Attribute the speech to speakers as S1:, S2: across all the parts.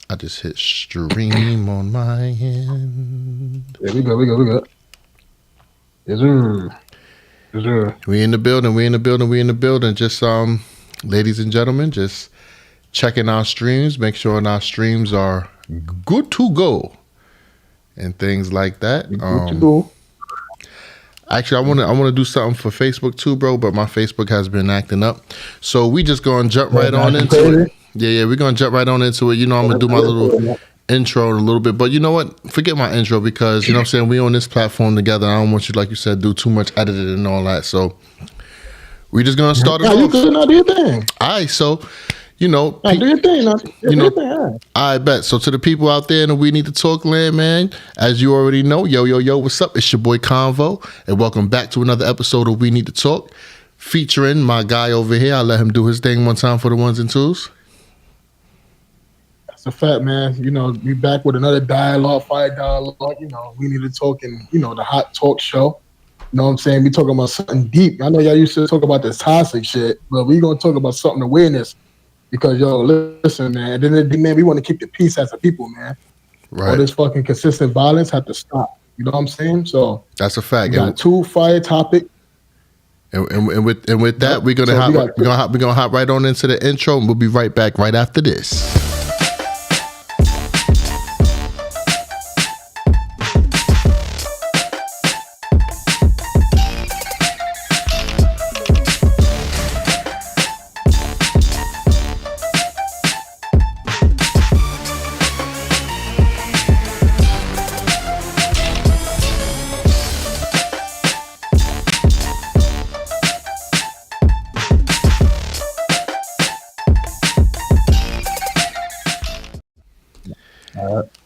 S1: I just hit stream on my end.
S2: Yeah, we good. Yes, sir. Yes, sir.
S1: We in the building. Just ladies and gentlemen, just checking our streams, make sure our streams are good to go and things like that.
S2: Good to go.
S1: Actually, I want to do something for Facebook too, bro. But my Facebook has been acting up, so we just gonna jump right on into it. Yeah, we're gonna jump right on into it. You know, I'm gonna do my little intro in a little bit, but you know what? Forget my intro because you know what I'm saying, we on this platform together. I don't want you, like you said, do too much editing and all that. So we just gonna start it off.
S2: You good? Now do your thing.
S1: All right, so you know,
S2: do your thing.
S1: I bet. So to the people out there in the We Need to Talk land, man, as you already know, yo, what's up? It's your boy Convo, and welcome back to another episode of We Need to Talk, featuring my guy over here. I'll let him do his thing one time for the ones and twos.
S2: That's a fact, man. You know, we back with another fire dialogue. You know, We Need to Talk, and you know, the hot talk show. You know what I'm saying? We talking about something deep. I know y'all used to talk about this toxic shit, but we gonna talk about something awareness. Because listen, man. At the end of the day, man, we want to keep the peace as a people, man. Right. All this fucking consistent violence have to stop. You know what I'm saying? So
S1: that's a fact.
S2: We got two fire topics.
S1: And with that, we're gonna hop right on into the intro, and we'll be right back right after this.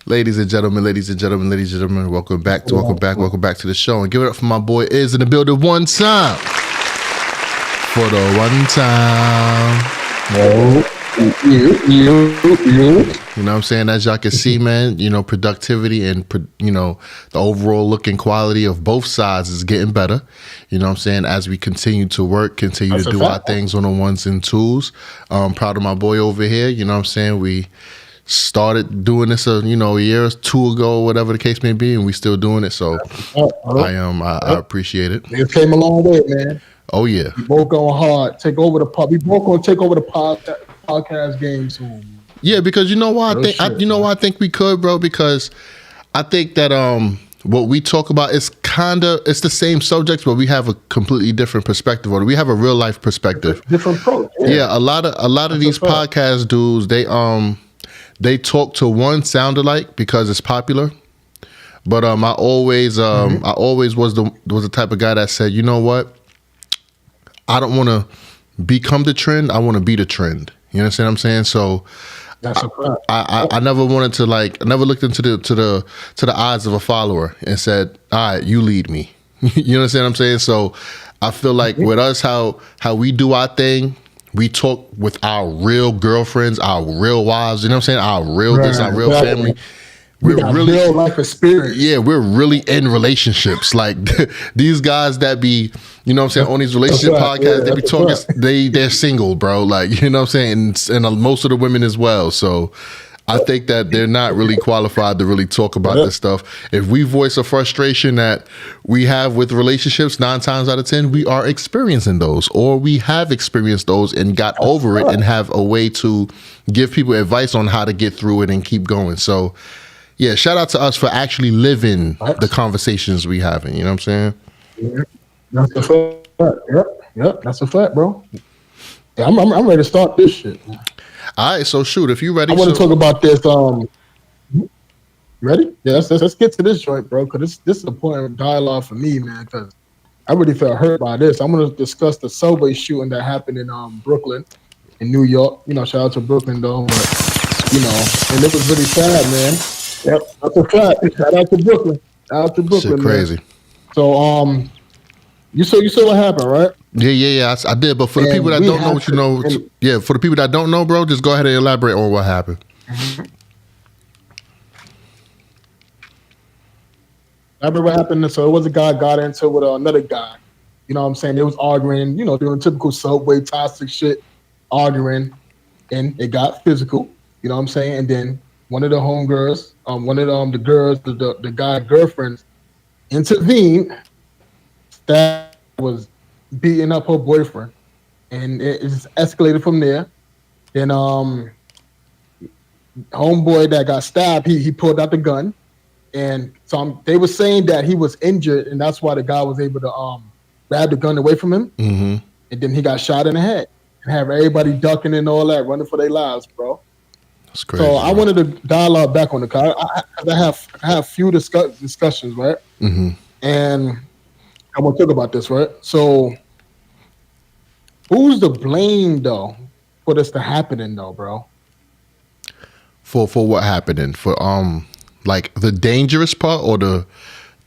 S1: Ladies and gentlemen, welcome back to the show, and give it up for my boy Is in the building one time. For the one time. You know what I'm saying? As y'all can see, man, you know, productivity and, you know, the overall looking quality of both sides is getting better. You know what I'm saying? As we continue to work, continue to do our things on the ones and twos. Proud of my boy over here. You know what I'm saying? We started doing this a year or two ago, whatever the case may be, and we still doing it. So I appreciate it.
S2: It came a long way, man.
S1: Oh yeah,
S2: we both going hard. We both gonna take over the podcast game soon.
S1: Yeah, because you know why I think we could, bro. Because I think that what we talk about is it's the same subjects, but we have a completely different perspective, or we have a real life perspective,
S2: different approach.
S1: Yeah, a lot of these podcast dudes, they talk to one sound alike because it's popular. But I always was the type of guy that said, you know what? I don't want to become the trend. I want to be the trend. You understand what I'm saying? So
S2: that's a fact.
S1: I never wanted to I never looked into the eyes of a follower and said, all right, you lead me. You understand what I'm saying? So I feel like with us, how we do our thing, we talk with our real girlfriends, our real wives, you know what I'm saying? Our real our real family.
S2: We're really real life experience.
S1: Yeah, we're really in relationships. Like these guys that be, you know what I'm saying, on these relationship podcasts, they be talking, they're single, bro. Like, you know what I'm saying? And most of the women as well. So I think that they're not really qualified to really talk about this stuff. If we voice a frustration that we have with relationships, 9 times out of 10, we are experiencing those, or we have experienced those and got over it and have a way to give people advice on how to get through it and keep going. So yeah, shout out to us for actually living the conversations we having. You know what I'm saying?
S2: Yeah, that's a fact. Yep, that's a fact, bro. Yeah, I'm ready to start this shit.
S1: All right, so shoot, if you ready.
S2: I want to talk about this. Ready? Yeah, let's get to this joint, bro, because this is a point of dialogue for me, man, because I really felt hurt by this. I'm going to discuss the subway shooting that happened in Brooklyn, in New York. You know, shout out to Brooklyn, though, but, you know, and it was really sad, man. Yep, that's a fact. Shout out to Brooklyn.
S1: Shit crazy.
S2: Man. So, you saw what happened, right?
S1: Yeah, I did. But for the people that don't know what you know, for the people that don't know, bro, just go ahead and elaborate on what happened.
S2: Mm-hmm. Remember what happened? So it was a guy got into it with another guy. You know what I'm saying? They was arguing, you know, doing typical subway toxic shit, arguing, and it got physical. You know what I'm saying? And then one of the homegirls, one of the girls, the guy girlfriends intervened. That was beating up her boyfriend, and it just escalated from there. Then homeboy that got stabbed, he pulled out the gun, and so they were saying that he was injured, and that's why the guy was able to grab the gun away from him, and then he got shot in the head, and have everybody ducking and all that, running for their lives, bro.
S1: That's crazy.
S2: So I wanted to dialogue back on the car. I have few discussions, right? And I want to talk about this, right? So who's to blame though for this to happening though, bro?
S1: For what happening? For like the dangerous part, or the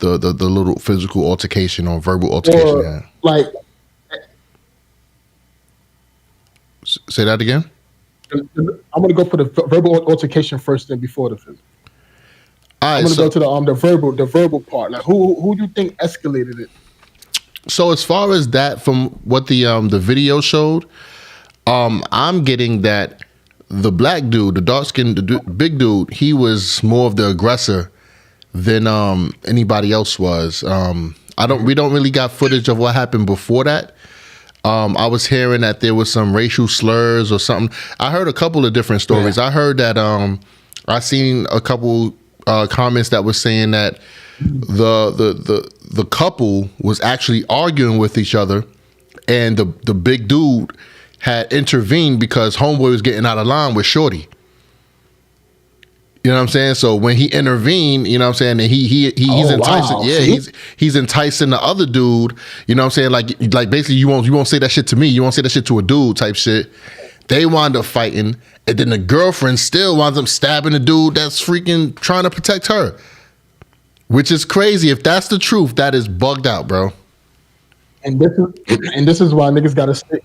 S1: little physical altercation or verbal altercation?
S2: Or, like,
S1: say that again.
S2: I'm going to go for the verbal altercation first, then before the physical.
S1: All right,
S2: I'm going to go to the verbal part. Like, who do you think escalated it?
S1: So as far as that, from what the video showed, I'm getting that the black dude, the dark skinned, the big dude, he was more of the aggressor than anybody else was. We don't really got footage of what happened before that. I was hearing that there was some racial slurs or something. I heard a couple of different stories. Yeah. I heard that I seen a couple comments that was saying that the couple was actually arguing with each other, and the big dude had intervened because homeboy was getting out of line with shorty. You know what I'm saying? So when he intervened, you know what I'm saying, and he's enticing. Wow. Yeah, he's enticing the other dude. You know what I'm saying? Like basically, you won't say that shit to me. You won't say that shit to a dude type shit. They wound up fighting, and then the girlfriend still winds up stabbing the dude that's freaking trying to protect her, which is crazy. If that's the truth, that is bugged out, bro.
S2: And this is why niggas gotta stay.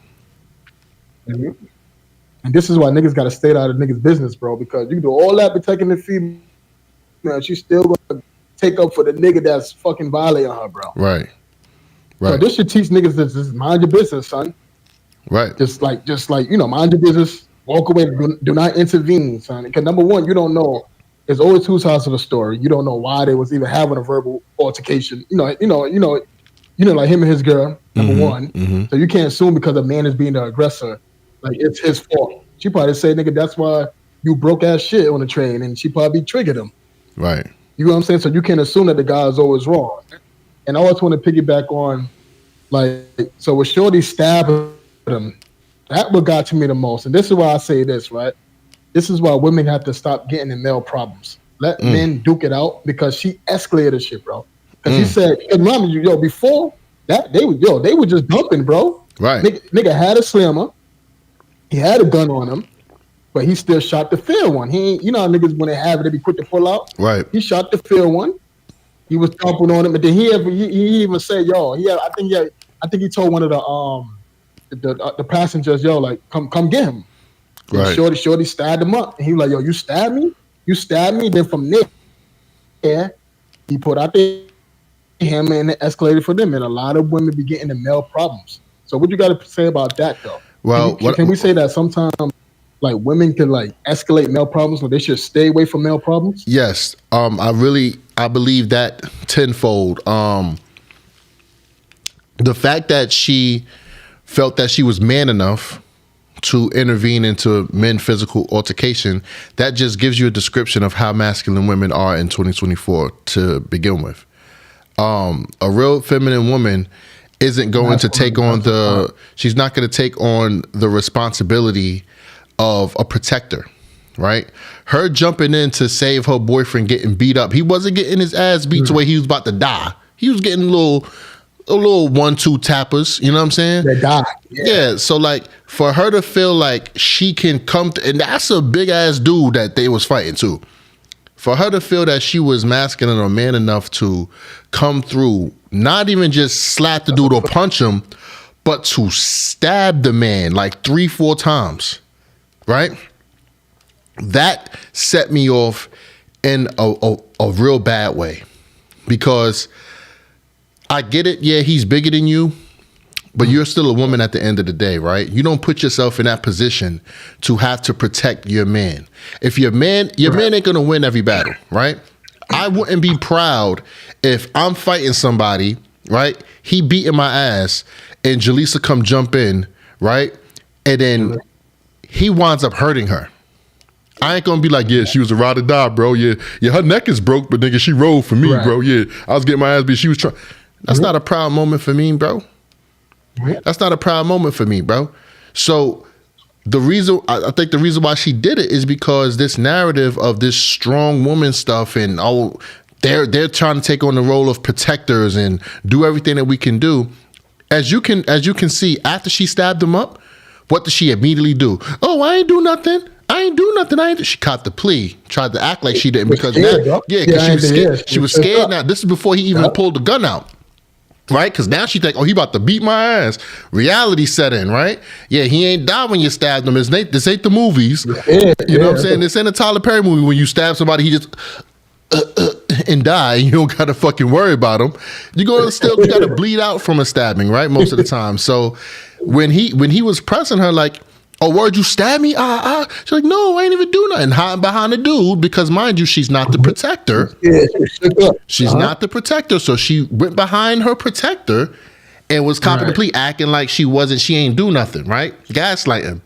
S2: And this is why niggas gotta stay out of niggas' business, bro. Because you can do all that protecting the female, she's still gonna take up for the nigga that's fucking violating her, bro.
S1: Right.
S2: So this should teach niggas to just mind your business, son.
S1: Right.
S2: Just like mind your business. Walk away. Do not intervene, son. Because number one, you don't know. There's always two sides of the story. You don't know why they was even having a verbal altercation. You know, like him and his girl. Number one. So you can't assume because a man is being the aggressor, like it's his fault. She probably say, nigga, that's why you broke ass shit on the train, and she probably triggered him.
S1: Right.
S2: You know what I'm saying? So you can't assume that the guy is always wrong. And I always want to piggyback on, like, so with Shorty stabbing him, that what got to me the most. And this is why I say this, right? This is why women have to stop getting in male problems. Let men duke it out, because she escalated shit, bro. Because he said, before that, they were just dumping, bro.
S1: Right.
S2: Nigga had a slammer. He had a gun on him, but he still shot the fair one. He ain't, you know how niggas, when they have it, they be quick to pull out.
S1: Right.
S2: He shot the fair one. He was thumping on him, but then he even said, I think he told one of the passengers, like, come get him. Right. Shorty stabbed him up. And he was like, you stabbed me? You stabbed me? Then from there, he put out him, and it escalated for them. And a lot of women be getting the male problems. So what you got to say about that, though?
S1: Well,
S2: can we say that sometimes, like, women can, like, escalate male problems, or they should stay away from male problems?
S1: Yes. I believe that tenfold. The fact that she felt that she was man enough to intervene into men's physical altercation, that just gives you a description of how masculine women are in 2024 to begin with. A real feminine woman isn't going to take on she's not going to take on the responsibility of a protector, right? Her jumping in to save her boyfriend getting beat up. He wasn't getting his ass beat to where he was about to die. He was getting a little 1-2 tappers, you know what I'm saying?
S2: They died.
S1: Yeah. So like, for her to feel like she can come and that's a big ass dude that they was fighting too. For her to feel that she was masculine or man enough to come through, not even just slap the dude or punch him, but to stab the man like 3-4 times, right? That set me off in a real bad way, because I get it. Yeah, he's bigger than you, but you're still a woman at the end of the day, right? You don't put yourself in that position to have to protect your man. If your man ain't gonna win every battle, right? I wouldn't be proud if I'm fighting somebody, right? He beating my ass, and Jaleesa come jump in, right? And then he winds up hurting her. I ain't gonna be like, yeah, she was a ride or die, bro. Yeah, her neck is broke, but nigga, she rolled for me, bro. Yeah, I was getting my ass beat. She was trying. That's not a proud moment for me, bro. That's not a proud moment for me, bro. So I think the reason why she did it is because this narrative of this strong woman stuff and they're trying to take on the role of protectors and do everything that we can do. As you can see, after she stabbed him up, what did she immediately do? Oh, I ain't do nothing. She caught the plea, tried to act like she didn't because now, because she was scared. She was scared now. This is before he even pulled the gun out. Right? Because now she think, oh, he about to beat my ass. Reality set in, right? Yeah, he ain't died when you stabbed him. This ain't the movies. You know what I'm saying? This ain't a Tyler Perry movie when you stab somebody, he just and die. You don't got to fucking worry about him. You got to bleed out from a stabbing, right? Most of the time. So when he was pressing her like, oh, word, you stab me? She's like, no, I ain't even do nothing. Hiding behind the dude because, mind you, she's not the protector. She's not the protector. So she went behind her protector and was copping the plea, acting like she ain't do nothing, right? Gaslighting.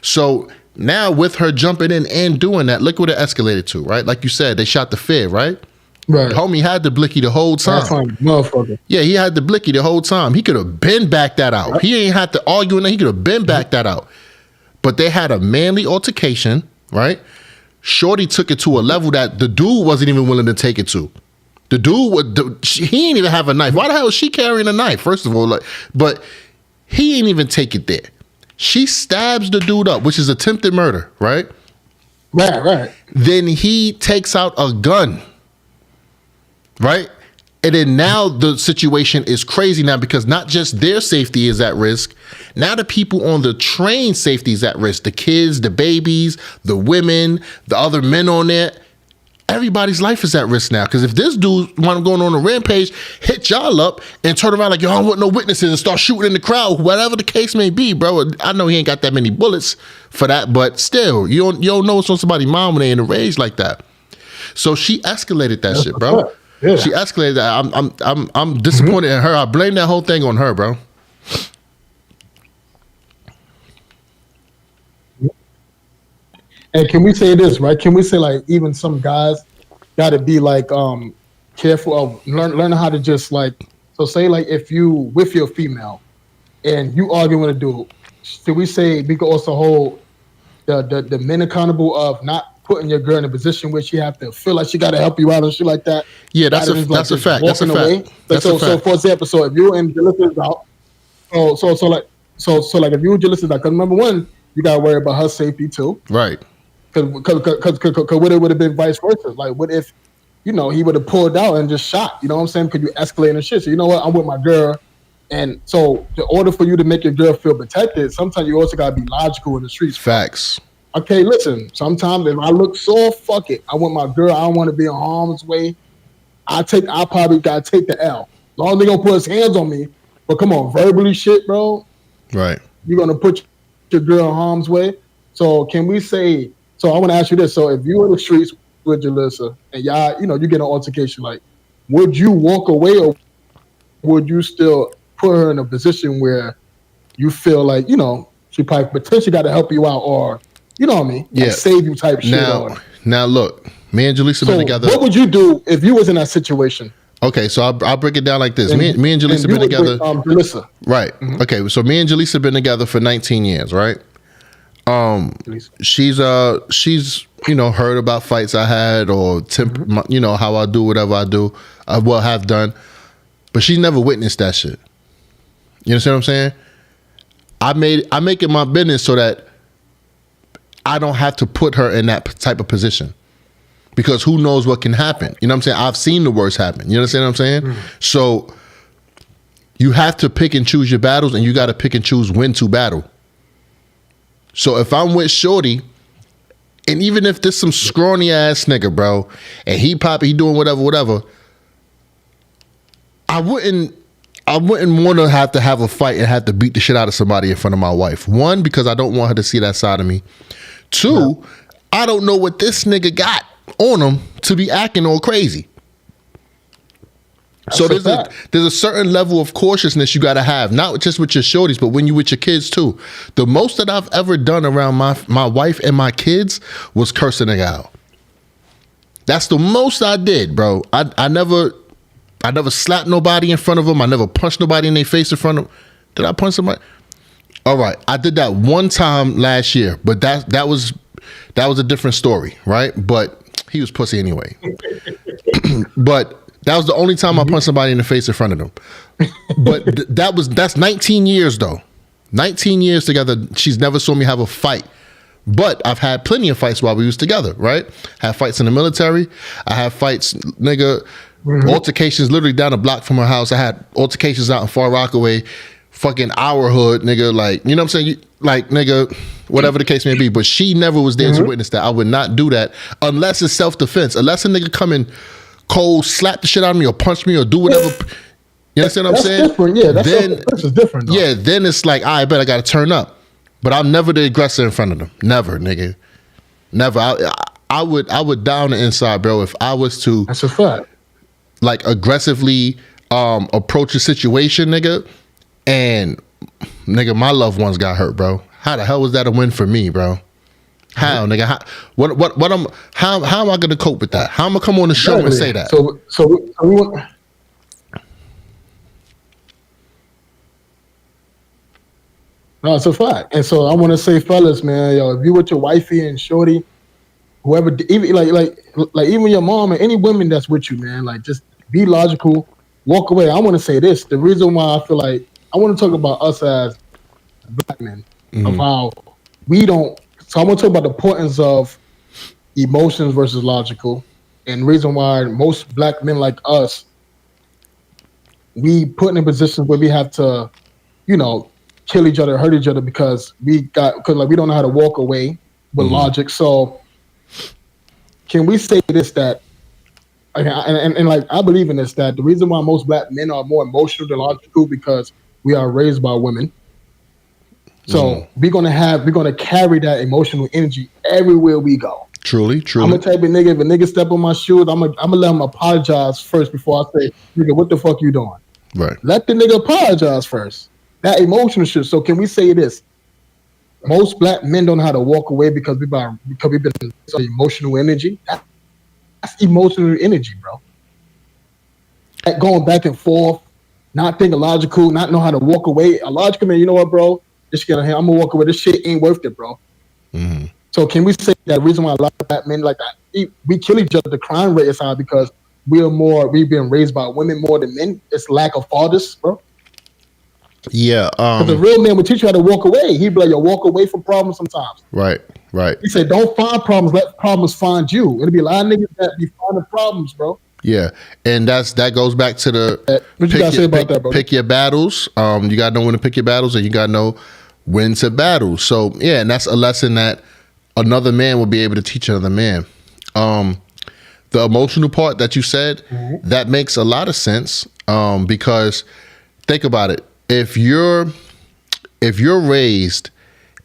S1: So now with her jumping in and doing that, look what it escalated to, right? Like you said, they shot the Fed, right? Right. Homie had the blicky the whole time. Yeah, he had the blicky the whole time. He could have been backed that out. Right. He ain't had to argue, and he could have been backed that out. But they had a manly altercation, right? Shorty took it to a level that the dude wasn't even willing to take it to. The dude he ain't even have a knife. Why the hell is she carrying a knife? First of all, but he ain't even take it there. She stabs the dude up, which is attempted murder, right?
S2: Right.
S1: Then he takes out a gun, right? And then now the situation is crazy now because not just their safety is at risk. Now the people on the train safety is at risk. The kids, the babies, the women, the other men on there. Everybody's life is at risk now. Because if this dude want to go on a rampage, hit y'all up and turn around like, yo, I don't want no witnesses and start shooting in the crowd, whatever the case may be, bro. I know he ain't got that many bullets for that, but still, you don't know what's on somebody's mind when they in a rage like that. So she escalated that shit, bro. Yeah. She escalated that. I'm disappointed in her. I blame that whole thing on her, bro.
S2: And can we say this, right? Can we say like even some guys got to be like careful of learning how to just like, so say like if you with your female and you arguing with a dude, should we say we could also hold the men accountable of not putting your girl in a position where she have to feel like she got to help you out and shit like that?
S1: Yeah, that's a fact. That's a fact.
S2: So for example, so if you and Jalissa is out, so like if you and Jalissa is out, because number one, you got to worry about her safety too,
S1: right?
S2: Because what it would have been vice versa. Like, what if, he would have pulled out and just shot? You know what I'm saying? Because you escalating and shit. So you know what? I'm with my girl, and so in order for you to make your girl feel protected, sometimes you also gotta be logical in the streets.
S1: Facts.
S2: Okay, listen. Sometimes if I look so, fuck it. I want my girl. I don't want to be in harm's way. I probably gotta take the L. As long as they gonna put his hands on me, but come on, verbally shit, bro.
S1: Right.
S2: You're gonna put your girl in harm's way. So can we say? So I want to ask you this. So if you in the streets with Jalissa and y'all, you get an altercation, like, would you walk away or would you still put her in a position where you feel like, she probably potentially got to help you out or, you know what I mean?
S1: Yeah.
S2: Like save you type shit.
S1: Now look, me and Jalissa been together.
S2: What would you do if you was in that situation?
S1: Okay, so I'll break it down like this. Me and Jalissa been together.
S2: Jalissa.
S1: Right. Mm-hmm. Okay, so me and Jalissa been together for 19 years, right? She's heard about fights I had or how I do whatever I do, have done, but she's never witnessed that shit. You understand what I'm saying? I make it my business so that I don't have to put her in that type of position because who knows what can happen. You know what I'm saying? I've seen the worst happen. You understand what I'm saying? Mm. So you have to pick and choose your battles, and you got to pick and choose when to battle. So if I'm with Shorty, and even if there's some scrawny ass nigga, bro, and he doing whatever, I wouldn't I wouldn't want to have a fight and have to beat the shit out of somebody in front of my wife. One, because I don't want her to see that side of me. Two, I don't know what this nigga got on him to be acting all crazy. So there's a certain level of cautiousness you got to have, not just with your shorties, but when you with your kids too. The most that I've ever done around my wife and my kids was curse a nigga out. That's the most I did, bro. I never slapped nobody in front of them. I never punched nobody in their face in front of them. Did I punch somebody? All right, I did that one time last year, but that was a different story, right? But he was pussy anyway. But that was the only time I punched somebody in the face in front of them. But that's 19 years though. 19 years together. She's never saw me have a fight. But I've had plenty of fights while we was together, right? Had fights in the military. I had fights, nigga, altercations literally down the block from her house. I had altercations out in Far Rockaway, fucking our hood, nigga. Like, you know what I'm saying? Like, nigga, whatever the case may be. But she never was there to witness that. I would not do that unless it's self-defense. Unless a nigga come in cold, slap the shit out of me or punch me or do whatever. You understand what I'm saying?
S2: Different. Yeah, that's different. Though.
S1: Yeah, then it's like, I bet I got to turn up. But I'm never the aggressor in front of them. Never, nigga. Never. I would die on the inside, bro, if I was to.
S2: That's a fact.
S1: Like aggressively approach a situation, nigga, and nigga, my loved ones got hurt, bro. How the hell was that a win for me, bro? How, nigga? How am I gonna cope with that? How am I gonna come on the show and say that?
S2: So we want. No, it's a fact. And so I want to say, fellas, man, yo, if you with your wifey and shorty, whoever, even like even your mom and any women that's with you, man, like just be logical, walk away. I want to say this: the reason why I feel like I want to talk about us as black men of how we don't. So I want to talk about the importance of emotions versus logical, and reason why most black men like us, we put in positions where we have to, kill each other, hurt each other because we don't know how to walk away with logic. So can we say this, that and like I believe in this, that the reason why most black men are more emotional than logical because we are raised by women. So we're gonna carry that emotional energy everywhere we go.
S1: Truly.
S2: I'm a type of nigga, if a nigga step on my shoes, I'm gonna let him apologize first before I say, nigga, what the fuck you doing?
S1: Right.
S2: Let the nigga apologize first. That emotional shit. So can we say this? Most black men don't know how to walk away because we've been so emotional energy. That's emotional energy, bro. Like going back and forth, not thinking logical, not know how to walk away. A logical man, you know what, bro? I'm gonna walk away. This shit ain't worth it, bro. So can we say that the reason why a lot of black men like that, we kill each other? The crime rate is high because we've been raised by women more than men. It's lack of fathers, bro.
S1: Yeah.
S2: The real man would teach you how to walk away. He'd be like, yo, walk away from problems sometimes.
S1: Right.
S2: He said, don't find problems, let problems find you. It'll be a lot of niggas that be finding problems, bro.
S1: Yeah. And that goes back to the
S2: what you gotta say about that, bro?
S1: Pick your battles. You gotta know when to pick your battles, and you gotta know when to battle. So yeah, and that's a lesson that another man will be able to teach another man. The emotional part that you said, that makes a lot of sense. Because think about it. If you're raised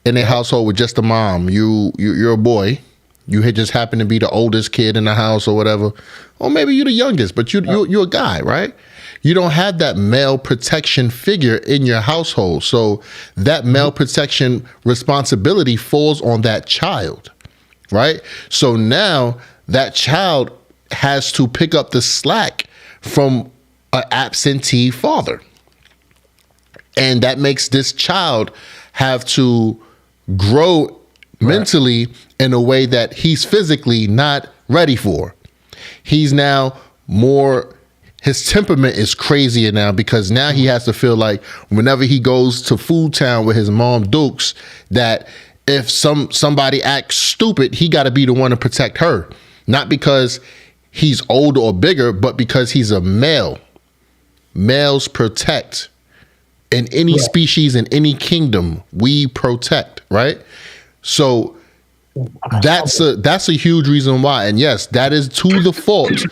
S1: in a household with just a mom, you're a boy, you just happen to be the oldest kid in the house or whatever, or maybe you're the youngest, but you're a guy, right? You don't have that male protection figure in your household, so that male protection responsibility falls on that child, right? So now that child has to pick up the slack from an absentee father. And that makes this child have to grow mentally in a way that he's physically not ready for. He's now his temperament is crazier now because now he has to feel like whenever he goes to Food Town with his mom Dukes, that if somebody acts stupid, he got to be the one to protect her. Not because he's older or bigger, but because he's a male. Males protect. In any species, in any kingdom, we protect, right? So that's a huge reason why. And yes, that is to the fault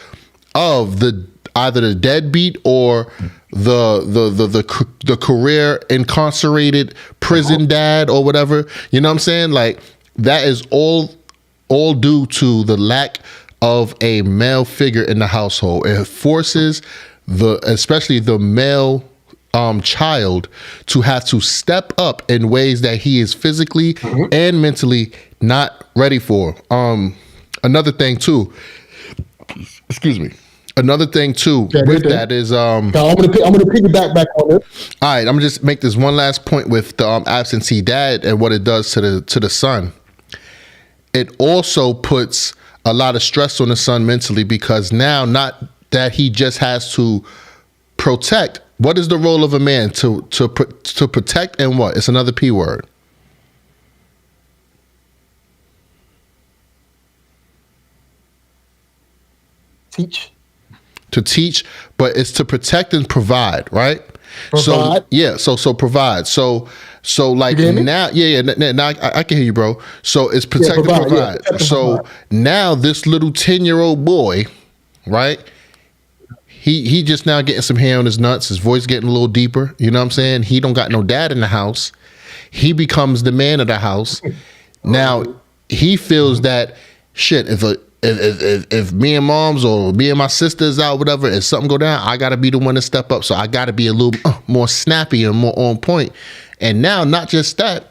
S1: of either the deadbeat or the career incarcerated prison dad or whatever. You know what I'm saying? Like that is all due to the lack of a male figure in the household. It forces especially the male child to have to step up in ways that he is physically and mentally not ready for. Another thing too, with that is I'm gonna
S2: piggyback back on it.
S1: All right, I'm gonna just make this one last point with the absentee dad and what it does to the son. It also puts a lot of stress on the son mentally, because now, not that he just has to protect. What is the role of a man? To protect and what? It's another P word. To teach, but it's to protect and provide, right?
S2: Provide.
S1: So provide. So like now, now I can hear you, bro. So it's protect and provide. So now this little 10-year-old boy, right? He just now getting some hair on his nuts. His voice getting a little deeper. You know what I'm saying? He don't got no dad in the house. He becomes the man of the house. Now he feels that shit. If me and moms or me and my sisters out, whatever, if something go down, I gotta be the one to step up. So I gotta be a little more snappy and more on point. And now, not just that,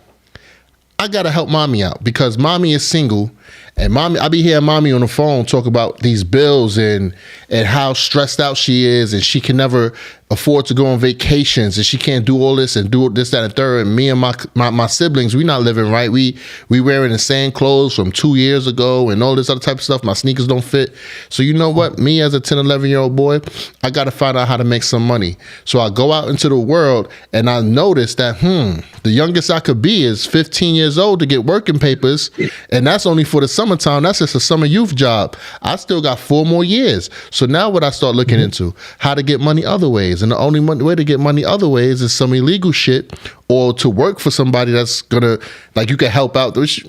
S1: I gotta help mommy out, because mommy is single, and mommy, I be hearing mommy on the phone talk about these bills and how stressed out she is, and she can never afford to go on vacations, and she can't do all this and do this, that, and third. And me and my siblings, we not living right. We wearing the same clothes from 2 years ago and all this other type of stuff. My sneakers don't fit. So you know what? Me as a 10, 11-year-old boy, I got to find out how to make some money. So I go out into the world, and I notice that, the youngest I could be is 15 years old to get working papers. And that's only for the summertime. That's just a summer youth job. I still got 4 more years. So now what I start looking into, how to get money other ways. And the only way to get money other ways is some illegal shit, or to work for somebody that's gonna, like, you can help out. Which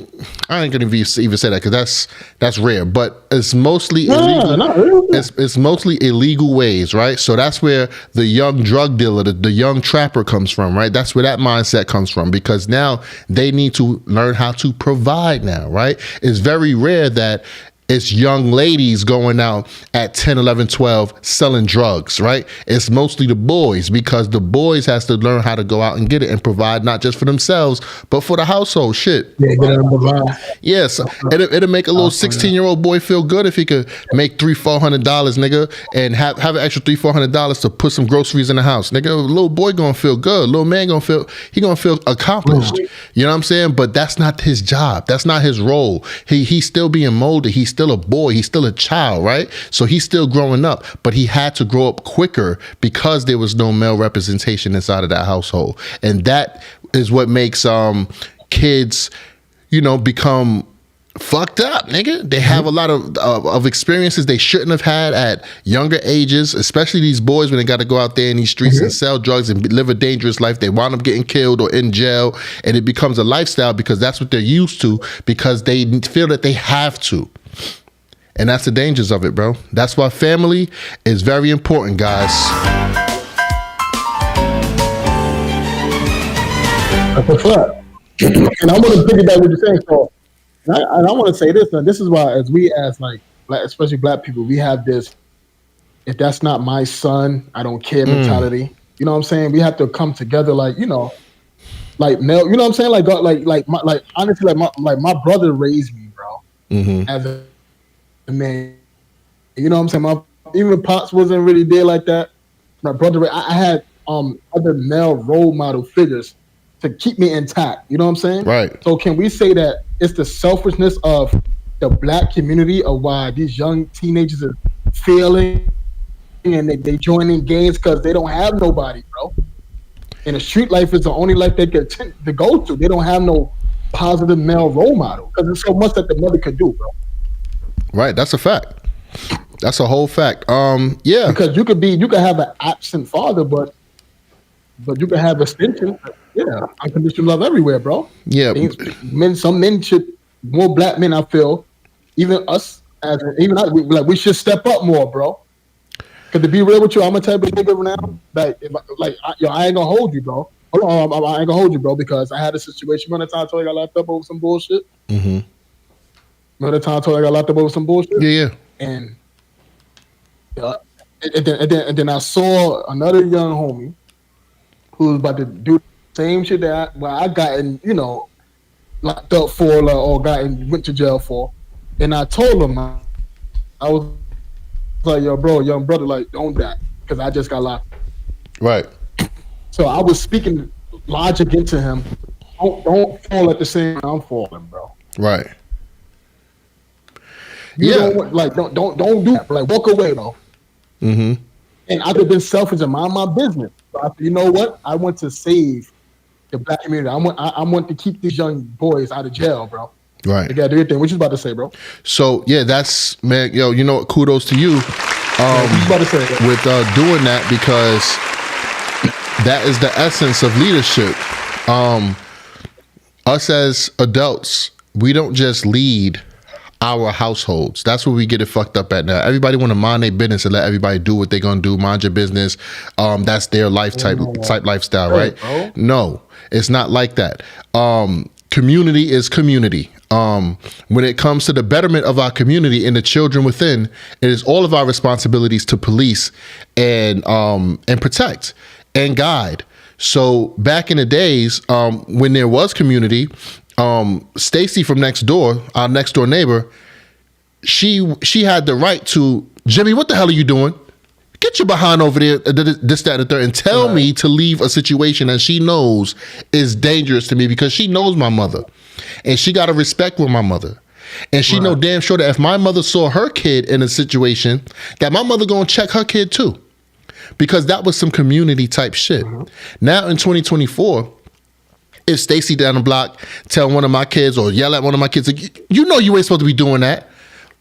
S1: I ain't gonna even say that, because that's rare. But it's mostly illegal. It's mostly illegal ways, right? So that's where the young drug dealer, the young trapper comes from, right? That's where that mindset comes from, because now they need to learn how to provide now, right? It's very rare that it's young ladies going out at 10, 11, 12 selling drugs, right? It's mostly the boys, because the boys has to learn how to go out and get it and provide, not just for themselves, but for the household. Shit. Yes. It'll make a little 16-year-old boy feel good if he could make $300-400, nigga, and have an extra $300-400 to put some groceries in the house. Nigga, a little boy gonna feel good. Little man gonna feel accomplished. You know what I'm saying? But that's not his job. That's not his role. He's still being molded. He's still a boy. He's still a child, right? So he's still growing up, but he had to grow up quicker because there was no male representation inside of that household. And that is what makes kids, become fucked up, nigga. They have a lot of experiences they shouldn't have had at younger ages, especially these boys when they got to go out there in these streets and sell drugs and live a dangerous life. They wind up getting killed or in jail, and it becomes a lifestyle because that's what they're used to, because they feel that they have to. And that's the dangers of it, bro. That's why family is very important, guys.
S2: That's a fact. And I want to piggyback what you're saying. So, and I want to say this. Now, this is why, as we, as especially black people, we have this, if that's not my son, I don't care mentality. You know what I'm saying? We have to come together, like male. You know what I'm saying? Honestly, my brother raised me, bro, as a man. You know what I'm saying? Even Pops wasn't really there like that. My brother, I had other male role model figures to keep me intact. You know what I'm saying?
S1: Right.
S2: So can we say that it's the selfishness of the black community of why these young teenagers are failing and they joining gangs because they don't have nobody, bro? And the street life is the only life they get to go to. They don't have no positive male role model because there's so much that the mother could do, bro.
S1: Right. That's a fact. That's a whole fact. Yeah. Because
S2: you could have an absent father, but you can have extension. Yeah, unconditional love everywhere, bro.
S1: Yeah,
S2: some men should, more black men, I feel, even us, we should step up more, bro. Cause to be real with you, I'm a type of nigga now. I ain't gonna hold you, bro. Hold on, I ain't gonna hold you, bro, because I had a situation. Remember the time I told you I got locked up over some bullshit?
S1: Mm-hmm.
S2: Remember the time I told you I got locked up over some bullshit?
S1: Yeah.
S2: And and then I saw another young homie who was about to do the same shit that I got in, locked up for or went to jail for. And I told him, I was like, yo, bro, young brother, like, don't that, because I just got locked.
S1: Right.
S2: So I was speaking logic into him. Don't fall at the same time I'm falling, bro.
S1: Right.
S2: Don't do that. Like, walk away, though.
S1: Mm-hmm.
S2: And I could have been selfish and mind my business. So I said, you know what? I want to save the black community. I want to keep these young boys out of jail, bro.
S1: Right.
S2: They gotta do your thing. What you about to say, bro?
S1: So yeah, that's, man, yo, you know what? Kudos to you.
S2: What you about to say, bro?
S1: With doing that, because that is the essence of leadership. Us as adults, we don't just lead our households. That's where we get it fucked up at now. Everybody want to mind their business and let everybody do what they're gonna do. Mind your business. That's their life type lifestyle, right? Bro. No, it's not like that. Community is community. When it comes to the betterment of our community and the children within, it is all of our responsibilities to police and protect and guide. So back in the days, when there was community, Stacy from next door, our next door neighbor, she had the right to, Jimmy, what the hell are you doing? Get your behind over there, this, that, and the third, and tell me to leave a situation that she knows is dangerous to me, because she knows my mother, and she got to respect with my mother. And she know damn sure that if my mother saw her kid in a situation, that my mother gonna check her kid too, because that was some community type shit. Now in 2024, if Stacy down the block tell one of my kids or yell at one of my kids, like, you know you ain't supposed to be doing that.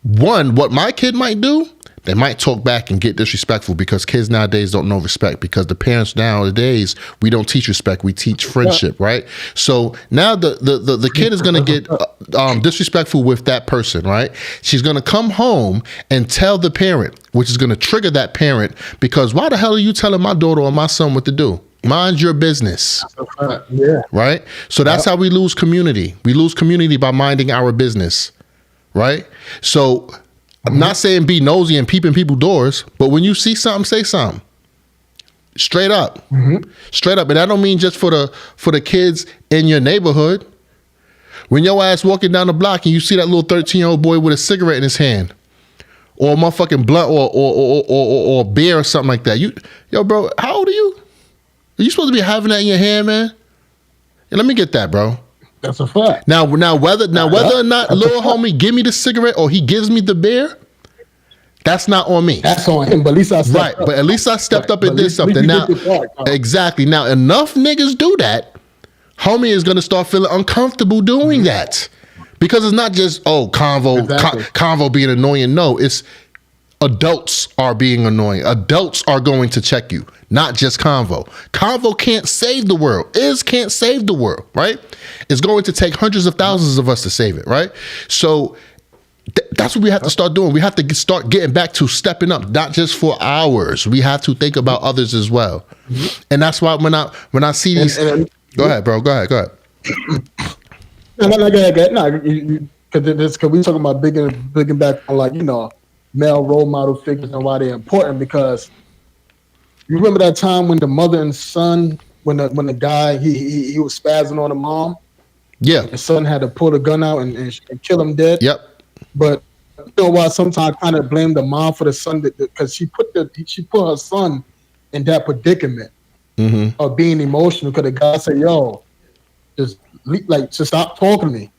S1: One, what my kid might do, they might talk back and get disrespectful, because kids nowadays don't know respect, because the parents nowadays, we don't teach respect, we teach friendship, right? So now the kid is going to get disrespectful with that person, right? She's going to come home and tell the parent, which is going to trigger that parent, because why the hell are you telling my daughter or my son what to do? Mind your business.
S2: Yeah.
S1: Right? So that's how we lose community. We lose community by minding our business, right? So I'm not saying be nosy and peep in people's doors, but when you see something, say something. Straight up. Straight up. And I don't mean just for the kids in your neighborhood. When your ass walking down the block and you see that little 13-year-old boy with a cigarette in his hand, or a motherfucking blunt or a beer or something like that. Yo, bro, how old are you? Are you supposed to be having that in your hand, man? Yeah, let me get that, bro.
S2: That's a fact.
S1: Now whether or not little homie give me the cigarette or he gives me the beer, that's not on me.
S2: That's on him. But at least I stepped up.
S1: But at least I stepped up and did something. Now, exactly. Now enough niggas do that, homie is gonna start feeling uncomfortable doing that, because it's not just convo being annoying. No, it's adults are being annoying. Adults are going to check you, not just Convo. Convo can't save the world. Can't save the world, right? It's going to take hundreds of thousands of us to save it, right? So that's what we have to start doing. We have to start getting back to stepping up, not just for ours. We have to think about others as well. And that's why when I see these... Go ahead, bro. Go ahead.
S2: Because we talking about big back on, male role model figures and why they're important, because you remember that time when the mother and son, when the guy he was spazzing on the mom, the son had to pull the gun out and kill him dead. But you know why? Sometimes I kind of blame the mom for the son, because she put her son in that predicament of being emotional, because the guy said, "Yo, just stop talking to me,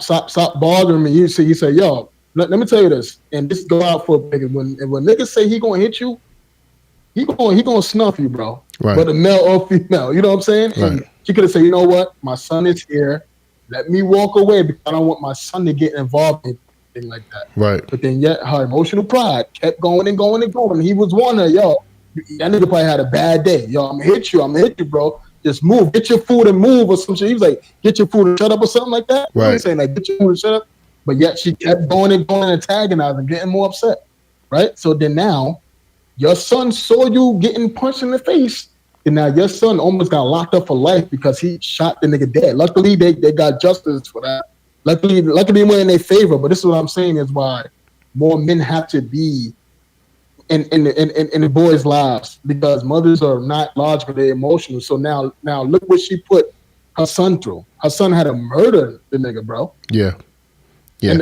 S2: stop bothering me." You say, "Yo, let me tell you this," and this go out for a nigga. When niggas say he gonna hit you, he gonna snuff you, bro. Right. Whether male or female, you know what I'm saying? Right. And she could have said, "You know what? My son is here. Let me walk away, because I don't want my son to get involved in anything like that."
S1: Right.
S2: But then yet her emotional pride kept going and going and going. He was warning her, "Yo, that nigga probably had a bad day. Yo, I'm gonna hit you, bro. Just move. Get your food and move," or some shit. He was like, "Get your food and shut up," or something like that.
S1: Right.
S2: You know what I'm saying? Like, "Get your food and shut up." But yet she kept going and antagonizing, getting more upset, right? So then now your son saw you getting punched in the face, and now your son almost got locked up for life because he shot the nigga dead. Luckily, they got justice for that. Luckily, it went in their favor. But this is what I'm saying is why more men have to be in the boys' lives, because mothers are not logical, they're emotional. So now look what she put her son through. Her son had to murder the nigga, bro.
S1: Yeah.
S2: And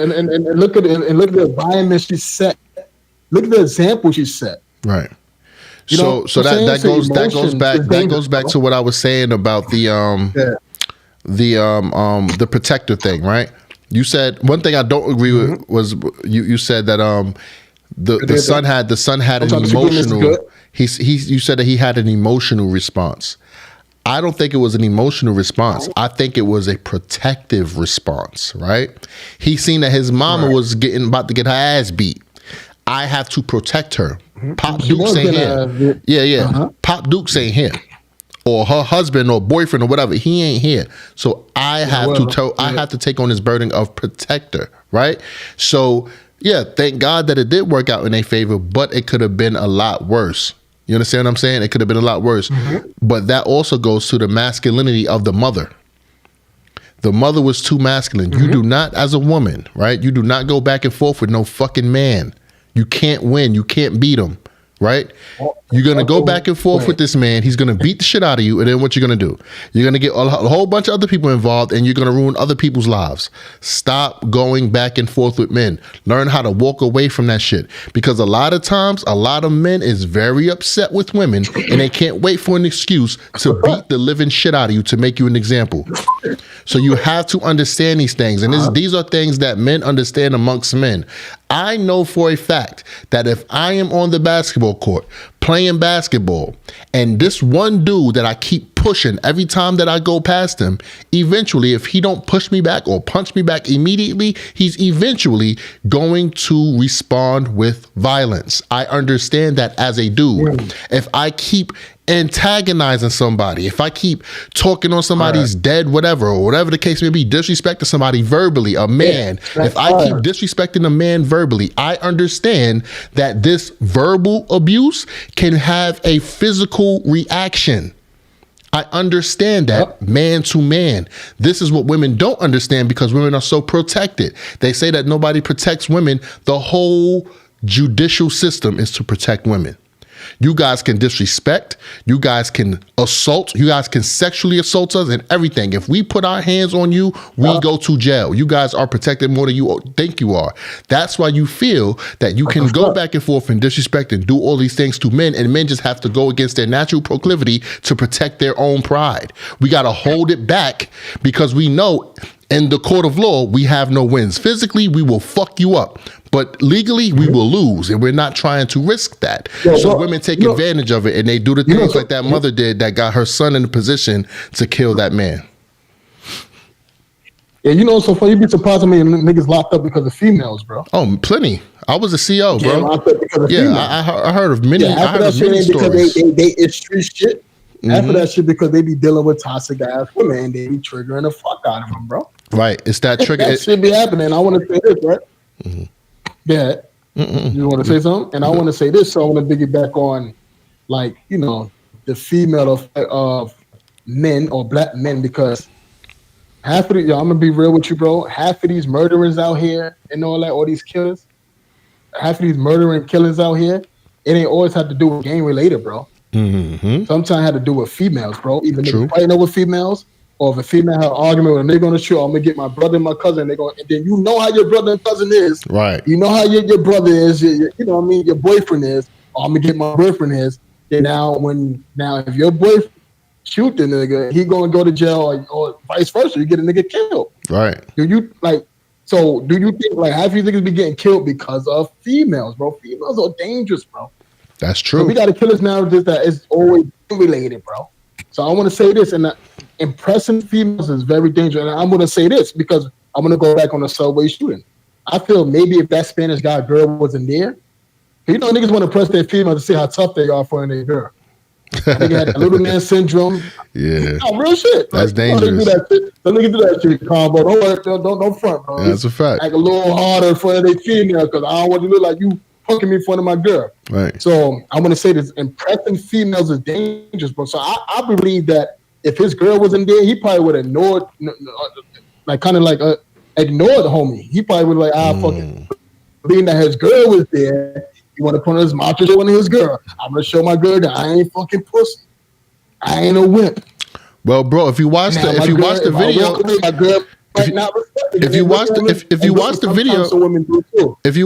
S2: look at the environment she set. Look at the example she set.
S1: Right. So that goes back to what I was saying about the protector thing, right? You said one thing I don't agree with was you said that the son had an emotional. You said that he had an emotional response. I don't think it was an emotional response. I think it was a protective response, right? He seen that his mama was about to get her ass beat. I have to protect her. Pop Duke's ain't here. Yeah. Pop Duke's ain't here. Or her husband or boyfriend or whatever, he ain't here. So I have to take on this burden of protector, right? So yeah, thank God that it did work out in their favor, but it could have been a lot worse. You understand what I'm saying? It could have been a lot worse. But that also goes to the masculinity of the mother. The mother was too masculine. You do not, as a woman, right? You do not go back and forth with no fucking man. You can't win. You can't beat him, right? You're going to go back and forth with this man. He's going to beat the shit out of you. And then what you're going to do? You're going to get a whole bunch of other people involved, and you're going to ruin other people's lives. Stop going back and forth with men. Learn how to walk away from that shit. Because a lot of times, a lot of men is very upset with women, and they can't wait for an excuse to beat the living shit out of you to make you an example. So you have to understand these things. And these are things that men understand amongst men. I know for a fact that if I am on the basketball court playing basketball and this one dude that I keep pushing every time that I go past him, eventually, if he don't push me back or punch me back immediately, he's eventually going to respond with violence. I understand that as a dude. If I keep antagonizing somebody, if I keep talking on somebody's dead whatever, or whatever the case may be, disrespecting somebody verbally, a man, if I keep disrespecting a man verbally, I understand that this verbal abuse can have a physical reaction. I understand that man to man. This is what women don't understand because women are so protected. They say that nobody protects women. The whole judicial system is to protect women. You guys can disrespect, you guys can assault, you guys can sexually assault us and everything. If we put our hands on you, we go to jail. You guys are protected more than you think you are. That's why you feel that you can go back and forth and disrespect and do all these things to men, and men just have to go against their natural proclivity to protect their own pride. We got to hold it back because we know in the court of law, we have no wins. Physically, we will fuck you up. But legally, we will lose, and we're not trying to risk that. So women take advantage of it, and they do the things like that mother did that got her son in the position to kill that man.
S2: Yeah, so far, you'd be surprised how many niggas locked up because of females, bro.
S1: Oh, plenty. I was a CO, bro.
S2: Locked up because of females.
S1: I heard of many.
S2: Yeah, after that shit, because it's street shit. After that shit, because they be dealing with toxic ass women, and they be triggering the fuck out of them, bro.
S1: Right, it's that trigger.
S2: That shit be happening. I want to say this, right? Yeah. You want to say something? And I want to say this, so I want to piggyback on, like, the female of men or black men, because half of I'm gonna be real with you, bro. Half of these murderers out here and all that, all these killers, half of these murdering killers out here, it ain't always have to do with gang related, bro. Sometimes it had to do with females, bro. Even niggas fighting over females, or if a female had an argument with a nigga on the street, I'm gonna get my brother and my cousin. And then you know how your brother and cousin is, right? You know how your brother is, you know what I mean? Your boyfriend is. Or I'm gonna get my boyfriend is. Then now if your boyfriend shoot the nigga, he gonna go to jail, or vice versa. You get a nigga killed, right? Do you think like half these niggas be getting killed because of females, bro? Females are dangerous, bro.
S1: That's true.
S2: So we got to kill this narrative that is always related, bro. So I want to say this, and impressing females is very dangerous. And I'm going to say this because I'm going to go back on the subway shooting. I feel maybe if that Spanish guy girl wasn't there, niggas want to press their females to see how tough they are for their girl. Nigga had the little man syndrome. Yeah. No, real shit.
S1: That's dangerous.
S2: The nigga do that shit, combo. Don't front, bro.
S1: That's a fact.
S2: Like a little harder for their female because I don't want you to look like you hooking me in front of my girl.
S1: Right.
S2: So I'm gonna say this: impressing females is dangerous, bro. So I believe that if his girl wasn't there, he probably would have ignored, like kind of like ignored the homie. He probably would like, fuck it. Being that his girl was there, he want to put on his mouth to one of his girl. I'm gonna show my girl that I ain't fucking pussy. I ain't a wimp.
S1: Well, bro, if you watch the video, if you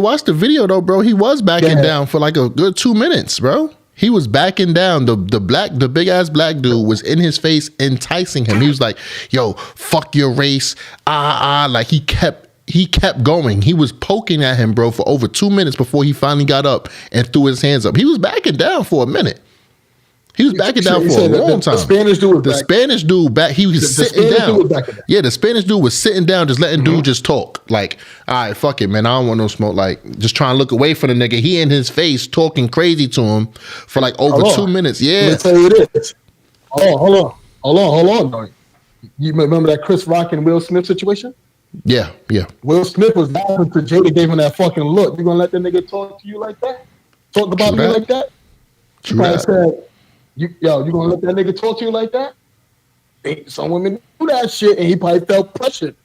S1: watch the video though, bro, he was backing down for like a good 2 minutes, bro. He was backing down. The big ass black dude was in his face enticing him. He was like, "Yo, fuck your race." Like he kept going. He was poking at him, bro, for over 2 minutes before he finally got up and threw his hands up. He was backing down for a minute. He was backing down for a long time. The Spanish dude back. He was sitting down. Yeah, the Spanish dude was sitting down, just letting dude just talk. Like, all right, fuck it, man. I don't want no smoke. Like, just trying to look away from the nigga. He in his face talking crazy to him for like over 2 minutes. Yeah.
S2: Let me tell you this. Hold on. Though. You remember that Chris Rock and Will Smith situation?
S1: Yeah.
S2: Will Smith was laughing to Jada, gave him that fucking look. You gonna let that nigga talk to you like that? Talk about me like that? True that. Said, you gonna let that nigga talk to you like that? Some women do that shit, and he probably felt pressured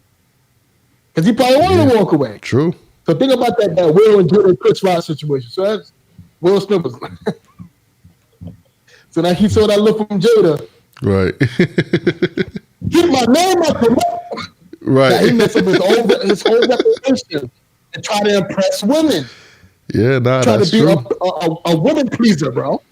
S2: because he probably wanted to walk away.
S1: True.
S2: So think about that Will and Jada Chris Rock situation. So that's Will Smith was. So now he saw that look from Jada.
S1: Right.
S2: Get my name out the mouth.
S1: Right.
S2: Now he messed up his whole reputation and try to impress women.
S1: Yeah,
S2: try
S1: that's
S2: to be
S1: true.
S2: A woman pleaser, bro.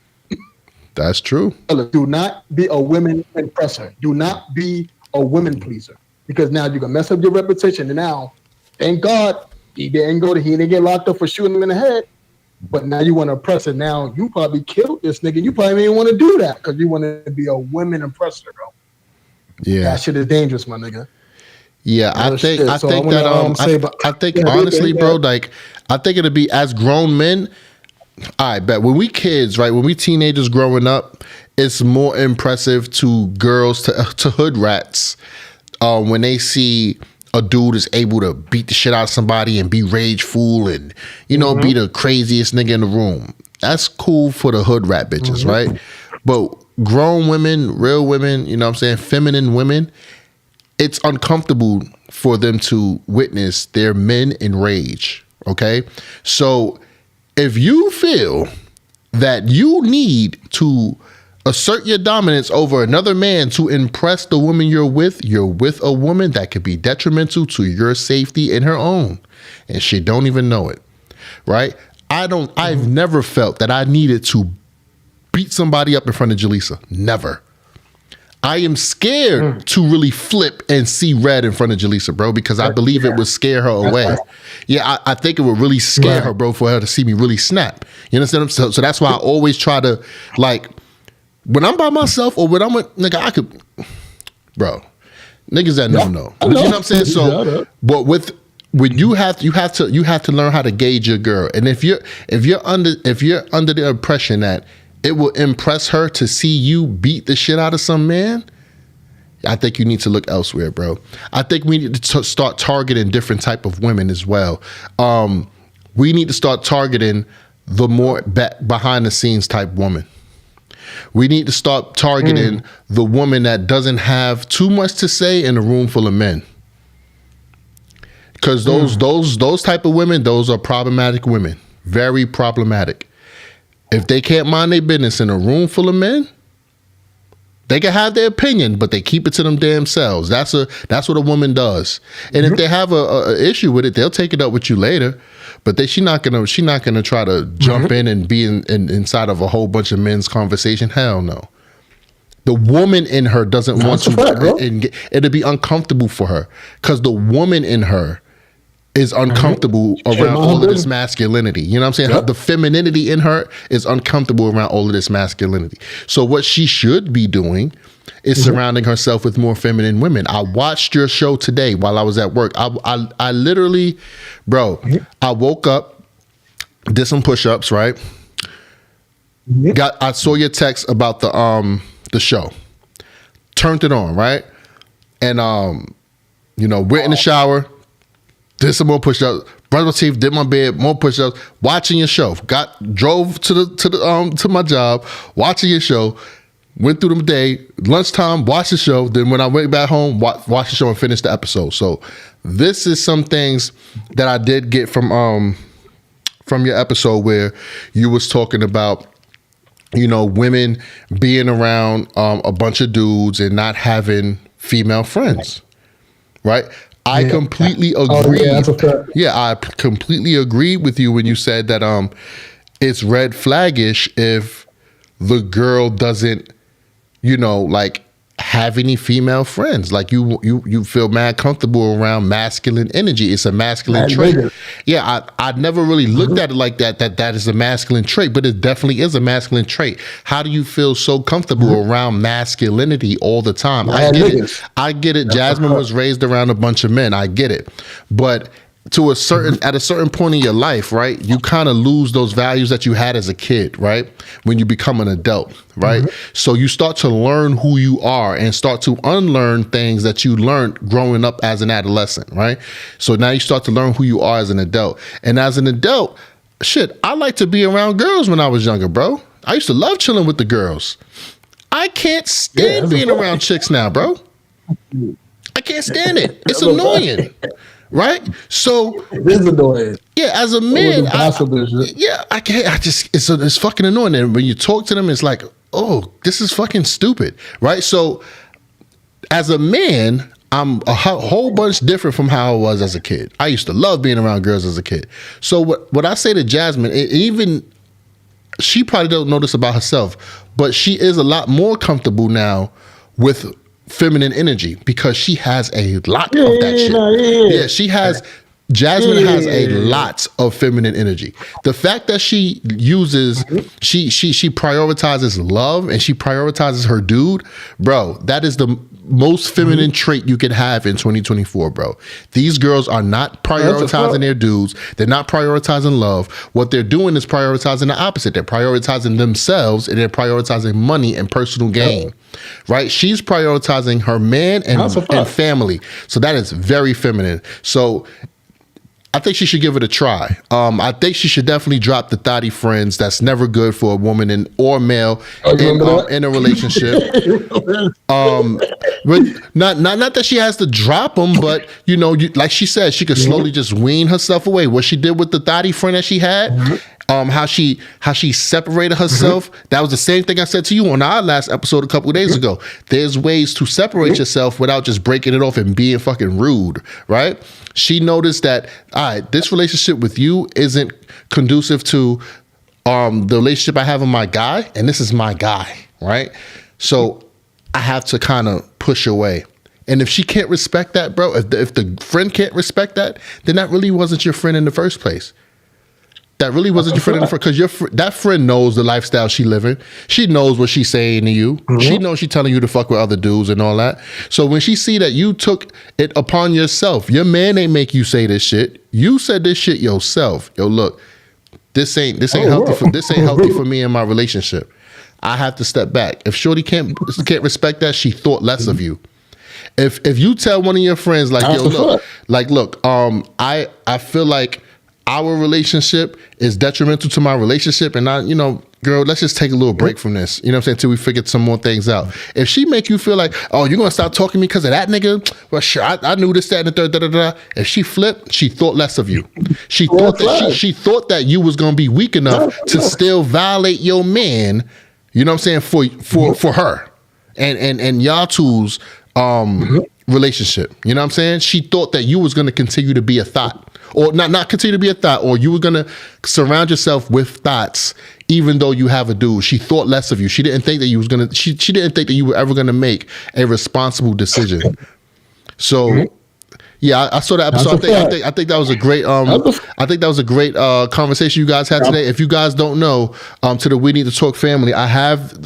S1: That's true.
S2: Do not be a women impresser. Do not be a women pleaser, because now you're gonna mess up your reputation. And now, thank God he didn't get locked up for shooting him in the head. But now you want to impress her. Now you probably killed this nigga. You probably didn't want to do that because you want to be a women impresser, bro. Yeah, that shit is dangerous, my nigga.
S1: Yeah, I think honestly, bro, like I think it'll be as grown men. I bet when we kids, right, when we teenagers growing up, it's more impressive to girls, to hood rats, when they see a dude is able to beat the shit out of somebody and be rageful and, you know, be the craziest nigga in the room. That's cool for the hood rat bitches, right? But grown women, real women, you know what I'm saying, feminine women, it's uncomfortable for them to witness their men in rage, okay? So if you feel that you need to assert your dominance over another man to impress the woman you're with a woman that could be detrimental to your safety and her own, and she don't even know it, right? I've never felt that I needed to beat somebody up in front of Jaleesa. Never. I am scared to really flip and see red in front of Jaleesa, bro, because I believe it would scare her away. Yeah, I think it would really scare her, bro, for her to see me really snap. You understand? So that's why I always try to, like, when I'm by myself or when I'm with, nigga, I could, bro, niggas that know. You know what I'm saying? So, but when you have to learn how to gauge your girl, and if you're under the impression that it will impress her to see you beat the shit out of some man, I think you need to look elsewhere, bro. I think we need to start targeting different type of women as well. We need to start targeting the more behind the scenes type woman. We need to start targeting the woman that doesn't have too much to say in a room full of men. Because those type of women, those are problematic women. Very problematic. If they can't mind their business in a room full of men, they can have their opinion, but they keep it to them damn selves. That's what a woman does. And if they have a issue with it, they'll take it up with you later. But she's not gonna try to jump in and be inside of a whole bunch of men's conversation. Hell no. The woman in her doesn't want to. It'll be uncomfortable for her because the woman in her is uncomfortable around all of this masculinity. You know what I'm saying? Yep. The femininity in her is uncomfortable around all of this masculinity. So what she should be doing is surrounding herself with more feminine women. I watched your show today while I was at work. I literally, bro, I woke up, did some push-ups, right? I saw your text about the show. Turned it on, right? And we're in the shower. did some more push-ups, brushed my teeth, did my bed, more push-ups, watching your show. Drove to my job, watching your show, went through the day, lunchtime, watched the show. Then when I went back home, watched the show and finished the episode. So this is some things that I did get from your episode where you was talking about, you know, women being around a bunch of dudes and not having female friends, right? I completely agree. I completely agree with you when you said that it's red flaggish if the girl doesn't, you know, like have any female friends. Like you feel mad comfortable around masculine energy. It's a masculine trait. Yeah, I never really looked at it like that is a masculine trait, but it definitely is a masculine trait. How do you feel so comfortable around masculinity all the time? I get it. Jasmine was raised around a bunch of men. I get it. But at a certain point in your life, right, you kind of lose those values that you had as a kid, right, when you become an adult, right? So you start to learn who you are and start to unlearn things that you learned growing up as an adolescent, right? So now you start to learn who you are as an adult. And as an adult, shit, I like to be around girls when I was younger, bro. I used to love chilling with the girls. I can't stand being around chicks now, bro. I can't stand it. It's annoying. Right? So
S2: it is annoying.
S1: Yeah, as a man, I can't. It's fucking annoying. And when you talk to them, it's like, oh, this is fucking stupid, right? So as a man, I'm a whole bunch different from how I was as a kid. I used to love being around girls as a kid. So what I say to Jasmine, even she probably don't know this about herself, but she is a lot more comfortable now with feminine energy because she has a lot of that shit. Yeah, she has. Jasmine has a lot of feminine energy. The fact that she uses, she prioritizes love and she prioritizes her dude, bro. That is the most feminine trait you can have in 2024, bro. These girls are not prioritizing their dudes. They're not prioritizing love. What they're doing is prioritizing the opposite. They're prioritizing themselves and they're prioritizing money and personal gain, right? She's prioritizing her man and family. So that is very feminine. So I think she should give it a try. I think she should definitely drop the thotty friends. That's never good for a woman or male in a relationship. But not that she has to drop them, but you know, like she said, she could slowly just wean herself away. What she did with the thotty friend that she had, how she separated herself. That was the same thing I said to you on our last episode a couple of days ago. There's ways to separate yourself without just breaking it off and being fucking rude, right? She noticed that, all right, this relationship with you isn't conducive to the relationship I have with my guy, and this is my guy, right? So I have to kind of push away. And if she can't respect that, bro, if the friend can't respect that, then that really wasn't your friend in the first place. That really wasn't your friend in the first, because that friend knows the lifestyle she living. She knows what she's saying to you. She knows she's telling you to fuck with other dudes and all that. So when she see that you took it upon yourself, your man ain't make you say this shit. You said this shit yourself. Yo, look, this ain't healthy for me in my relationship. I have to step back. If shorty can't respect that, she thought less of you. If you tell one of your friends like, yo, look, I feel like our relationship is detrimental to my relationship, and girl, let's just take a little break from this. You know what I'm saying? Till we figure some more things out. If she make you feel like, oh, you're gonna stop talking to me because of that nigga? Well, sure, I knew this, that, and the third. If she flipped, she thought less of you. She thought that you was gonna be weak enough to still violate your man. You know what I'm saying? For her and y'all two's relationship. You know what I'm saying? She thought that you was gonna continue to be a thought. Or not continue to be a thought, or you were gonna surround yourself with thoughts, even though you have a dude. She thought less of you. She didn't think that you was gonna. She didn't think that you were ever gonna make a responsible decision. So, yeah, I saw that episode. I think that was a great. I think that was a great conversation you guys had today. If you guys don't know, to the We Need to Talk family, I have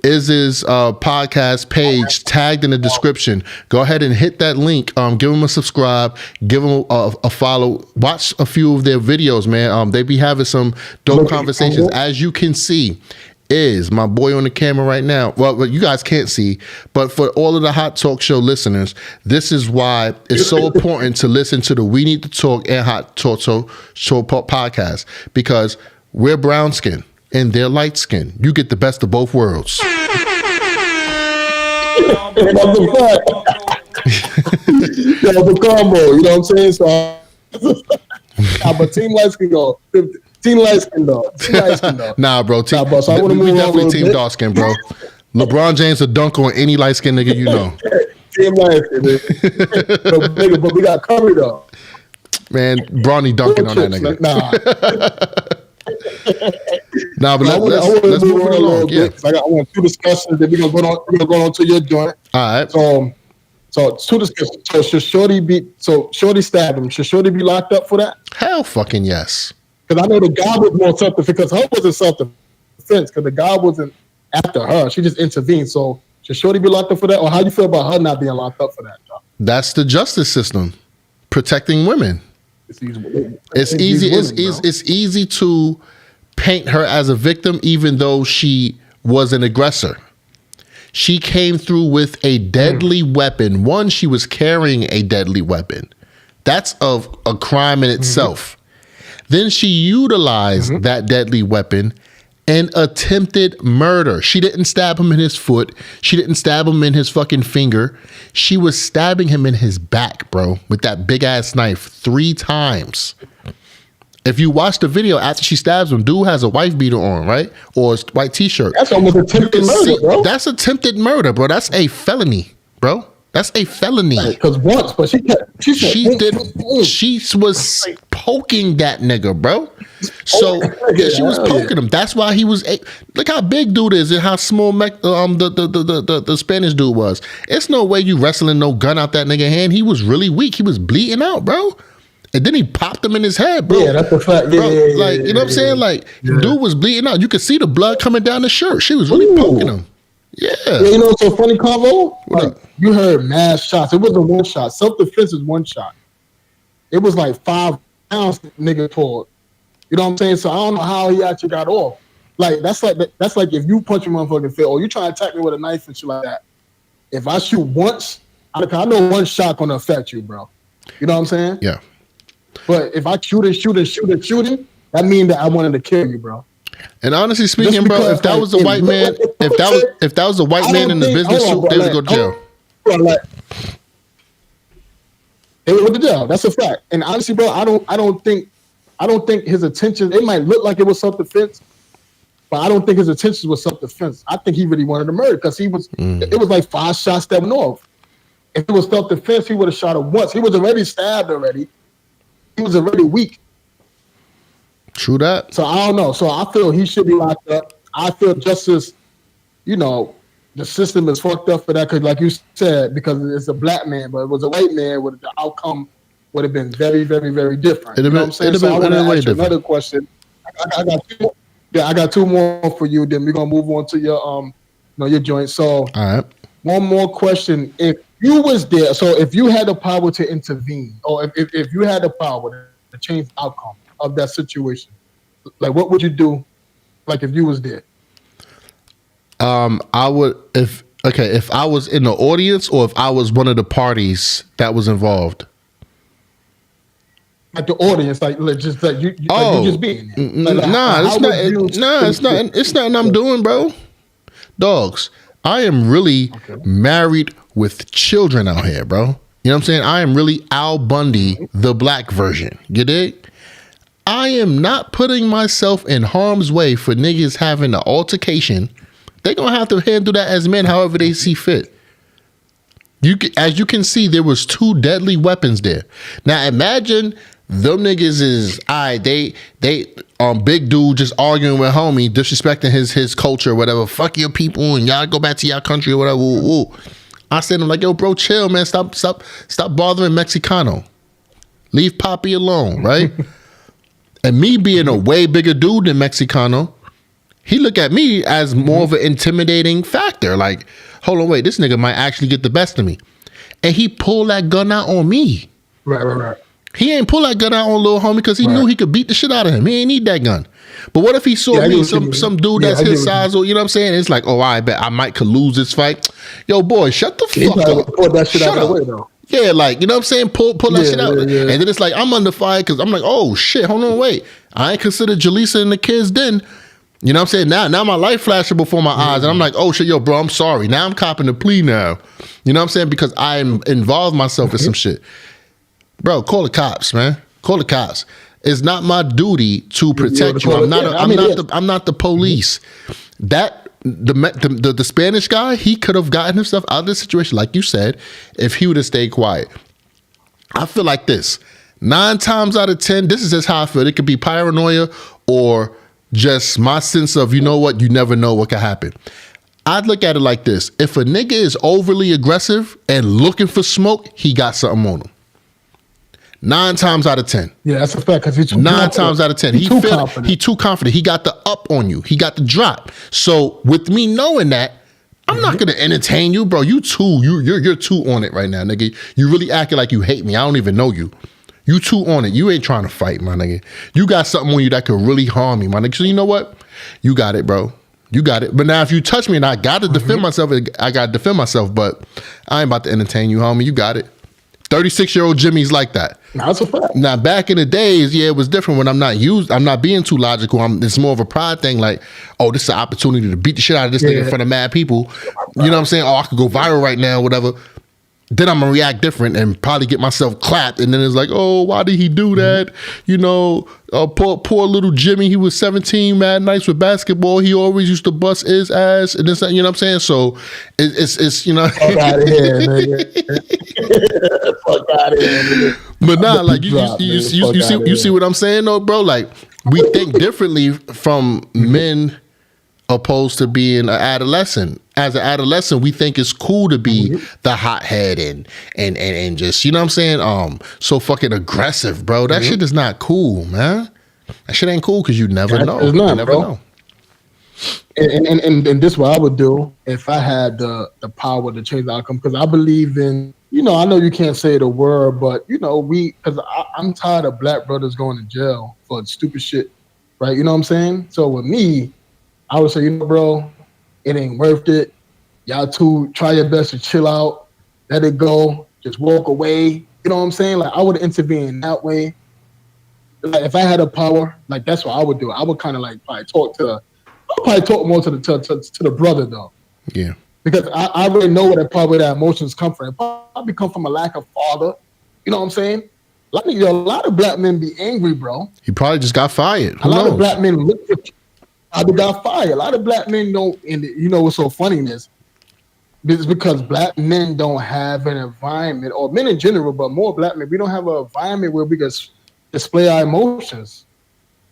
S1: Iz's podcast page tagged in the description. Go ahead and hit that link. Give them a subscribe. Give them a follow. Watch a few of their videos, man. They be having some dope conversations. As you can see, is my boy on the camera right now. Well, you guys can't see, but for all of the Hot Talk Show listeners, this is why it's so important to listen to the We Need to Talk and Hot Talk Show podcast, because we're brown skin and they're light skin. You get the best of both worlds.
S2: The combo, you know what I'm saying? So, but Team Light Skin go. Team Light Skin though.
S1: Nah, bro. So we definitely Team Dark Skin, bro. LeBron James will dunk on any light skin nigga you know.
S2: Team Light Skin, but we got covered though.
S1: Man, Bronny dunking on that nigga. Nah, but let's move it along. Yeah.
S2: I want two discussions. Then we're gonna go on to your joint.
S1: All right.
S2: So two discussions. So should Shorty stabbed him? Should Shorty be locked up for that?
S1: Hell fucking yes.
S2: Because I know the guy was more self-defense, because her wasn't self-defense, because the guy wasn't after her. She just intervened. So should Shorty be locked up for that? Or how do you feel about her not being locked up for that, John?
S1: That's the justice system, protecting women. It's easy to paint her as a victim, even though she was an aggressor. She came through with a deadly weapon. One, she was carrying a deadly weapon. That's a crime in itself. Then she utilized that deadly weapon and attempted murder. She didn't stab him in his foot. She didn't stab him in his fucking finger. She was stabbing him in his back, bro, with that big ass knife 3 times. If you watch the video after she stabs him, dude has a wife beater on, right? Or a white t-shirt.
S2: That's almost attempted murder, bro.
S1: That's attempted murder, bro. That's a felony, bro. That's a felony.
S2: Because once, but she
S1: was poking that nigga, bro. So she was poking him. That's why he was. Look how big dude is and how small the Spanish dude was. It's no way you wrestling no gun out that nigga hand. He was really weak. He was bleeding out, bro. And then he popped him in his head, bro.
S2: Yeah, that's a fact.
S1: Bro, you know what I'm saying? Like, dude was bleeding out. You could see the blood coming down the shirt. She was really poking him. Yeah.
S2: You know what's so funny, Convo? Like, you heard mass shots. It wasn't one shot. Self-defense is one shot. It was like 5 rounds nigga pulled. You know what I'm saying? So I don't know how he actually got off. Like, that's like if you punch a motherfucking face, or you try to attack me with a knife and shit like that. If I shoot once, I know one shot gonna affect you, bro. You know what I'm saying?
S1: Yeah.
S2: But if I shoot that means that I wanted to kill you, bro.
S1: And honestly speaking, bro, if that was a white man, if that was a white man in the business suit, they would go to jail.
S2: They would go to jail. That's a fact. And honestly, bro, I don't think his intention. It might look like it was self-defense, but I don't think his intentions was self-defense. I think he really wanted to murder, because he was. It was like 5 shots that went off. If it was self-defense, he would have shot him once. He was already stabbed already. He was already weak.
S1: True that.
S2: So I don't know. So I feel he should be locked up. I feel justice, the system is fucked up for that, because like you said, because it's a black man, but it was a white man, the outcome would have been very, very, very different. You know what I'm saying? So I want to ask you another question. I got 2 more for you. Then we're gonna move on to your joint. So
S1: all right.
S2: One more question. If you was there, so if you had the power to intervene, or if you had the power to change the outcome of that situation, like what would you do? Like if you was there?
S1: I would if I was in the audience, or if I was one of the parties that was involved.
S2: Like the audience, just like you just being there.
S1: It's nothing I'm doing, bro. Dogs. I am really married with children out here, bro. You know what I'm saying? I am really Al Bundy, the black version. You dig? I am not putting myself in harm's way for niggas having an altercation. They're going to have to handle that as men however they see fit. As you can see, there was 2 deadly weapons there. Now imagine them niggas is they big dude just arguing with homie, disrespecting his culture or whatever. Fuck your people and y'all go back to y'all country or whatever. Ooh. I said, I'm like, yo, bro, chill, man. Stop bothering Mexicano. Leave Poppy alone, right? And me being a way bigger dude than Mexicano, he look at me as more of an intimidating factor. Like, hold on, wait, this nigga might actually get the best of me. And he pulled that gun out on me.
S2: Right.
S1: He ain't pull that gun out on little homie because he knew he could beat the shit out of him. He ain't need that gun. But what if he saw me, some dude that's his size, or you know what I'm saying? It's like, oh, I bet I might could lose this fight. Yo, boy, shut the fuck up.
S2: Pull that shit out of the way, though.
S1: Yeah, like, you know what I'm saying? Pull that shit out. And then it's like, I'm under fire because I'm like, oh, shit, hold on, wait. I ain't considered Jaleesa and the kids then. You know what I'm saying? Now my life flashing before my eyes. And I'm like, oh, shit, yo, bro, I'm sorry. Now I'm copping the plea now. You know what I'm saying? Because I'm involved myself in some shit. Bro, call the cops, man. Call the cops. It's not my duty to protect you. I'm not the police. That the Spanish guy, he could have gotten himself out of this situation, like you said, if he would have stayed quiet. I feel like this. 9 times out of 10, this is just how I feel. It could be paranoia or just my sense of, you know what, you never know what could happen. I'd look at it like this. If a nigga is overly aggressive and looking for smoke, he got something on him. 9 times out of 10.
S2: Yeah, that's a fact. Because he's
S1: 9 times out of 10. He too confident. He got the up on you. He got the drop. So with me knowing that, I'm not gonna entertain you, bro. You're too on it right now, nigga. You really acting like you hate me. I don't even know you. You too on it. You ain't trying to fight, my nigga. You got something on you that could really harm me, my nigga. So you know what? You got it, bro. You got it. But now if you touch me and I got to defend myself, I got to defend myself. But I ain't about to entertain you, homie. You got it. 36-year-old Jimmy's like that.
S2: That's a fact.
S1: Now, back in the days, yeah, it was different when I'm not being too logical. It's more of a pride thing, like, oh, this is an opportunity to beat the shit out of this nigga in front of mad people. You know what I'm saying? Oh, I could go viral right now, whatever. Then I'm gonna react different and probably get myself clapped. And then it's like, oh, why did he do that? You know, poor little Jimmy, he was 17, mad nice with basketball. He always used to bust his ass. And this, you know what I'm saying? So it's you know.
S2: Fuck out of here, nigga. Fuck out of here, nigga.
S1: But nah, like you see what I'm saying though, bro? Like we think differently from men opposed to being an adolescent. As an adolescent, we think it's cool to be the hothead and just, you know what I'm saying? So fucking aggressive, bro. That shit is not cool, man. That shit ain't cool because you never know. You never know.
S2: And this is what I would do if I had the power to change the outcome, because I believe in, you know, I know you can't say the word, but you know, because I'm tired of black brothers going to jail for stupid shit, right? You know what I'm saying? So with me, I would say, you know, bro, it ain't worth it. Y'all two, try your best to chill out, let it go, just walk away. You know what I'm saying? Like, I would intervene that way. Like, if I had a power, like, that's what I would do. I would kind of like probably talk more to the brother though.
S1: Yeah.
S2: Because I really know where that emotions come from. It probably come from a lack of father. You know what I'm saying? A lot of black men be angry, bro.
S1: He probably just got fired.
S2: A lot of black men look for. I got fired. A lot of black men don't, and you know what's so funny is, it's because black men don't have an environment, or men in general, but more black men, we don't have an environment where we can display our emotions.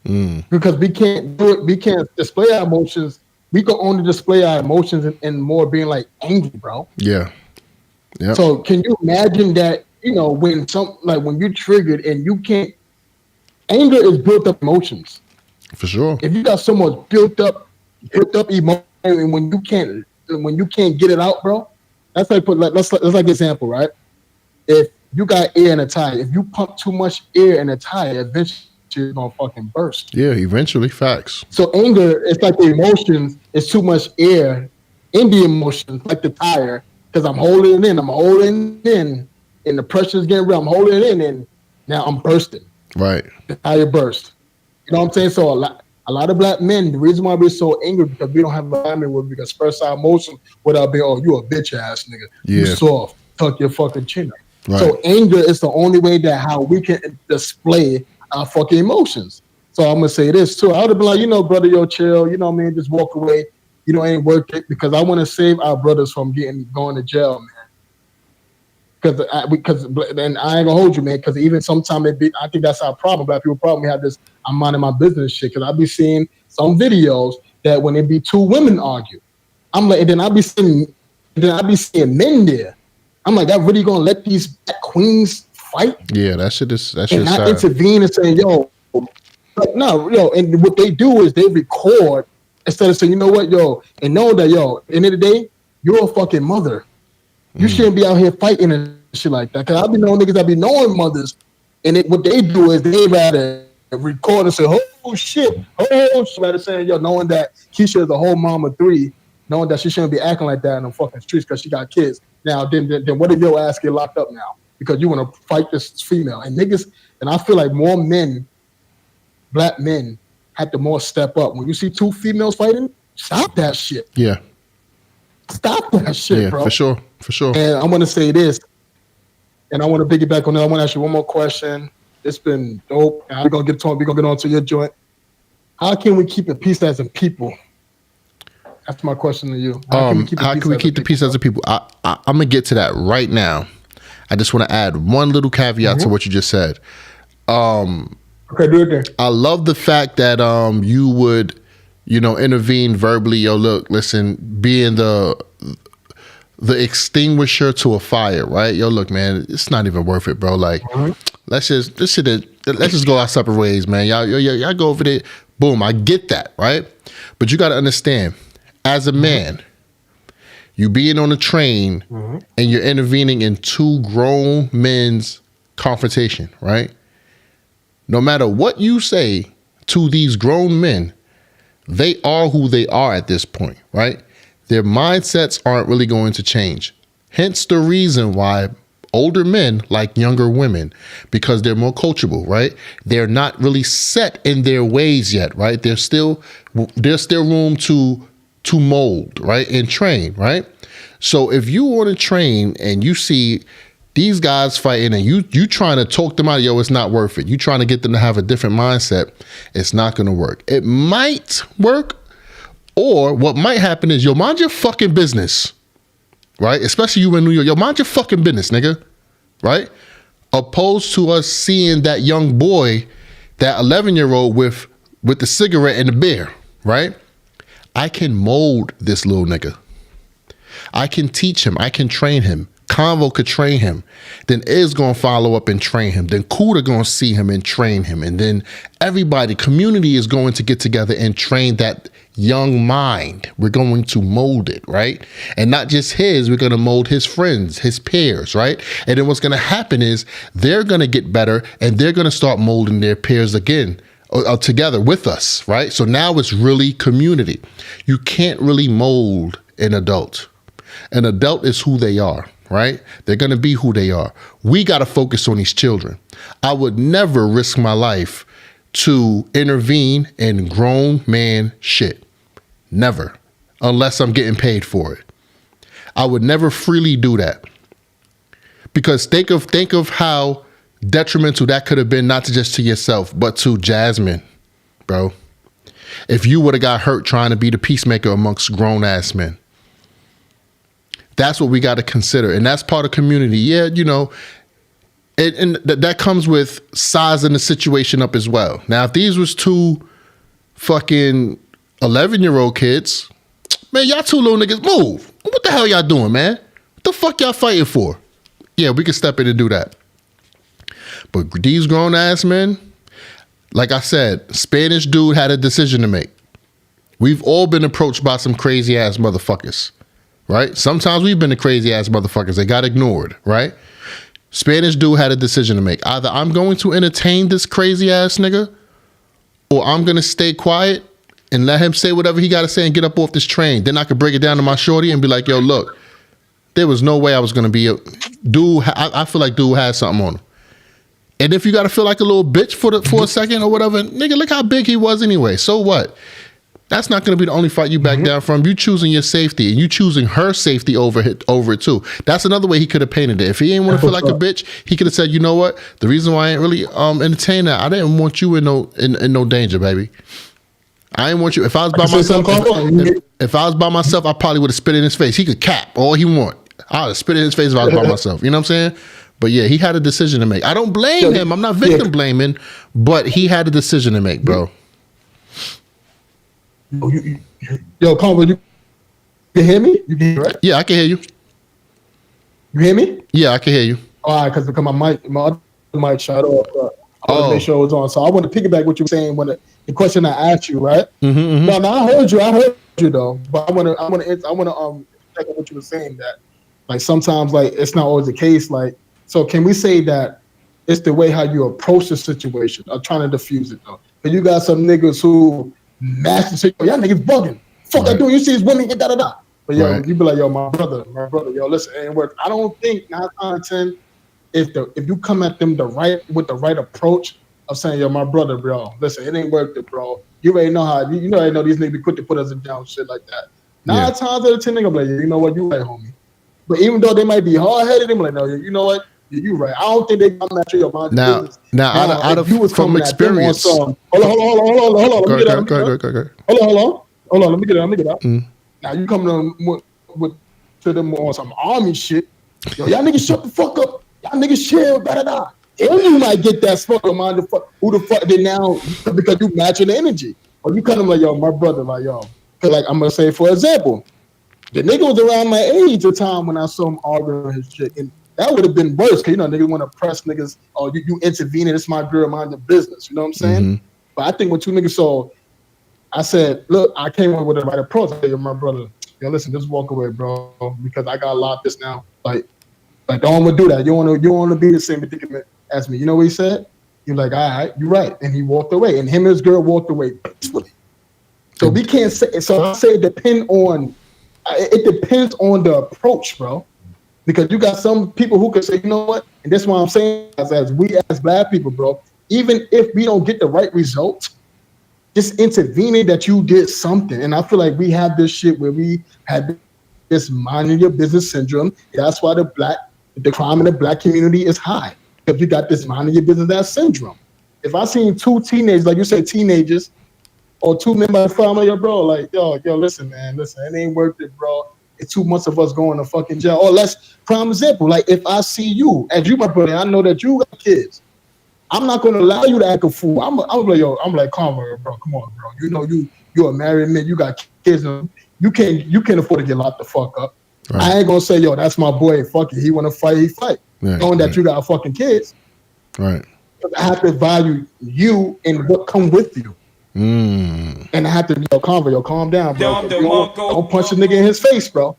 S2: Because we can't do it. We can't display our emotions. We can only display our emotions in more being like angry, bro.
S1: Yeah. Yeah.
S2: So can you imagine that? You know, when you're triggered and you can't. Anger is built up emotions.
S1: For sure.
S2: If you got so much built up emotion, and when you can't get it out, bro, that's like let's like example, right? If you got air in a tire, if you pump too much air in a tire, eventually it's gonna fucking burst.
S1: Yeah, eventually, facts.
S2: So anger, it's like the emotions, it's too much air in the emotions, like the tire, because I'm holding it in, and the pressure is getting real. I'm holding it in, and now I'm bursting.
S1: Right.
S2: The tire burst. You know what I'm saying? So a lot of black men, the reason why we're so angry because we don't have an environment where we can express our emotions without being, oh, you a bitch ass nigga. Yeah. You soft. Tuck your fucking chin up. Right. So anger is the only way that how we can display our fucking emotions. So I'm gonna say this too. I would have been like, you know, brother, yo, chill. You know what I mean? Just walk away. You know, ain't worth it, because I want to save our brothers from going to jail, man. Because and I ain't gonna hold you, man. Because even sometimes I think that's our problem. Black people problem. We have this I'm minding my business shit. Because I be seeing some videos that when it be two women argue, I'm like, and then I be seeing men there. I'm like, that really gonna let these black queens fight? Yeah, that shit is not sad. Intervene and say, yo, no, yo. And what they do is they record instead of saying, you know what, yo, and know that, yo, at the end of the day, you're a fucking mother. You shouldn't be out here fighting and shit like that. Because I be knowing niggas that be knowing mothers And what they do is they rather record and say, oh shit, rather saying, yo, knowing that Keisha is a whole mom of 3, knowing that she shouldn't be acting like that in the fucking streets because she got kids. Now, then what if your ass get locked up now because you want to fight this female? And niggas, and I feel like more men, black men, have to more step up. When you see 2 females fighting, stop that shit.
S1: Yeah.
S2: Stop that shit, bro.
S1: For sure.
S2: And I'm going to say this, and I want to piggyback on that. I want to ask you one more question. It's been dope. We're going to get on to your joint. How can we keep the peace as a people? That's my question to you.
S1: How can we keep the peace as a people? I'm going to get to that right now. I just want to add one little caveat to what you just said.
S2: Okay, do it then.
S1: I love the fact that you would, intervene verbally. Yo, look, listen, being the extinguisher to a fire, right? Yo, look, man, it's not even worth it, bro. Like, let's just go our separate ways, man. Y'all go over there. Boom, I get that, right? But you got to understand, as a man, you being on a train and you're intervening in 2 grown men's confrontation, right? No matter what you say to these grown men, they are who they are at this point, right? Their mindsets aren't really going to change. Hence the reason why older men like younger women, because they're more coachable, right? They're not really set in their ways yet, right? There's still room to mold, right? And train, right? So if you want to train and you see these guys fighting and you trying to talk them out, yo, it's not worth it. You trying to get them to have a different mindset, it's not going to work. It might work, or what might happen is, yo, mind your fucking business, right? Especially you in New York, yo, mind your fucking business, nigga, right? Opposed to us seeing that young boy, that 11-year-old with the cigarette and the beer, right? I can mold this little nigga. I can teach him. I can train him. Convo could train him. Then Iz gonna follow up and train him. Then Kuda gonna see him and train him. And then everybody, community is going to get together and train that young mind. We're going to mold it, right? And not just his, we're gonna mold his friends, his peers, right? And then what's gonna happen is they're gonna get better and they're gonna start molding their peers again. Together with us, right? So now it's really community. You can't really mold an adult. An adult is who they are, right? They're going to be who they are. We got to focus on these children. I would never risk my life to intervene in grown man shit. Never. Unless I'm getting paid for it. I would never freely do that. Because think of how detrimental that could have been, not just to yourself, but to Jasmine, bro. If you would have got hurt trying to be the peacemaker amongst grown ass men. That's what we got to consider. And that's part of community. Yeah, and that comes with sizing the situation up as well. Now, if these was 2 fucking 11-year-old kids, man, y'all 2 little niggas, move. What the hell y'all doing, man? What the fuck y'all fighting for? Yeah, we can step in and do that. But these grown ass men, like I said, Spanish dude had a decision to make. We've all been approached by some crazy ass motherfuckers, right? Sometimes we've been the crazy ass motherfuckers. They got ignored, right? Spanish dude had a decision to make. Either I'm going to entertain this crazy ass nigga, or I'm going to stay quiet and let him say whatever he got to say and get up off this train. Then I could break it down to my shorty and be like, yo, look, there was no way I was going to be dude. I feel like dude has something on him. And if you got to feel like a little bitch for a second or whatever, nigga, look how big he was anyway. So what? That's not going to be the only fight you back down from. You choosing your safety and you choosing her safety over it too. That's another way he could have painted it. If he ain't want to feel like a bitch, he could have said, you know what? The reason why I ain't really entertain that, I didn't want you in no danger, baby. I didn't want you. If I was by myself, if I was by myself, I probably would have spit in his face. He could cap all he want. I would have spit in his face if I was by myself. You know what I'm saying? But yeah, he had a decision to make. I don't blame him. I'm not victim blaming, but he had a decision to make, bro.
S2: Yo, Convo, you can hear me? You can hear, right?
S1: Yeah, I can hear you.
S2: You hear me?
S1: Yeah, I can hear you.
S2: All right, because my other mic shut off. I want to make sure it was on. So I want to piggyback what you were saying when the question I asked you, right? No, I heard you though. But I want to check on what you were saying, that like sometimes like it's not always the case. Like, so can we say that It's the way how you approach the situation. I'm trying to diffuse it though. But you got some niggas who master shit. Y'all niggas bugging. Fuck I do. You see these women get da. But yo, you be like, yo, my brother, yo, listen, it ain't work. I don't think 9 out of 10, if you come at them with the right approach of saying, yo, my brother, bro, listen, it ain't worth it, bro. You already know how I know these niggas be quick to put us down, shit like that. 9 times out of 10, niggas be like, you know what, you right, homie. But even though they might be hard headed, they be like, no, you know what? You right. I don't think they come at your mind.
S1: Now, out of from experience.
S2: Hold on. Let me get out. Hold on. Let me get out. Now you coming with to them on some army shit. Yo, y'all niggas shut the fuck up. Y'all niggas chill. Da. And you might get that fuck mind. Who the fuck did now? Because you matching the energy. Or you kind of like, yo, my brother, like, yo. Cause like I'm gonna say, for example, the nigga was around my age at the time when I saw him arguing his shit. And that would have been worse, because, niggas want to press niggas, oh, you intervening, it's my girl, mind the business. You know what I'm saying? Mm-hmm. But I think when 2 niggas saw, I said, look, I came up with the right approach. I said, yo, my brother, yo, listen, just walk away, bro, because I got a lot of this now. Like don't want to do that. You want to be the same predicament as me. You know what he said? He was like, all right, you're right. And he walked away. And him and his girl walked away peacefully. So we can't say, so I say it depends on the approach, bro. Because you got some people who can say, you know what? And that's why I'm saying, as we as black people, bro, even if we don't get the right result, just intervening that you did something. And I feel like we have this shit where we had this mind your business syndrome. That's why the crime in the black community is high. Because you got this mind your business that syndrome. If I seen 2 teenagers, like you say, teenagers, or 2 members of the family, bro, like, yo, listen, man, it ain't worth it, bro. It's 2 months of us going to fucking jail. Or let's, prime example, like if I see you, as you my brother, I know that you got kids. I'm not gonna allow you to act a fool. I'm like, calm, bro. Come on, bro. You know you're a married man. You got kids. You can't afford to get locked the fuck up. Right. I ain't gonna say, yo, that's my boy. Fuck it. He wanna fight, he fight. Yeah, knowing that you got fucking kids.
S1: Right.
S2: I have to value you and what come with you. And I have to calm down, bro. Don't punch a nigga in his face, bro.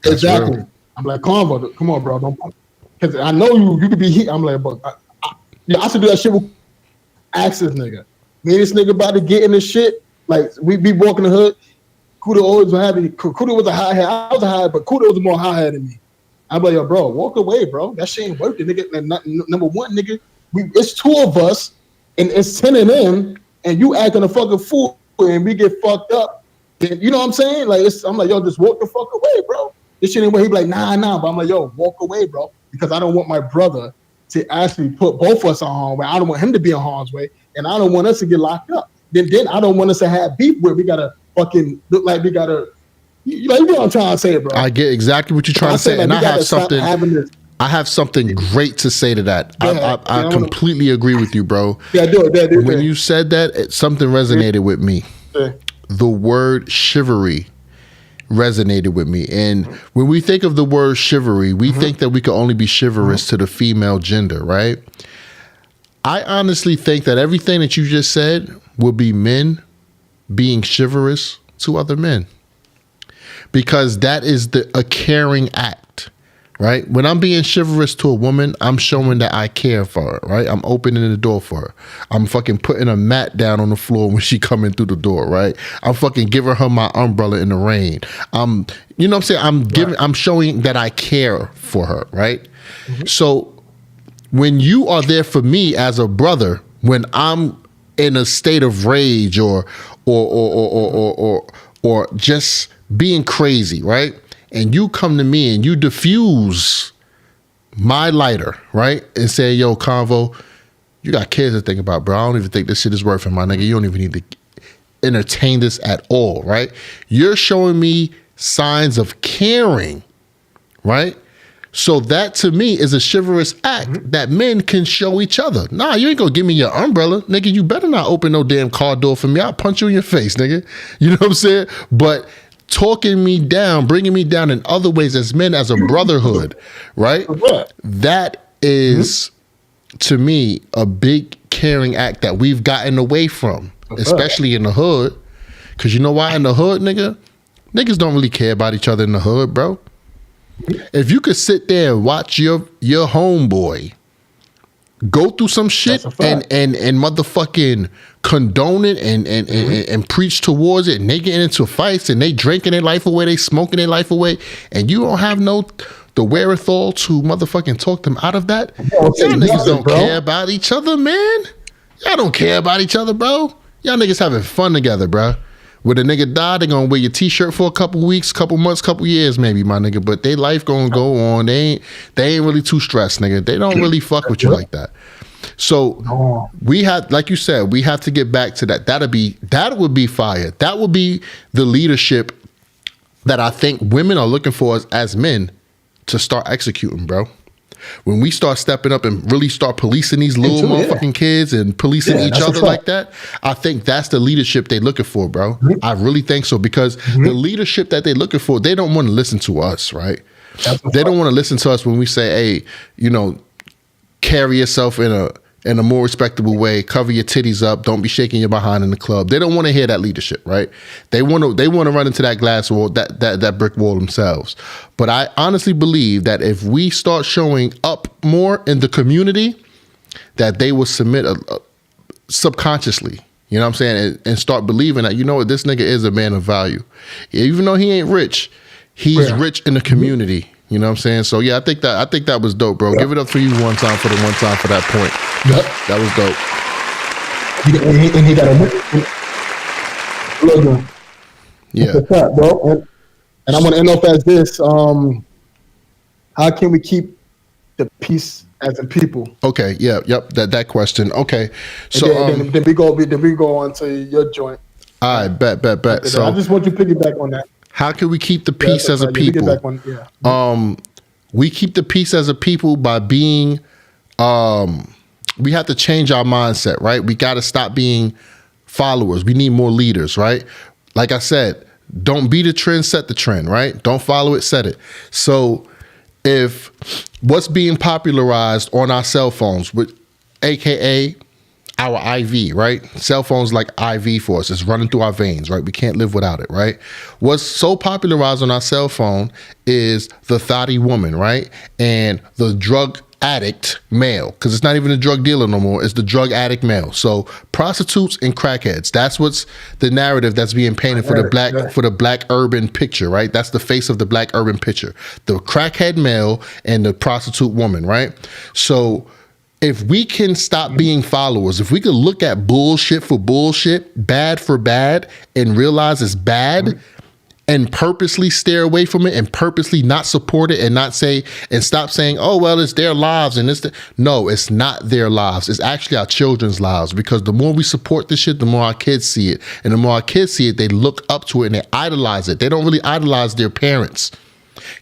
S2: That's exactly. Real. I'm like, come on, bro. Don't punch. Because I know you could be hit. I'm like, but I should do that shit with access, nigga. Me and this nigga about to get in the shit. Like, we be walking the hood. Kudo always was happy. Kudo was a high head. I was a high, but Kudo was more high head than me. I'm like, yo, bro, walk away, bro. That shit ain't worth it, nigga. Number one, nigga, it's 2 of us, and it's 10 of them. And you acting a fucking fool and we get fucked up, then you know what I'm saying? Like, I'm like, yo, just walk the fuck away, bro. This shit ain't where he be like, nah. But I'm like, yo, walk away, bro. Because I don't want my brother to actually put both of us on harm's way. I don't want him to be in harm's way. And I don't want us to get locked up. Then I don't want us to have beef where we gotta fucking look like we gotta, you know what I'm trying to say, bro.
S1: I get exactly what you're trying to say. Like, and I have something great to say to that. I completely agree with you, bro.
S2: Yeah, do it.
S1: When you said that, something resonated with me. Yeah. The word chivalry resonated with me. And when we think of the word chivalry, we think that we can only be chivalrous to the female gender, right? I honestly think that everything that you just said will be men being chivalrous to other men. Because that is a caring act, right? When I'm being chivalrous to a woman, I'm showing that I care for her, right? I'm opening the door for her. I'm fucking putting a mat down on the floor when she coming through the door, right? I'm fucking giving her my umbrella in the rain. You know what I'm saying? I'm showing that I care for her, right? Mm-hmm. So when you are there for me as a brother, when I'm in a state of rage or just being crazy, right? And you come to me and you diffuse my lighter, right? And say, yo, Convo, you got kids to think about, bro. I don't even think this shit is worth it, my nigga. You don't even need to entertain this at all, right? You're showing me signs of caring, right? So that to me is a chivalrous act that men can show each other. Nah, you ain't gonna give me your umbrella, nigga. You better not open no damn car door for me. I'll punch you in your face, nigga. You know what I'm saying? But talking me down, bringing me down in other ways as men, as a brotherhood, right? That is, to me, a big caring act that we've gotten away from, especially in the hood. Because you know why? In the hood, niggas don't really care about each other in the hood, bro. If you could sit there and watch your homeboy go through some shit and motherfucking condone it and preach towards it, and they getting into fights and they drinking their life away, they smoking their life away, and you don't have the wherewithal to motherfucking talk them out of that. Y'all niggas don't care about each other, man. Y'all don't care about each other, bro. Y'all niggas having fun together, bro. When a nigga die, they gonna wear your t-shirt for a couple weeks, couple months, couple years, maybe, my nigga. But they life gonna go on. They ain't really too stressed, nigga. They don't really fuck with you like that. So we have, like you said, we have to get back to that. That would be fire. That would be the leadership that I think women are looking for as men to start executing, bro. When we start stepping up and really start policing these little motherfucking kids and policing each other like that, I think that's the leadership they're looking for, bro. I really think so, because the leadership that they're looking for, they don't want to listen to us, right? They don't want to listen to us when we say, hey, carry yourself in a more respectable way, cover your titties up, don't be shaking your behind in the club. They don't want to hear that leadership, right? They want to run into that glass wall, that brick wall themselves. But I honestly believe that if we start showing up more in the community, that they will submit subconsciously, you know what I'm saying, and start believing that, you know what, this nigga is a man of value. Even though he ain't rich, he's rich in the community. You know what I'm saying? So yeah, I think that was dope, bro. Give it up for you one time for that point.
S2: Yep.
S1: That was dope.
S2: And he got a logo.
S1: Yeah.
S2: That, bro. And I'm gonna end off as this. How can we keep the peace as a people?
S1: Okay. Yeah. Yep. That question. Okay. So
S2: then we go on to your joint.
S1: All right. Bet. So
S2: I just want you to piggyback on that.
S1: How can we keep the peace as a people? We keep the peace as a people by being, we have to change our mindset, right? We got to stop being followers. We need more leaders, right? Like I said, don't be the trend, set the trend, right? Don't follow it, set it. So if what's being popularized on our cell phones, AKA our IV, right? Cell phones like IV for us. It's running through our veins, right? We can't live without it, right? What's so popularized on our cell phone is the thotty woman, right? And the drug addict male, because it's not even a drug dealer no more. It's the drug addict male. So prostitutes and crackheads. That's what's the narrative that's being painted for the black urban picture, right? That's the face of the black urban picture. The crackhead male and the prostitute woman, right? So if we can stop being followers, if we could look at bullshit for bullshit, bad for bad, and realize it's bad, and purposely steer away from it and purposely not support it and not say, and stop saying, oh, well, it's their lives and no, it's not their lives. It's actually our children's lives, because the more we support this shit, the more our kids see it. And the more our kids see it, they look up to it and they idolize it. They don't really idolize their parents.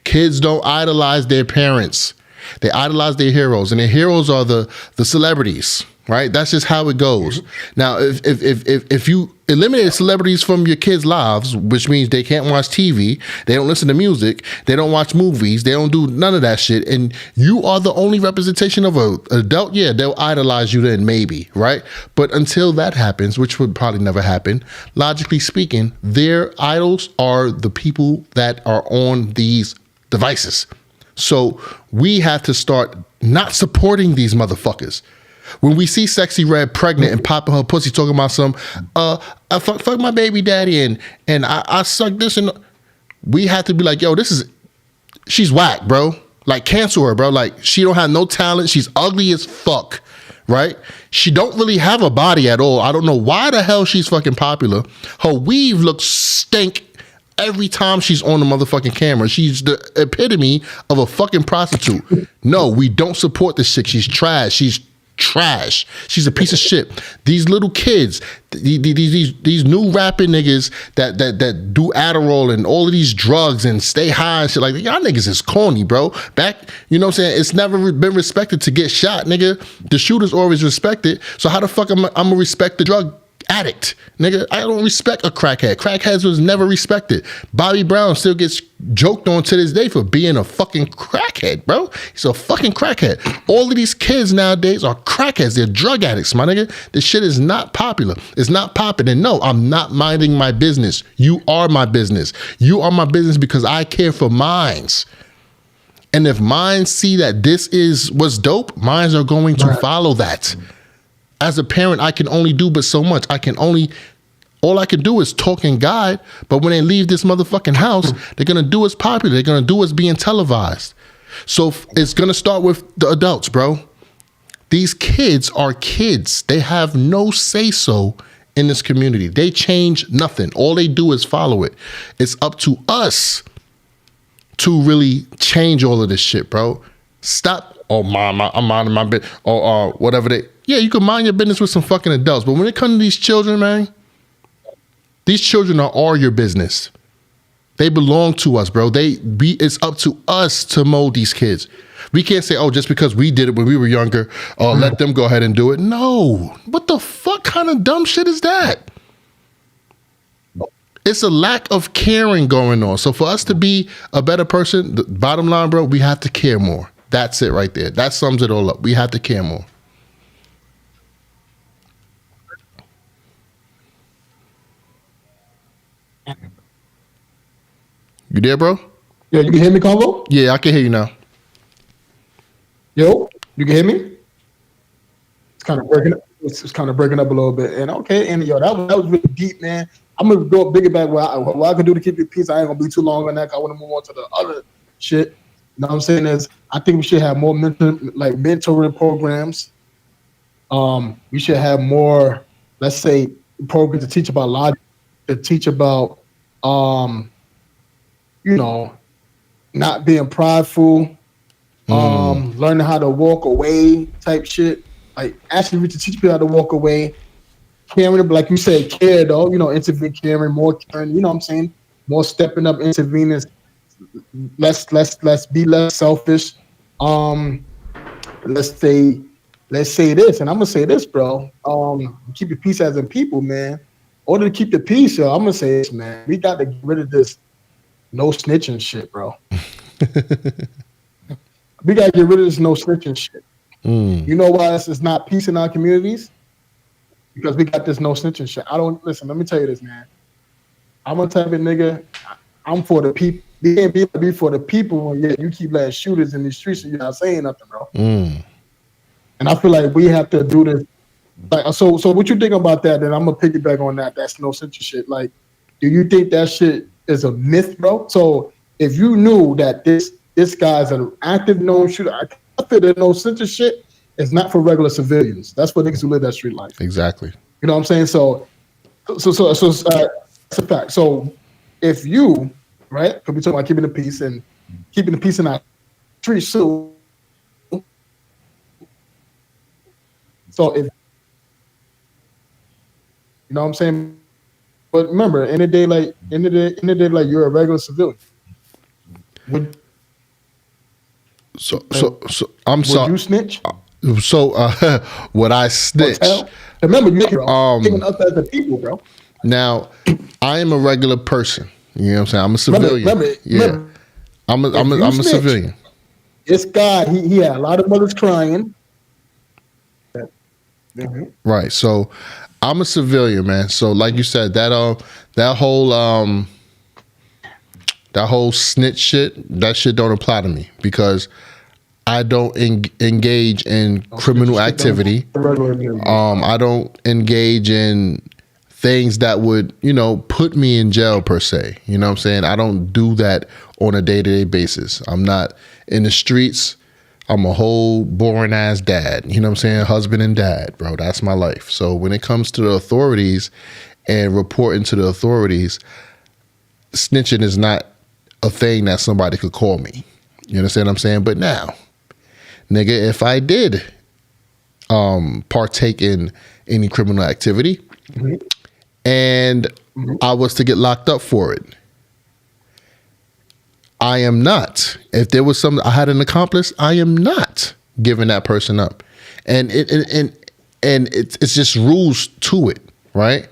S1: Kids don't idolize their parents. They idolize their heroes, and their heroes are the celebrities, right? That's just how it goes. Now, if you eliminate celebrities from your kids' lives, which means they can't watch TV, they don't listen to music, they don't watch movies, they don't do none of that shit, and you are the only representation of an adult, yeah, they'll idolize you then, maybe, right? But until that happens, which would probably never happen, logically speaking, their idols are the people that are on these devices. So we have to start not supporting these motherfuckers. When we see Sexy Red pregnant and popping her pussy, talking about some, I fuck my baby daddy and I suck this, and we have to be like, yo, she's whack, bro. Like, cancel her, bro. Like, she don't have no talent. She's ugly as fuck, right? She don't really have a body at all. I don't know why the hell she's fucking popular. Her weave looks stink every time she's on the motherfucking camera. She's the epitome of a fucking prostitute. No, we don't support this chick. She's trash. She's a piece of shit. These little kids, these new rapping niggas that do Adderall and all of these drugs and stay high and shit, like, y'all niggas is corny, bro. Back, you know what I'm saying? It's never been respected to get shot, nigga. The shooter's always respected. So how the fuck I'm gonna respect the drug addict, nigga? I don't respect a crackhead. Crackheads was never respected. Bobby Brown still gets joked on to this day for being a fucking crackhead, bro. He's a fucking crackhead. All of these kids nowadays are crackheads. They're drug addicts, my nigga. This shit is not popular. It's not popping. And no, I'm not minding my business. You are my business. You are my business because I care for mines. And if minds see that this is what's dope, minds are going to follow that. As a parent, I can only do but so much. All I can do is talk and guide, but when they leave this motherfucking house, they're going to do what's popular. They're going to do what's being televised. So it's going to start with the adults, bro. These kids are kids. They have no say-so in this community. They change nothing. All they do is follow it. It's up to us to really change all of this shit, bro. Stop. Oh, I'm minding my business. Or whatever Yeah, you can mind your business with some fucking adults. But when it comes to these children, man, these children are all your business. They belong to us, bro. It's up to us to mold these kids. We can't say, oh, just because we did it when we were younger, let them go ahead and do it. No. What the fuck kind of dumb shit is that? It's a lack of caring going on. So for us to be a better person, the bottom line, bro, we have to care more. That's it right there. That sums it all up. We have to care more. You there, bro?
S2: Yeah, you can hear me, Convo?
S1: Yeah, I can hear you now.
S2: Yo, you can hear me? It's kind of breaking up. It's kind of breaking up a little bit. And okay, and yo, that was really deep, man. I'm gonna go bigger back what I can do to keep your peace. I ain't gonna be too long on that. I want to move on to the other shit. You know what I'm saying? Is I think we should have more mentoring programs. We should have more, let's say, programs to teach about logic, to teach about not being prideful, learning how to walk away type shit. Like actually we should teach people how to walk away. Caring, like you said, care though, intervene, caring, more caring, you know what I'm saying? More stepping up, intervening, let's be less selfish. Let's say this, and I'm gonna say this, bro. Keep your peace as in people, man. In order to keep the peace, yo, I'm gonna say this, man. We got to get rid of this no snitching shit, bro. We gotta get rid of this no snitching shit. You know why this is not peace in our communities? Because we got this no snitching shit. Let me tell you this, man. I'm a type of nigga, I'm for the people. You can't be for the people when you keep letting shooters in the streets and you're not saying nothing, bro. And I feel like we have to do this. Like, so what you think about that? Then I'm gonna piggyback on that. That's no snitching shit. Like, do you think that shit is a myth, bro? So if you knew that this guy's an active known shooter, I feel that no snitching shit is not for regular civilians. That's for niggas who live that street life.
S1: Exactly.
S2: You know what I'm saying? So that's a fact. So if you, right, because we talking about keeping the peace and keeping the peace in our streets, so if you know what I'm saying, but remember, in the day, like you're a regular civilian. Would you snitch?
S1: So would I snitch?
S2: Remember, you're giving us as the people, bro.
S1: Now, I am a regular person. You know what I'm saying? I'm a civilian. Remember, I'm a civilian.
S2: This guy, he had a lot of mothers crying.
S1: Right. So I'm a civilian, man. So like you said, that whole snitch shit, that shit don't apply to me because I don't engage in criminal activity. I don't engage in things that would, put me in jail per se. You know what I'm saying? I don't do that on a day-to-day basis. I'm not in the streets. I'm a whole boring ass dad. You know what I'm saying? Husband and dad, bro. That's my life. So when it comes to the authorities and reporting to the authorities, snitching is not a thing that somebody could call me. You understand what I'm saying? But now, nigga, if I did partake in any criminal activity and I was to get locked up for it, I am not. If there was something I had an accomplice, I am not giving that person up. And it's just rules to it, right?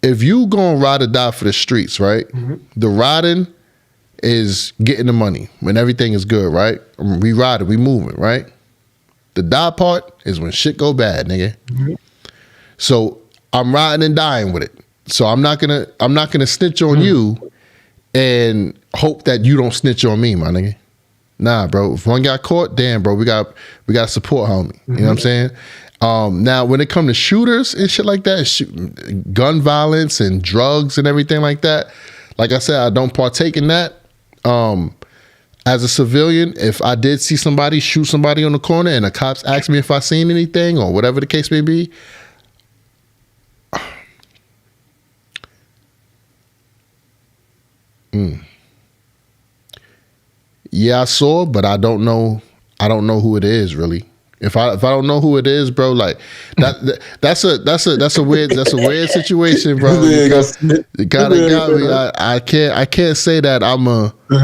S1: If you gonna ride or die for the streets, right? The riding is getting the money when everything is good, right? We riding, we moving, right? The die part is when shit go bad, nigga. So I'm riding and dying with it. So I'm not gonna snitch on you and hope that you don't snitch on me, my nigga. Nah, bro. If one got caught, damn, bro, we got support, homie. You know what I'm saying? Now, when it comes to shooters and shit like that, gun violence and drugs and everything like that, like I said, I don't partake in that. As a civilian, if I did see somebody shoot somebody on the corner and the cops ask me if I seen anything or whatever the case may be, yeah, I saw, but I don't know who it is really. If I don't know who it is, bro, like that's a weird situation, bro. You got me. I can't say that I'm a.
S2: You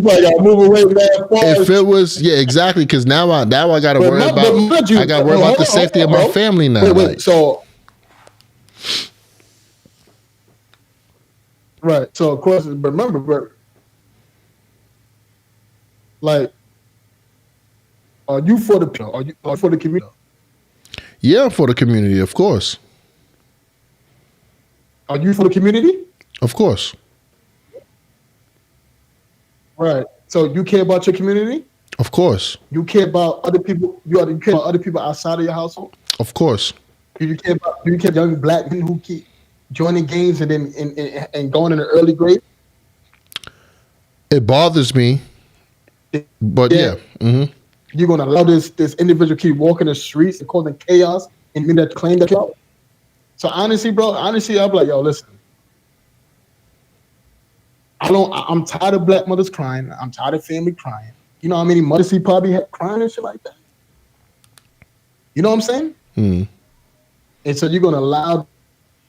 S2: probably gotta move away from that.
S1: If it was, yeah, exactly, because now I gotta worry about the safety of my family now.
S2: Wait, so right, so of course, but remember, but like. Are you for the people? Are you for the community?
S1: Yeah, for the community, of course.
S2: Are you for the community?
S1: Of course.
S2: Right. So you care about your community?
S1: Of course.
S2: You care about other people? You care about other people outside of your household?
S1: Of course.
S2: Do you care about young black men who keep joining gangs and then and going in the early grade?
S1: It bothers me, but yeah. Mm-hmm.
S2: You're gonna allow this individual keep walking the streets and causing chaos and mean that claim that you're out. So honestly, bro, I'm like, yo, listen. I'm tired of black mothers crying. I'm tired of family crying. You know how many mothers he probably had crying and shit like that? You know what I'm saying?
S1: Mm.
S2: And so you're gonna allow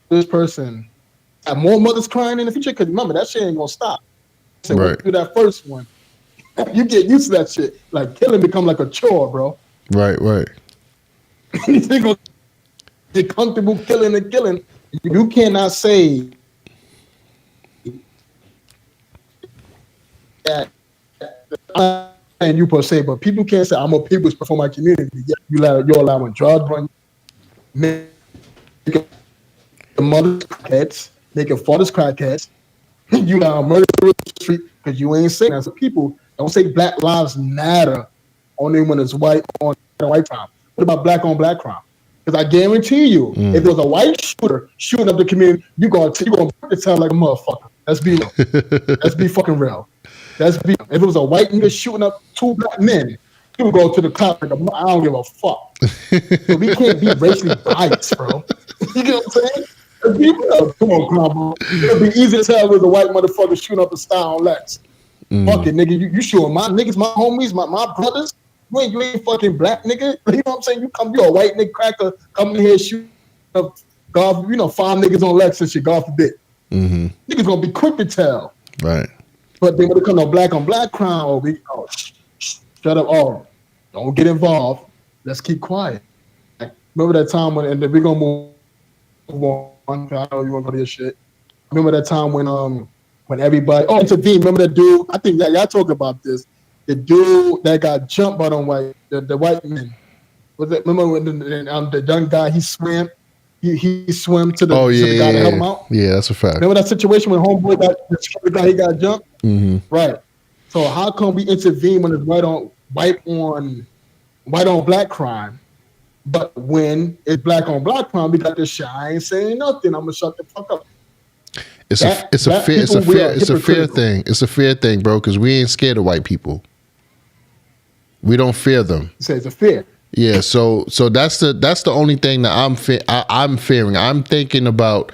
S2: this person have more mothers crying in the future? Because remember, that shit ain't gonna stop. So
S1: right.
S2: Do that first one. You get used to that shit. Like killing become like a chore, bro.
S1: Right.
S2: You're gonna get comfortable killing. You cannot say that and you per se, but people can't say I'm a people's for my community. You're allowing drugs run, making mothers crackheads, making fathers crackheads. You allow murder in the street because you ain't saying as a people. Don't say Black Lives Matter only when it's white on white crime. What about black on black crime? Because I guarantee you, if there's a white shooter shooting up the community, you're gonna put the sound like a motherfucker. Let's be real. Let's be fucking real. If it was a white nigga shooting up two black men, you would go to the cop like, I don't give a fuck. So we can't be racially biased, bro. You get what I'm saying? People, come on, it'll be easy to tell with a white motherfucker shooting up a style on Lex. Fuck it, nigga. You shooting my niggas, my homies, my brothers. You ain't fucking black nigga. You know what I'm saying? You a white nigga cracker coming here shooting up, God, 5 niggas on Lex and shit, God forbid.
S1: Mm-hmm.
S2: Niggas gonna be quick to tell.
S1: Right.
S2: But then when it comes to black on black crime, shut up. Oh, don't get involved. Let's keep quiet. Remember that time when, and then we're gonna move on. I know you want to go to your shit. Remember that time when everybody intervened. Remember that dude? I think y'all talk about this. The dude that got jumped by the white men. Was it? Remember when the young guy he swam? He swam to the guy to help him out.
S1: Yeah, that's a fact.
S2: Remember that situation when homeboy got jumped?
S1: Mm-hmm.
S2: Right. So how come we intervene when it's white on black crime? But when it's black on black crime, we got this shit. I ain't saying nothing. I'm gonna shut the fuck up.
S1: It's a fair thing. It's a fair thing, bro, because we ain't scared of white people. We don't fear them.
S2: You say it's a fear.
S1: Yeah, so that's the only thing that I'm fearing. I'm thinking about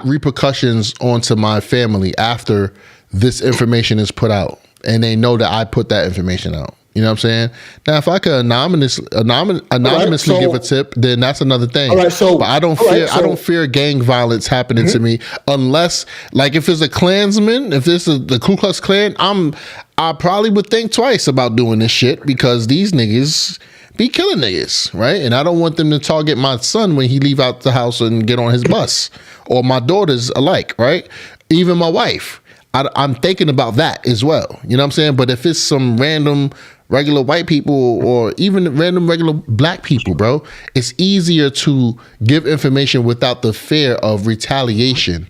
S1: repercussions onto my family after this information is put out, and they know that I put that information out. You know what I'm saying? Now, if I could anonymously give a tip, then that's another thing. But I don't fear gang violence happening to me unless, like, if it's a Klansman, if this is the Ku Klux Klan, I probably would think twice about doing this shit because these niggas be killing niggas, right? And I don't want them to target my son when he leave out the house and get on his bus, or my daughters alike, right? Even my wife. I'm thinking about that as well. You know what I'm saying? But if it's some random regular white people or even random regular black people, bro, it's easier to give information without the fear of retaliation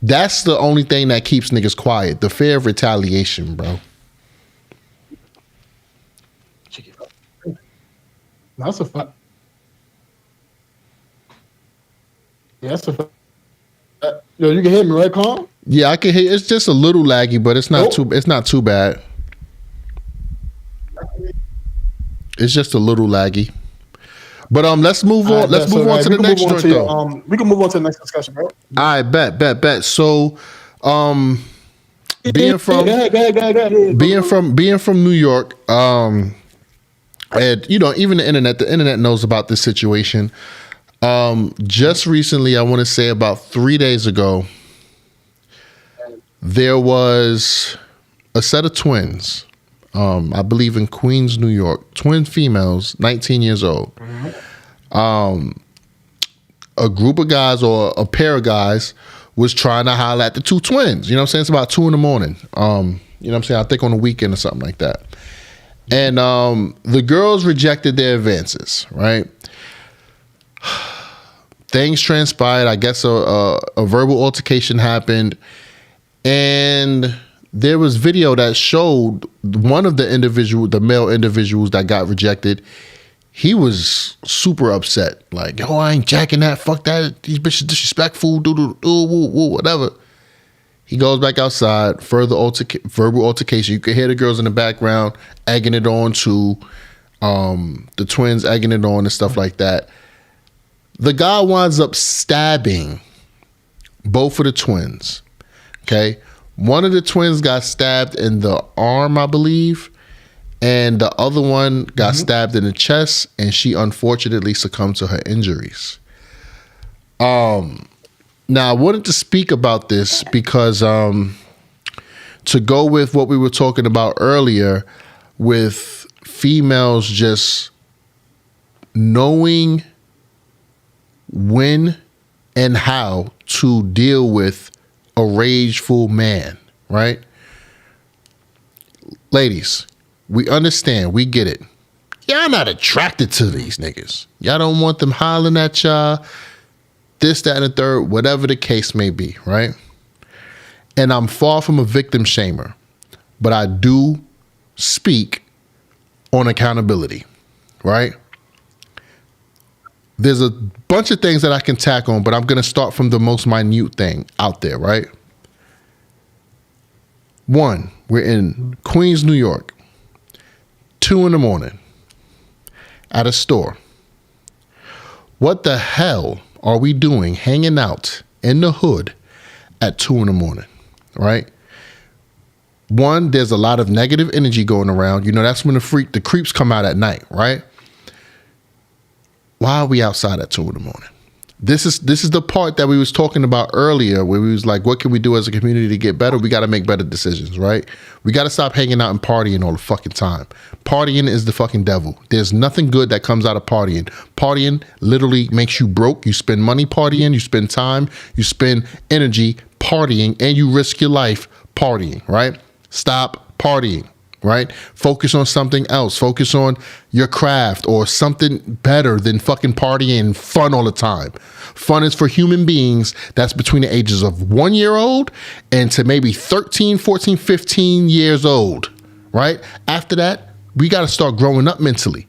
S1: That's the only thing that keeps niggas quiet. The fear of retaliation, bro.
S2: That's a fact. Yeah, that's a fact. Yo, you can hear me, right, Carl?
S1: Yeah, I can hear. It's just a little laggy, but it's not too. It's not too bad. It's just a little laggy. But let's move on. Let's move on to the next joint, though.
S2: We can move on to the next discussion, bro.
S1: All right, bet. So, being from New York, and even the internet knows about this situation. Just recently, I want to say about 3 days ago, there was a set of twins. I believe in Queens, New York, twin females, 19 years old. A group of guys or a pair of guys was trying to holler at the two twins. You know what I'm saying? It's about 2 a.m. You know what I'm saying? I think on the weekend or something like that. And the girls rejected their advances, right? Things transpired. I guess a verbal altercation happened. And there was video that showed one of the male individuals that got rejected. He was super upset. Like, yo, I ain't jacking that. Fuck that. These bitches disrespectful. Whatever. He goes back outside. Further verbal altercation. You can hear the girls in the background egging it on to the twins egging it on and stuff like that. The guy winds up stabbing both of the twins. Okay. One of the twins got stabbed in the arm, I believe, and the other one got stabbed in the chest, and she unfortunately succumbed to her injuries. Now, I wanted to speak about this because to go with what we were talking about earlier with females just knowing when and how to deal with a rageful man, right? Ladies, we understand, we get it. Y'all not attracted to these niggas. Y'all don't want them hollering at y'all, this, that, and the third, whatever the case may be, right? And I'm far from a victim shamer, but I do speak on accountability, right? There's a bunch of things that I can tack on, but I'm going to start from the most minute thing out there, right? One, we're in Queens, New York, 2 a.m. at a store. What the hell are we doing hanging out in the hood at 2 a.m., right? One, there's a lot of negative energy going around. You know, that's when the creeps come out at night, right? Why are we outside at 2 a.m? This is the part that we was talking about earlier, where we was like, what can we do as a community to get better? We got to make better decisions, right? We got to stop hanging out and partying all the fucking time. Partying is the fucking devil. There's nothing good that comes out of partying. Partying literally makes you broke. You spend money partying, you spend time, you spend energy partying, and you risk your life partying, right? Stop partying. Right? Focus on something else. Focus on your craft or something better than fucking partying and fun all the time. Fun is for human beings that's between the ages of 1 year old and to maybe 13, 14, 15 years old. Right? After that, we got to start growing up mentally.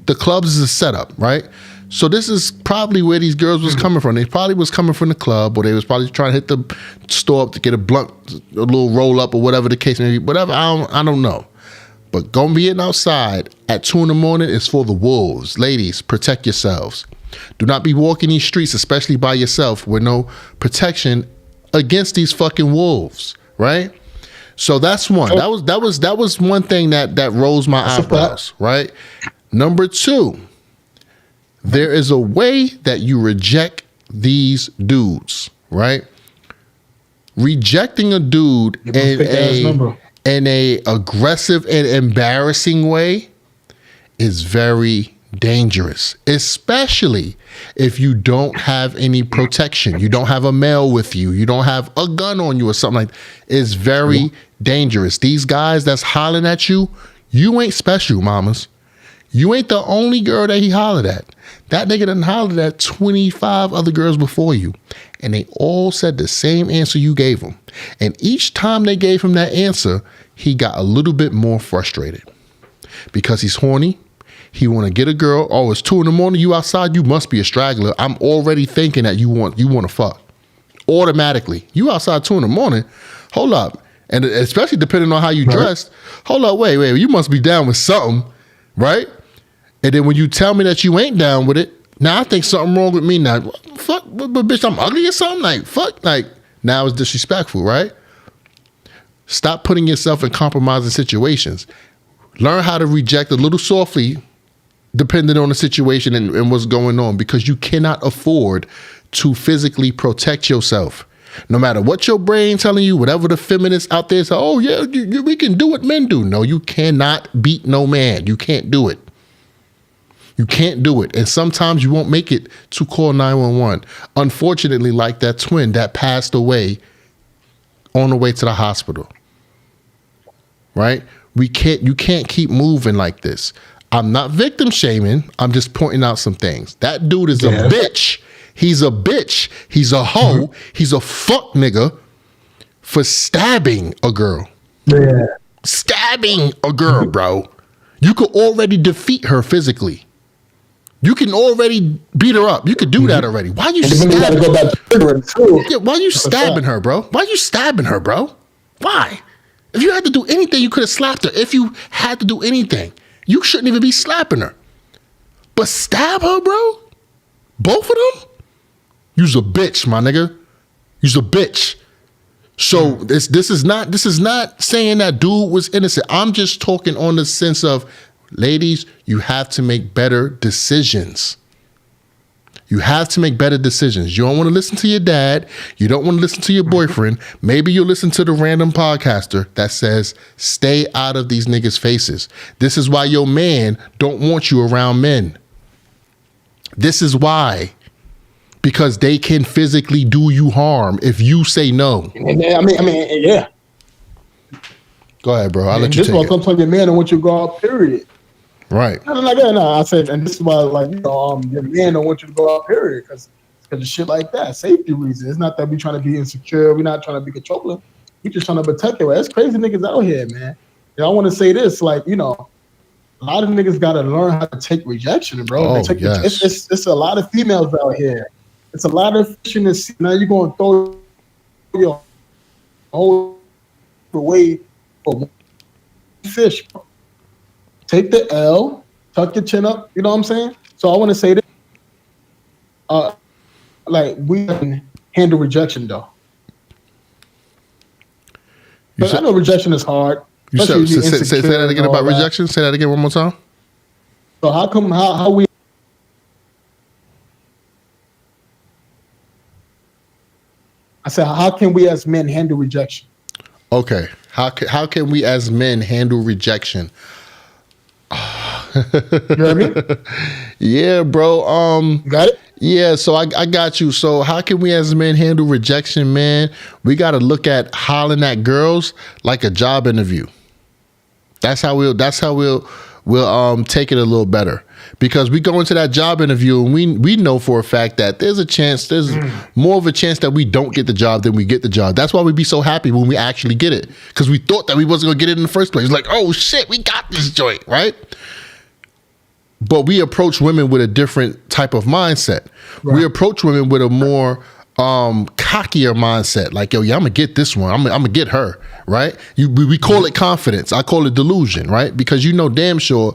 S1: The clubs is a setup, right? So this is probably where these girls was coming from. They probably was coming from the club, or they was probably trying to hit the store up to get a blunt, a little roll up, or whatever the case may be. Whatever, I don't know. But going being outside at 2 a.m. is for the wolves. Ladies, protect yourselves. Do not be walking these streets, especially by yourself, with no protection against these fucking wolves, right? So that's one. That was one thing that rose my eyebrows, right? Number two. There is a way that you reject these dudes, right? Rejecting a dude in a aggressive and embarrassing way is very dangerous, especially if you don't have any protection. You don't have a male with you. You don't have a gun on you or something like that. It's very dangerous. These guys that's hollering at you, you ain't special, mamas. You ain't the only girl that he hollered at. That nigga done hollered at 25 other girls before you. And they all said the same answer you gave them. And each time they gave him that answer, he got a little bit more frustrated. Because he's horny. He want to get a girl. Oh, it's 2 a.m. You outside. You must be a straggler. I'm already thinking that you want to fuck. Automatically. You outside 2 a.m. Hold up. And especially depending on how you dressed. Hold up. Wait. You must be down with something. Right? And then when you tell me that you ain't down with it, now I think something wrong with me now. Fuck, but bitch, I'm ugly or something? Like, fuck. Like, now it's disrespectful, right? Stop putting yourself in compromising situations. Learn how to reject a little softly, depending on the situation and what's going on, because you cannot afford to physically protect yourself. No matter what your brain telling you, whatever the feminists out there say, oh yeah, we can do what men do. No, you cannot beat no man. You can't do it. You can't do it. And sometimes you won't make it to call 911. Unfortunately, like that twin that passed away on the way to the hospital. Right? You can't keep moving like this. I'm not victim shaming. I'm just pointing out some things. That dude is a bitch. He's a bitch. He's a hoe. He's a fuck nigga for stabbing a girl.
S2: Yeah.
S1: Stabbing a girl, bro. You could already defeat her physically. You can already beat her up. You could do that already. Why you stabbing her? Yeah, why you stabbing her, bro? Why you stabbing her, bro? Why? If you had to do anything, you could have slapped her. If you had to do anything, you shouldn't even be slapping her. But stab her, bro? Both of them? You's a bitch, my nigga. You's a bitch. So this is not saying that dude was innocent. I'm just talking on the sense of, ladies, you have to make better decisions. You have to make better decisions. You don't want to listen to your dad. You don't want to listen to your boyfriend. Maybe you'll listen to the random podcaster that says, stay out of these niggas' faces. This is why your man don't want you around men. This is why. Because they can physically do you harm if you say no.
S2: I mean, yeah.
S1: Go ahead, bro. I'll let you take it.
S2: This is why sometimes your man don't want you to go out, period.
S1: Right.
S2: No, I said, and this is why, your man don't want you to go out, period, because of shit like that, safety reasons. It's not that we trying to be insecure. We're not trying to be controlling. We just trying to protect it. There's crazy niggas out here, man. And I want to say this, a lot of niggas got to learn how to take rejection, bro.
S1: Oh, yes.
S2: It's a lot of females out here. It's a lot of fish in the sea. Now you're going to throw your whole away for one fish, bro. Take the L, tuck your chin up. You know what I'm saying? So I want to say this. We can handle rejection, though. I know rejection is hard.
S1: Say that again about rejection. Say that again one more time.
S2: So how we... I said, how can we as men handle rejection?
S1: Okay. How can we as men handle rejection?
S2: You know what I mean?
S1: Yeah, bro.
S2: You got it?
S1: Yeah, so I got you. So how can we as men handle rejection, man? We got to look at hollering at girls like a job interview. That's how we'll take it a little better. Because we go into that job interview and we know for a fact that there's more of a chance that we don't get the job than we get the job. That's why we be so happy when we actually get it. Because we thought that we wasn't going to get it in the first place. Like, oh shit, we got this joint, right? But we approach women with a different type of mindset. Right. We approach women with a more cockier mindset. Like, yo, yeah, I'm going to get this one. I'm going to get her, right? We call it confidence. I call it delusion, right? Because you know damn sure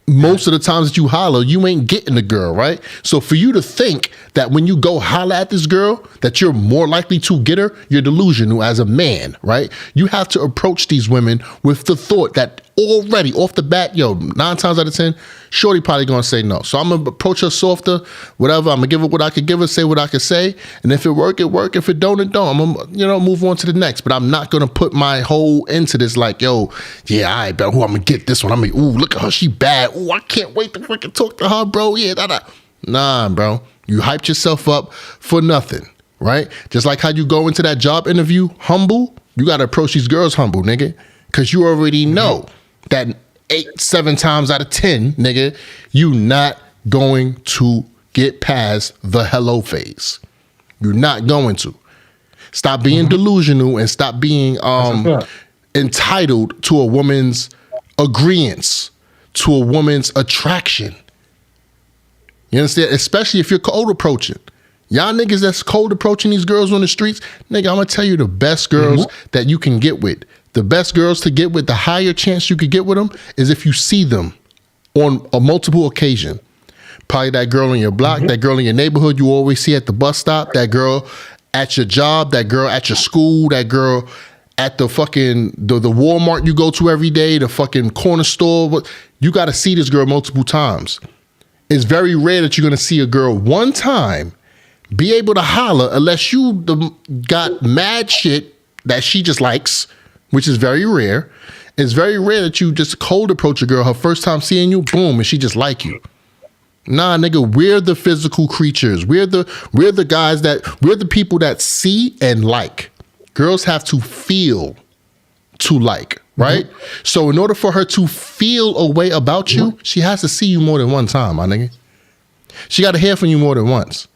S1: most of the times that you holler, you ain't getting the girl, right? So for you to think that when you go holler at this girl, that you're more likely to get her, you're delusional as a man, right? You have to approach these women with the thought that already off the bat, 9 times out of 10, shorty probably gonna say no. So I'm gonna approach her softer, whatever. I'm gonna give her what I could give her, say what I could say, and if it work, it work. If it don't, it don't. I'm gonna, move on to the next. But I'm not gonna put my whole into this like, yo, yeah, I bet who I'm gonna get this one. I'm like, ooh, look at her, she bad. Ooh, I can't wait to freaking talk to her, bro. Yeah, Nah, bro. You hyped yourself up for nothing, right? Just like how you go into that job interview humble, you gotta approach these girls humble, nigga, because you already know that 7 times out of 10, nigga, you not going to get past the hello phase. You're not going to. Stop being delusional and stop being entitled to a woman's agreeance, to a woman's attraction. You understand? Especially if you're cold approaching. Y'all niggas that's cold approaching these girls on the streets, nigga, I'm gonna tell you the best girls that you can get with. The best girls to get with, the higher chance you could get with them is if you see them on a multiple occasion. Probably that girl in your block, that girl in your neighborhood you always see at the bus stop, that girl at your job, that girl at your school, that girl at the fucking the Walmart you go to every day, the fucking corner store. You got to see this girl multiple times. It's very rare that you're going to see a girl one time be able to holler unless you got mad shit that she just likes, which is very rare. It's very rare that you just cold approach a girl her first time seeing you, boom, and she just like you. Nah, nigga, we're the physical creatures. We're the people that see and like. Girls have to feel to like, right? So in order for her to feel a way about you, she has to see you more than one time, my nigga. She got to hear from you more than once,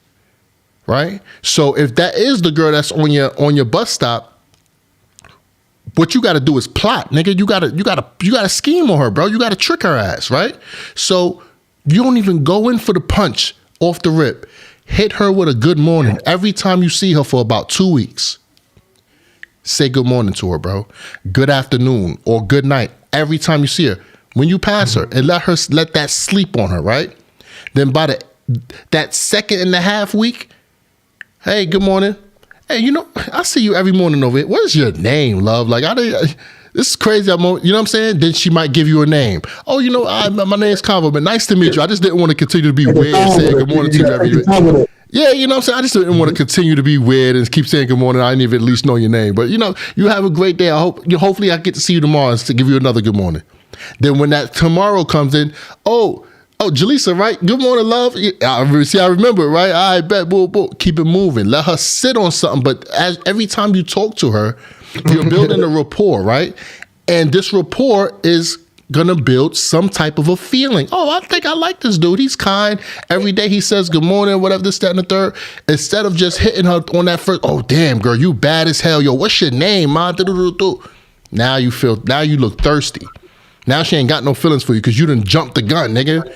S1: right? So if that is the girl that's on your bus stop, what you got to do is plot, nigga. You got to scheme on her, bro. You got to trick her ass, right? So you don't even go in for the punch off the rip. Hit her with a good morning every time you see her for about 2 weeks. Say good morning to her, bro. Good afternoon or good night every time you see her. When you pass her, and let that sleep on her, right? Then by that 2.5 week, hey, good morning. Hey, you know, I see you every morning over here. What is your name, love? Like, this is crazy. You know what I'm saying? Then she might give you a name. Oh, you know, my name's Convo, but nice to meet you. I just didn't want to continue to be weird saying good morning to you every day. Yeah, you know what I'm saying? I just didn't want to continue to be weird and keep saying good morning. I didn't even at least know your name. But, you know, you have a great day. Hopefully I get to see you tomorrow to give you another good morning. Then when that tomorrow comes in, oh, Jaleesa, right? Good morning, love. I remember it, right? I bet. Keep it moving. Let her sit on something. But every time you talk to her, you're building a rapport, right? And this rapport is gonna build some type of a feeling. Oh, I think I like this dude. He's kind. Every day he says good morning, whatever, this, that, and the third. Instead of just hitting her on that first, oh, damn, girl, you bad as hell. Yo, what's your name, man? Now you look thirsty. Now she ain't got no feelings for you because you done jumped the gun, nigga.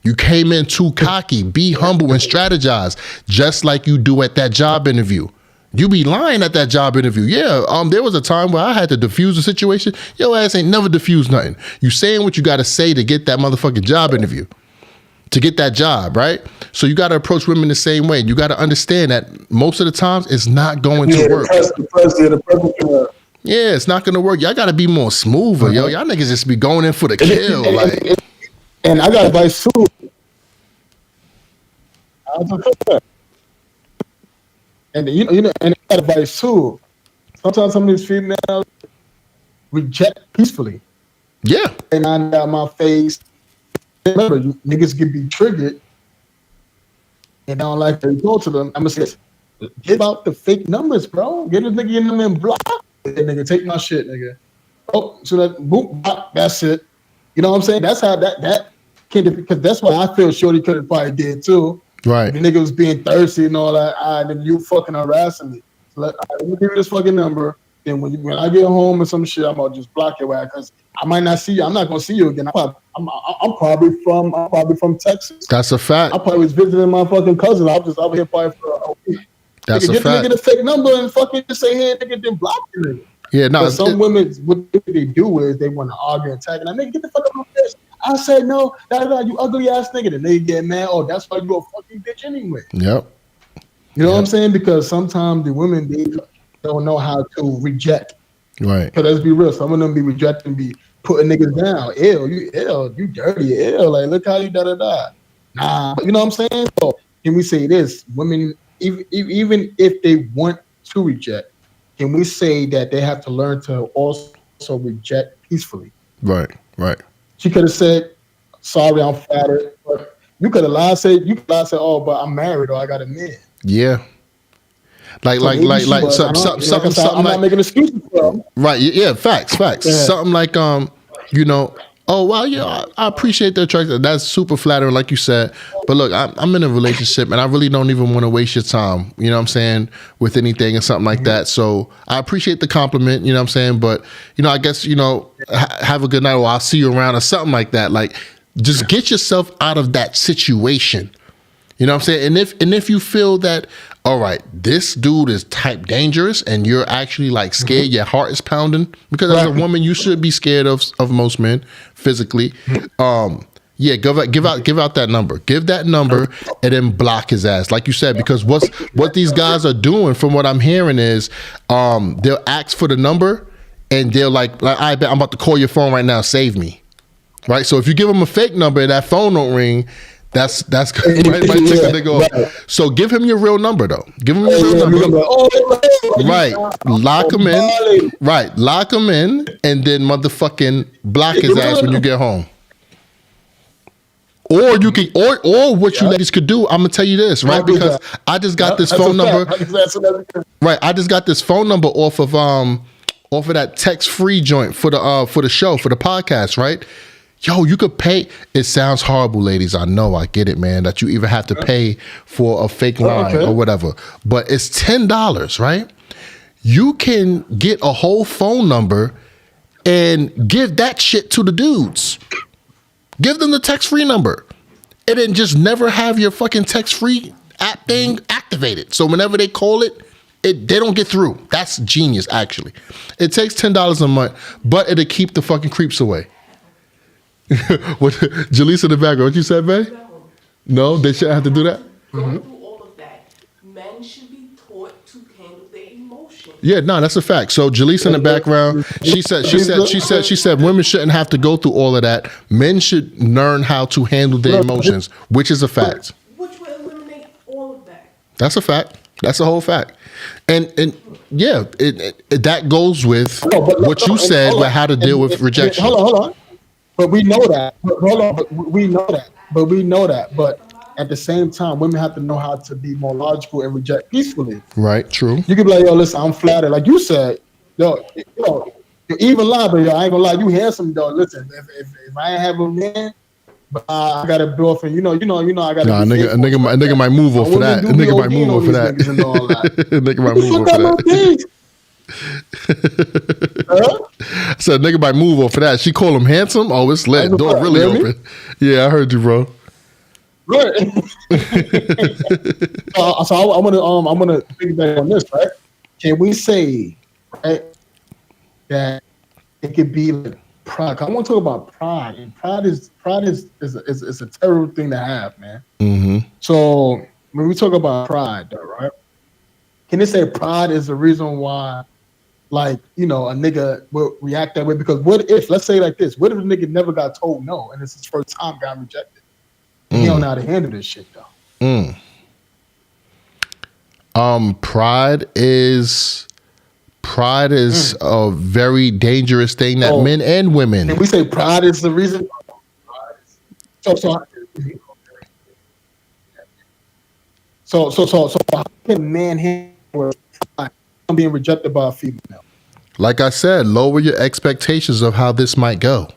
S1: You came in too cocky. Be humble and strategize, just like you do at that job interview. You be lying at that job interview. Yeah, there was a time where I had to diffuse the situation. Your ass ain't never diffused nothing. You saying what you got to say to get that motherfucking job interview, to get that job, right? So you got to approach women the same way. You got to understand that most of the times it's not going to work. Yeah, it's not going to work. Y'all got to be more smoother, yo. Y'all niggas just be going in for the kill, like.
S2: And I got advice too. And and I got advice too. Sometimes some of these females reject peacefully.
S1: Yeah.
S2: And I got my face. Remember, niggas can be triggered and I don't like to go to them. I'm gonna say, give out the fake numbers, bro. Get a nigga in them and block. And nigga, take my shit, nigga. Oh, so that boop, that's it. You know what I'm saying? That's how that can, because that's what I feel Shorty could have probably did too.
S1: Right.
S2: The nigga was being thirsty and all that. Then you fucking harassing me. So let me give you this fucking number. Then when I get home or some shit, I'm gonna just block your ass because I might not see you. I'm not gonna see you again. I'm probably from Texas.
S1: That's a fact.
S2: I probably was visiting my fucking cousin. I was just over here probably for a week.
S1: That's
S2: nigga,
S1: a
S2: get
S1: fact.
S2: the nigga the fake number and fucking just say, hey, nigga, then block you, nigga.
S1: Yeah, no.
S2: Some women, what they do is they want to argue and attack. And I nigga, get the fuck up my face. I said no, you ugly ass nigga. Then they get mad. Oh, that's why you a fucking bitch anyway.
S1: Yep.
S2: You know what I'm saying? Because sometimes the women, they don't know how to reject.
S1: Right.
S2: Because let's be real, some of them be rejecting, be putting niggas down. You dirty, like look how you da. Nah, you know what I'm saying? So can we say this? Women, even if they want to reject, can we say that they have to learn to also reject peacefully?
S1: Right.
S2: She could have said, sorry, I'm flattered. But you could have lied, said, oh, but I'm married or I got a man.
S1: Yeah. I'm
S2: not making excuses for them.
S1: Right. Yeah. Facts.
S2: Yeah.
S1: Something like, you know, oh, well, yeah, I appreciate the attraction. That's super flattering, like you said. But look, I'm in a relationship and I really don't even want to waste your time, you know what I'm saying, with anything or something like that. So I appreciate the compliment, you know what I'm saying? But, you know, I guess, you know, have a good night or I'll see you around or something like that. Like, just get yourself out of that situation. You know what I'm saying? And if you feel that, all right, this dude is type dangerous and you're actually like scared, your heart is pounding, because as a woman, you should be scared of most men physically. Yeah, give out that number. Give that number and then block his ass. Like you said, because what these guys are doing from what I'm hearing is they'll ask for the number and they're like, I bet I'm about to call your phone right now, save me. Right? So if you give them a fake number and that phone don't ring, that's might take the nigga off. So give him your real number though. Give him your real number. Right. Lock him in. Right. Lock him in and then motherfucking block his ass when you get home. Or you can or what you ladies could do, I'm gonna tell you this, right? Because I just got this phone number. Right. I just got this phone number off of that text-free joint for the show, for the podcast, right? Yo, you could pay. It sounds horrible, ladies. I know, I get it, man, that you even have to pay for a fake line or whatever. But it's $10, right? You can get a whole phone number and give that shit to the dudes. Give them the text-free number. And then just never have your fucking text-free app thing activated. So whenever they call it, they don't get through. That's genius, actually. It takes $10 a month, but it'll keep the fucking creeps away. What, Jaleesa in the background, what you said, babe? No, they shouldn't have to do that?
S3: Don't do all of that. Men should be taught to handle their emotions.
S1: Yeah, no, that's a fact. So Jaleesa in the background, she said women shouldn't have to go through all of that. Men should learn how to handle their emotions, which is a fact.
S3: Which will eliminate all of that.
S1: That's a fact. That's a whole fact. And yeah, that goes with what you said with how to deal with rejection.
S2: Hold on. But we know that. We know that. But at the same time, women have to know how to be more logical and reject peacefully.
S1: Right. True.
S2: You can be like, yo, listen, I'm flattered. Like you said, yo, you're even lie, but yo, I ain't gonna lie, you handsome, though. Listen, if I ain't have a man, but I got a girlfriend, you know, I got. Nah,
S1: a nigga might move off for that. A nigga might move off for that. Nigga might move off for that. So a nigga might move off for that. She call him handsome. Oh, it's lit. Door really open. Yeah, I heard you, bro.
S2: Right. So I'm gonna piggyback on this, right? Can we say, right, that it could be like pride? I want to talk about pride, and pride is a terrible thing to have, man.
S1: Mm-hmm.
S2: So when we talk about pride, though, right? Can they say pride is the reason why? Like, you know, a nigga will react that way? Because what if, let's say like this, what if a nigga never got told no and it's his first time got rejected? He don't know how to handle this shit though.
S1: Pride is a very dangerous thing that men and women.
S2: Can we say pride is the reason? So how can man handle pride being rejected by a female?
S1: Like I said, lower your expectations of how this might go.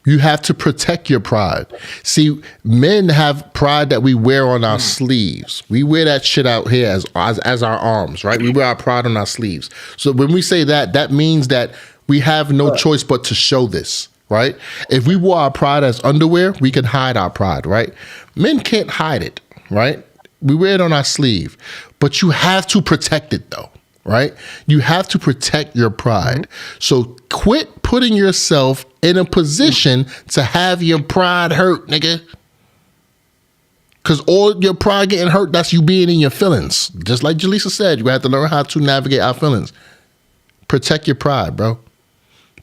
S1: You have to protect your pride. See, men have pride that we wear on our sleeves. We wear that shit out here as our arms, right? We wear our pride on our sleeves. So when we say that, that means that we have no choice but to show this, right? If we wore our pride as underwear, we can hide our pride, right? Men can't hide it, right? We wear it on our sleeve, but you have to protect it though, right? You have to protect your pride. So quit putting yourself in a position to have your pride hurt, nigga. Because all your pride getting hurt, that's you being in your feelings. Just like Jaleesa said, you have to learn how to navigate our feelings. Protect your pride, bro.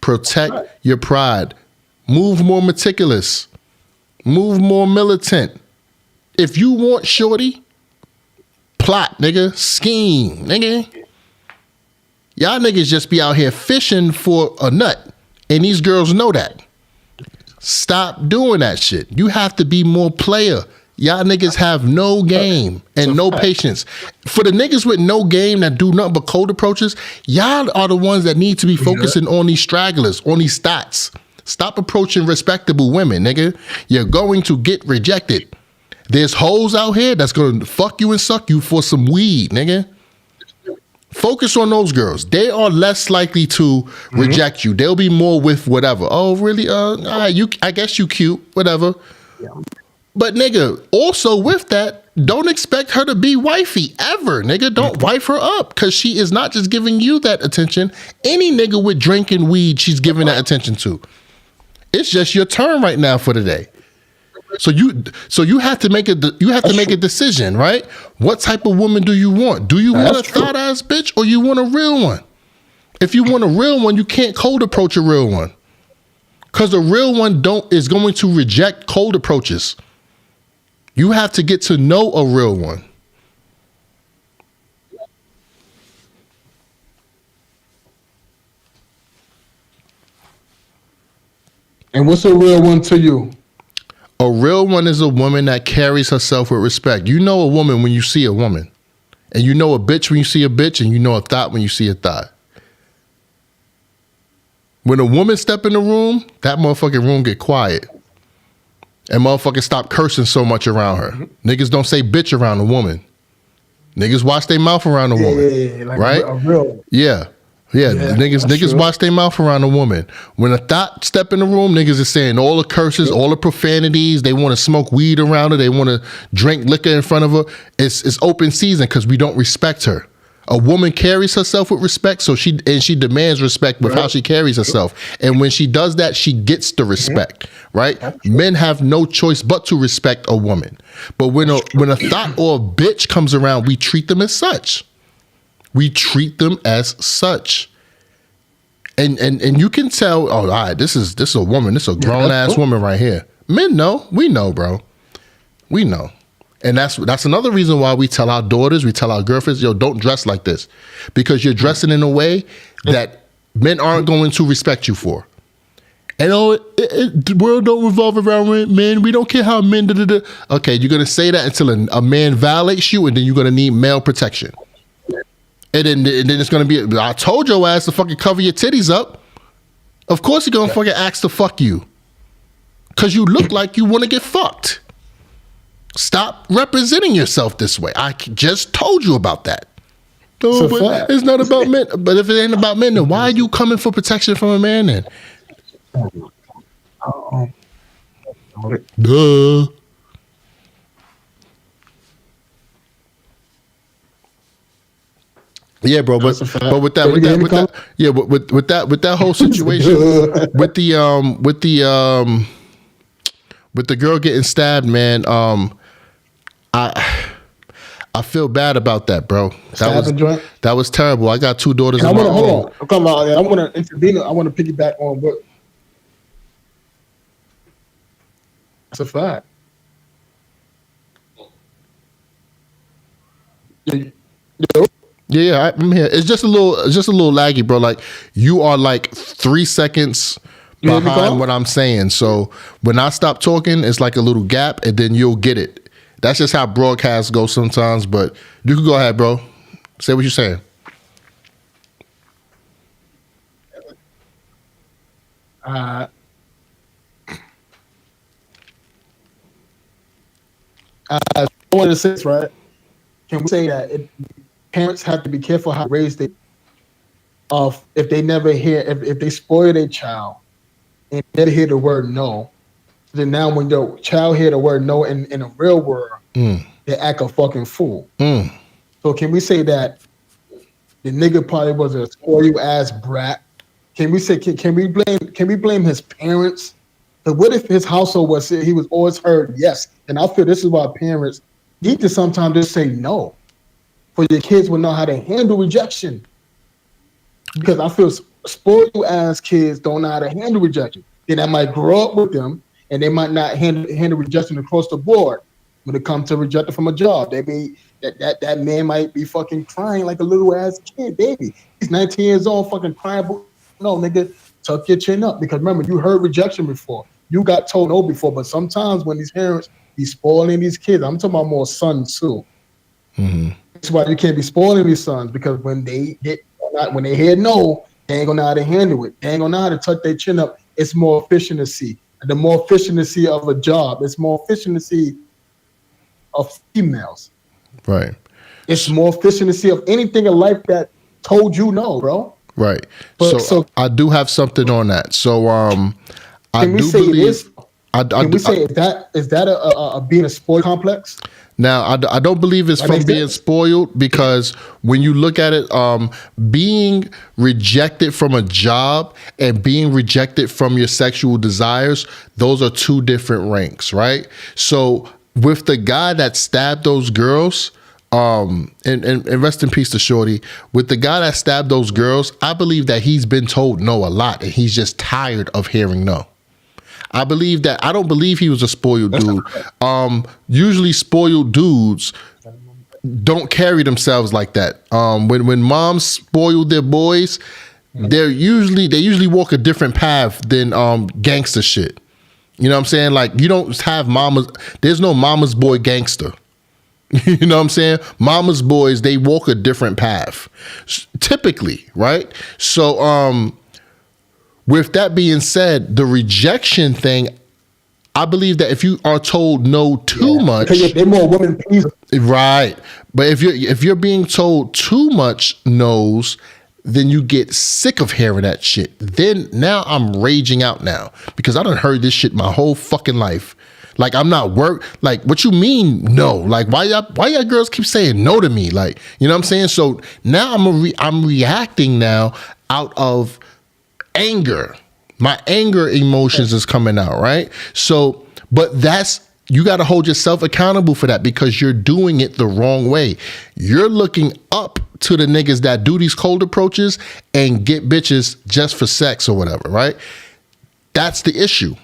S1: Protect your pride. Move more meticulous. Move more militant. If you want shorty, plot, nigga. Scheme, nigga. Y'all niggas just be out here fishing for a nut. And these girls know that. Stop doing that shit. You have to be more player. Y'all niggas have no game and no patience. For the niggas with no game that do nothing but cold approaches, y'all are the ones that need to be focusing on these stragglers, on these stats. Stop approaching respectable women, nigga. You're going to get rejected. There's hoes out here that's going to fuck you and suck you for some weed, nigga. Focus on those girls. They are less likely to reject you. They'll be more with whatever. Oh, really? All right, I guess you cute, whatever. Yeah. But nigga, also with that, don't expect her to be wifey ever, nigga. Don't wife her up, because she is not just giving you that attention. Any nigga with drinking weed, she's giving that attention to. It's just your turn right now for the day. So you have to make a decision, right? What type of woman do you want? Do you want a thought ass bitch, or you want a real one? If you want a real one, you can't cold approach a real one, because a real one is going to reject cold approaches. You have to get to know a real one.
S2: And what's a real one to you?
S1: A real one is a woman that carries herself with respect. You know a woman when you see a woman. And you know a bitch when you see a bitch, and you know a thought when you see a thought. When a woman step in the room, that motherfucking room get quiet. And motherfuckers stop cursing so much around her. Niggas don't say bitch around a woman. Niggas watch their mouth around a woman. Like right? A real. Yeah. Niggas watch their mouth around a woman. When a thought step in the room, niggas is saying all the curses, all the profanities. They want to smoke weed around her. They want to drink liquor in front of her. It's open season because we don't respect her. A woman carries herself with respect, so she demands respect with how she carries herself. And when she does that, she gets the respect, right? Men have no choice but to respect a woman. But when a thought or a bitch comes around, we treat them as such. We treat them as such. And you can tell, oh, all right, this is a woman, this is a grown ass woman right here. Men know, we know, bro. We know. And that's another reason why we tell our daughters, we tell our girlfriends, yo, don't dress like this. Because you're dressing in a way that men aren't going to respect you for. And the world don't revolve around men. We don't care how men da. Okay, you're going to say that until a man violates you, and then you're going to need male protection. And then it's going to be, I told your ass to fucking cover your titties up. Of course you're going to fucking ask to fuck you. Because you look like you want to get fucked. Stop representing yourself this way. I just told you about that. No, but it's not about men. But if it ain't about men, then why are you coming for protection from a man then? Duh. Yeah, bro, but with that whole situation, with the girl getting stabbed, man, I feel bad about that, bro. That was terrible. I got two daughters of my own.
S2: Hold on. Come on, I want to intervene. I want to piggyback on what. That's a fact.
S1: Yeah, I'm here. It's just a little laggy, bro. Like you are like 3 seconds behind what I'm saying. So when I stop talking, it's like a little gap, and then you'll get it. That's just how broadcasts go sometimes. But you can go ahead, bro. Say what you're saying.
S2: I want to say this, right? Can we say that parents have to be careful how to raise their if they never hear, if they spoil their child and never hear the word no, then now when your child hear the word no in the real world, they act a fucking fool. So can we say that the nigga probably was a spoiled ass brat? Can we say can we blame his parents? But what if his household he was always heard yes? And I feel this is why parents need to sometimes just say no, for your kids will know how to handle rejection. Because I feel spoiled ass kids don't know how to handle rejection. Then I might grow up with them, and they might not handle rejection across the board. When it comes to rejecting from a job, they be that man might be fucking crying like a little ass kid, baby. He's 19 years old, fucking crying. No, nigga, tuck your chin up. Because remember, you heard rejection before. You got told no before. But sometimes when these parents be spoiling these kids, I'm talking about more sons too. Mm-hmm. That's why you can't be spoiling these sons, because when they hear no, they ain't gonna know how to handle it. They ain't gonna know how to tuck their chin up it's more efficiency. The more efficiency of a job, it's more efficiency of females.
S1: Right.
S2: It's more efficiency of anything in life that told you no, bro.
S1: Right.
S2: But,
S1: So I do have something on that. So I
S2: can we
S1: do
S2: say
S1: believe.
S2: it is? Can we say is that a being a spoiled complex?
S1: Now, I don't believe it's from being spoiled, because when you look at it, being rejected from a job and being rejected from your sexual desires, those are two different ranks, right? So with the guy that stabbed those girls, and rest in peace to Shorty, with the guy that stabbed those girls, I believe that he's been told no a lot and he's just tired of hearing no. I don't believe he was a spoiled dude. Usually spoiled dudes don't carry themselves like that. When moms spoil their boys, they usually walk a different path than gangster shit. You know what I'm saying? Like, you don't have mamas. There's no mama's boy gangster. You know what I'm saying? Mama's boys, they walk a different path, typically, right? So, with that being said, the rejection thing, I believe that if you are told no too much,
S2: they're more women pleasers.
S1: Right? But if you're being told too much no's, then you get sick of hearing that shit. Then now I'm raging out now because I done heard this shit my whole fucking life. Like, I'm not like, what you mean no? Like, why y'all girls keep saying no to me? Like, you know what I'm saying? So now I'm reacting now out of anger. My anger emotions is coming out, right? So, but you got to hold yourself accountable for that because you're doing it the wrong way. You're looking up to the niggas that do these cold approaches and get bitches just for sex or whatever, right? That's the issue.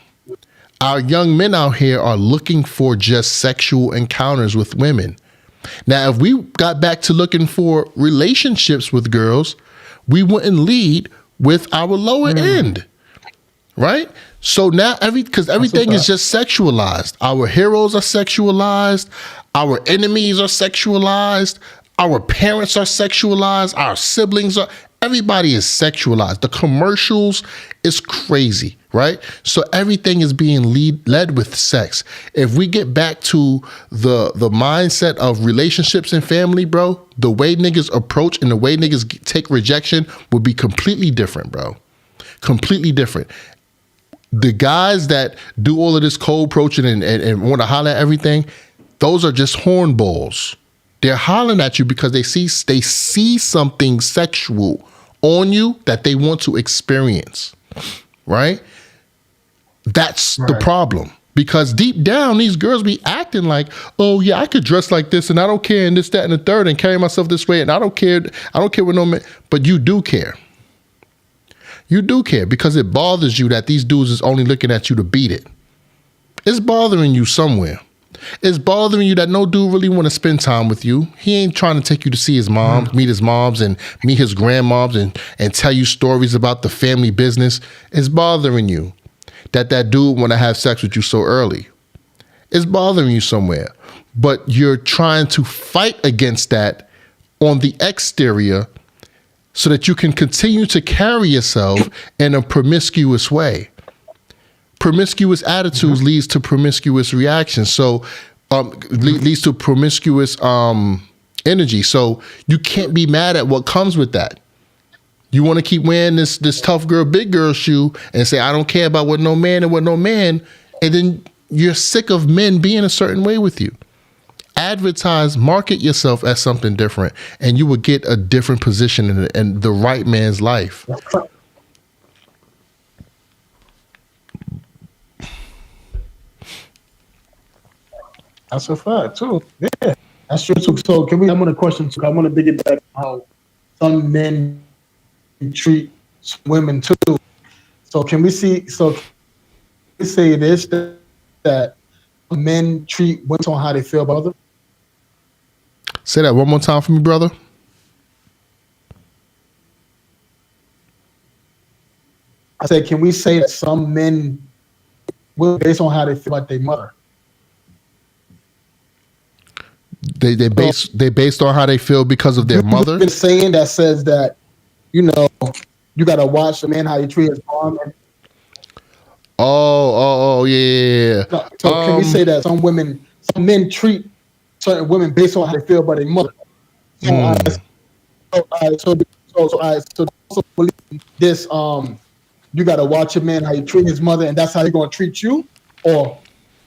S1: Our young men out here are looking for just sexual encounters with women. Now, if we got back to looking for relationships with girls, we wouldn't lead with our lower end, right? So now because everything is just sexualized. Our heroes are sexualized. Our enemies are sexualized. Our parents are sexualized. Our siblings are. Everybody is sexualized. The commercials is crazy, right? So everything is being led with sex. If we get back to the mindset of relationships and family, bro, the way niggas approach and the way niggas take rejection would be completely different, bro. Completely different. The guys that do all of this cold approaching and want to holler at everything, those are just hornballs. They're hollering at you because they see something sexual on you that they want to experience, right? That's the problem. Because deep down, these girls be acting like, oh yeah, I could dress like this and I don't care and this, that, and the third and carry myself this way and I don't care with no man. But you do care. You do care because it bothers you that these dudes is only looking at you to beat it. It's bothering you somewhere. It's bothering you that no dude really want to spend time with you. He ain't trying to take you to see his moms, meet his moms and meet his grandmoms and tell you stories about the family business. It's bothering you that dude want to have sex with you so early. It's bothering you somewhere. But you're trying to fight against that on the exterior so that you can continue to carry yourself in a promiscuous way. Promiscuous attitudes leads to promiscuous reactions. So leads to promiscuous energy. So you can't be mad at what comes with that. You want to keep wearing this tough girl, big girl shoe and say, I don't care about what no man and what no man. And then you're sick of men being a certain way with you. Advertise, market yourself as something different and you will get a different position in the right man's life.
S2: That's a fact too. Yeah, that's true too. So I'm on a question too. I want to dig it back how some men treat women too. So can we say this that men treat women on how they feel about them?
S1: Say that one more time for me, brother.
S2: I said, can we say that some men will based on how they feel about their mother?
S1: They based on how they feel because of their mother.
S2: Been saying that says that, you know, you gotta watch the man how you treat his mom.
S1: Yeah.
S2: So can we say that some men treat certain women based on how they feel about their mother? So also believe this. You gotta watch your man how you treat his mother, and that's how he's gonna treat you, or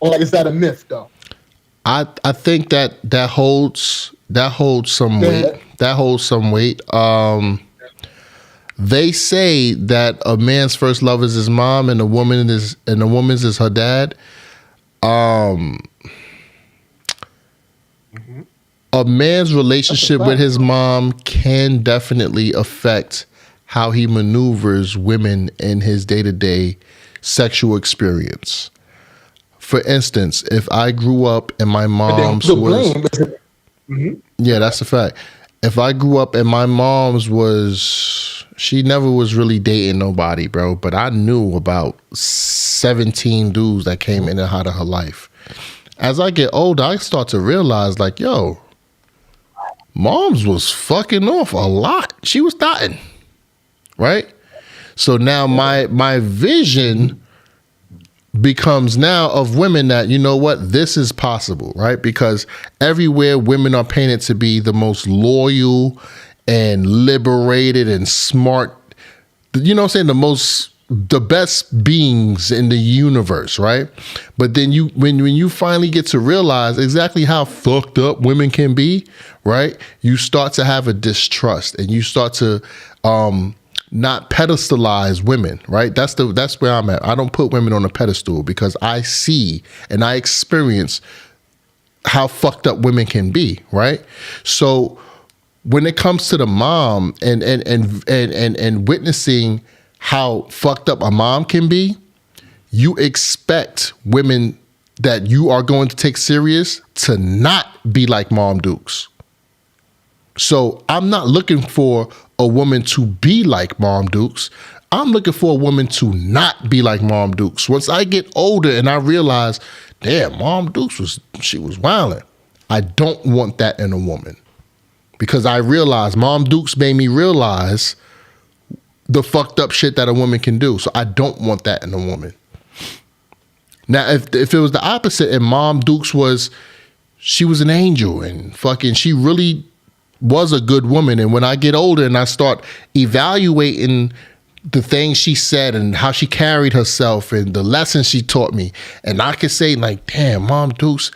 S2: like, is that a myth though?
S1: I think that holds some
S2: Go
S1: weight.
S2: ahead.
S1: That holds some weight. They say that a man's first love is his mom, and the woman's is her dad. A man's relationship with his mom can definitely affect how he maneuvers women in his day-to-day sexual experience. For instance, if I grew up and my mom's yeah, that's a fact. If I grew up and my mom's she never was really dating nobody, bro, but I knew about 17 dudes that came in and out of her life. As I get older, I start to realize, like, yo, mom's was fucking off a lot. She was dotting, right? So now my vision becomes now of women that, you know what, this is possible, right? Because everywhere women are painted to be the most loyal and liberated and smart, you know what I'm saying, the best beings in the universe, right? But then when you finally get to realize exactly how fucked up women can be, right? You start to have a distrust, and you start to not pedestalize women, right? That's where I'm at. I don't put women on a pedestal because I see and I experience how fucked up women can be, right? So when it comes to the mom and witnessing how fucked up a mom can be, you expect women that you are going to take serious to not be like Mom Dukes. So I'm not looking for a woman to be like Mom Dukes. I'm looking for a woman to not be like Mom Dukes. Once I get older and I realize, damn, Mom Dukes was wilding. I don't want that in a woman, because I realize Mom Dukes made me realize the fucked up shit that a woman can do. So I don't want that in a woman. Now, if it was the opposite and Mom Dukes she was an angel and fucking, she really was a good woman. And when I get older and I start evaluating the things she said and how she carried herself and the lessons she taught me, and I could say, like, damn, Mom Dukes,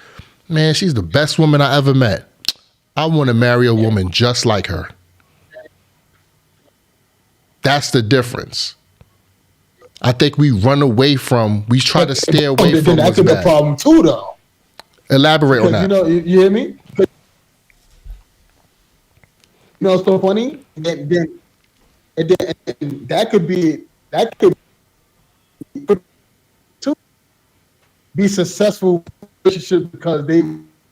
S1: man, she's the best woman I ever met. I want to marry a woman just like her. That's the difference. I think we try to stay away from
S2: that's
S1: what's
S2: a
S1: bad.
S2: problem too, though.
S1: Elaborate on that.
S2: You know, you hear me? You know, it's so funny. And that could be to be successful relationship because they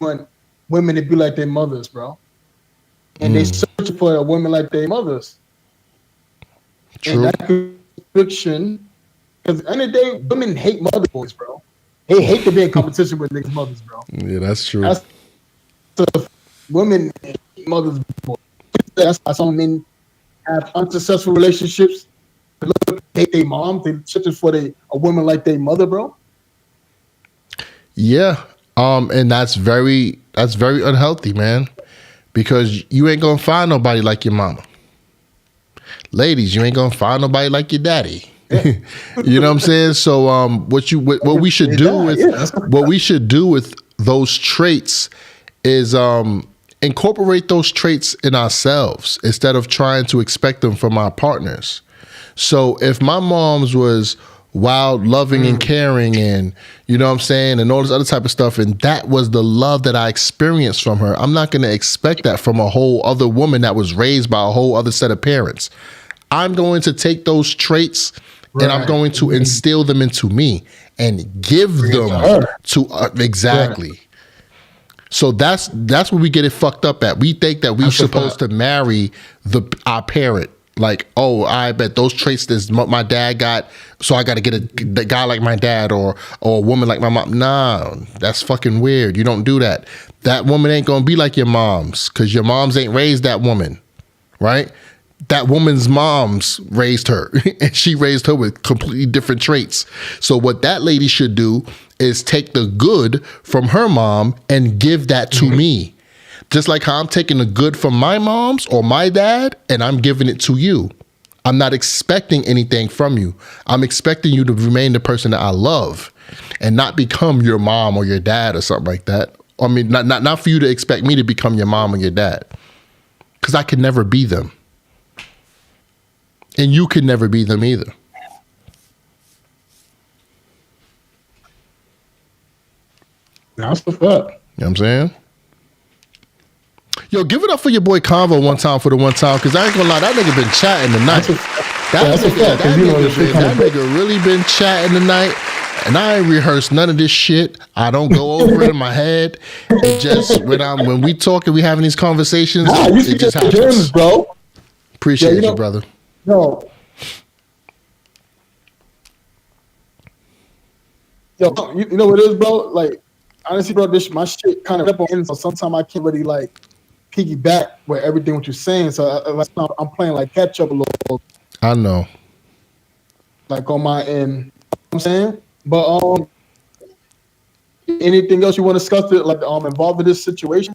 S2: want women to be like their mothers, bro. And they search for a woman like their mothers.
S1: True.
S2: And that could be fiction. Because at the end of the day, women hate mother boys, bro. They hate to be in competition with niggas' mothers, bro.
S1: Yeah, that's true.
S2: Women hate mothers' boys. That's why some men have unsuccessful relationships. They hate their mom. They searching for a woman like their mother, bro.
S1: Yeah. And that's very unhealthy, man. Because you ain't gonna find nobody like your mama. Ladies, you ain't gonna find nobody like your daddy. You know what I'm saying? So what we should do with those traits is incorporate those traits in ourselves instead of trying to expect them from our partners. So if my mom's was wild, loving and caring, and you know what I'm saying, and all this other type of stuff, and that was the love that I experienced from her, I'm not going to expect that from a whole other woman that was raised by a whole other set of parents. I'm going to take those traits and I'm going to instill them into me and give them to exactly. Right. So that's where we get it fucked up at. We think that we're supposed to marry our parent. Like, oh, I bet those traits that my dad got, so I got to get a guy like my dad or a woman like my mom. Nah, that's fucking weird. You don't do that. That woman ain't going to be like your mom's because your moms ain't raised that woman, right? that woman's moms raised her and she raised her with completely different traits. So what that lady should do is take the good from her mom and give that to me. Just like how I'm taking the good from my mom's or my dad and I'm giving it to you. I'm not expecting anything from you. I'm expecting you to remain the person that I love and not become your mom or your dad or something like that. I mean, not for you to expect me to become your mom or your dad, because I could never be them. And you could never be them either.
S2: That's the fact.
S1: You know what I'm saying? Yo, give it up for your boy Convo one time for the one time, because I ain't gonna lie, that nigga been chatting tonight. That nigga really been chatting tonight, and I ain't rehearsed none of this shit. I don't go over it in my head. It just when we talk and we having these conversations, it just happens.
S2: Germs, bro.
S1: Appreciate you, brother.
S2: Yo, you know what it is, bro? Like, honestly, bro, my shit kind of up on, so sometimes I can't really like piggyback with everything what you're saying. So I'm playing like catch up a little.
S1: I know.
S2: Like on my end, you know what I'm saying? But anything else you want to discuss it, like involved in this situation?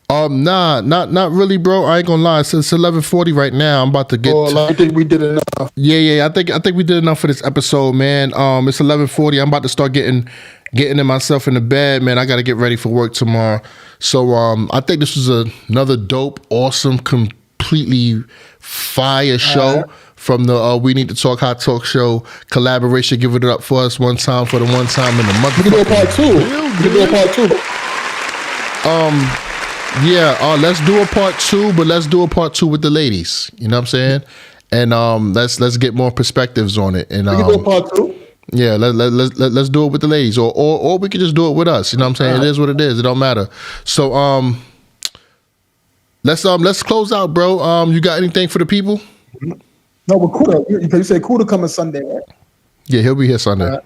S1: Nah, not really, bro. I ain't gonna lie. It's 11:40 right now. I'm about to get.
S2: I think we did enough.
S1: Yeah. I think we did enough for this episode, man. It's 11:40. I'm about to start getting in myself in the bed, man. I got to get ready for work tomorrow. So I think this was another dope, awesome, completely fire show from the We Need to Talk Hot Talk Show collaboration. Give it up for us one time for the one time in the month.
S2: We can do a part two.
S1: Yeah, let's do a part two, but let's do a part two with the ladies. You know what I'm saying? And let's get more perspectives on it. And
S2: we can do a part two.
S1: Yeah, let's do it with the ladies, or we can just do it with us. You know what I'm saying? It is what it is. It don't matter. So let's close out, bro. You got anything for the people?
S2: No, but Kuda, you say Kuda coming Sunday, right?
S1: Yeah, he'll be here Sunday.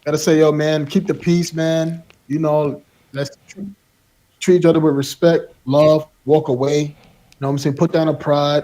S2: Gotta say, yo, man, keep the peace, man. You know, let's treat each other with respect, love, walk away. You know what I'm saying? Put down a pride.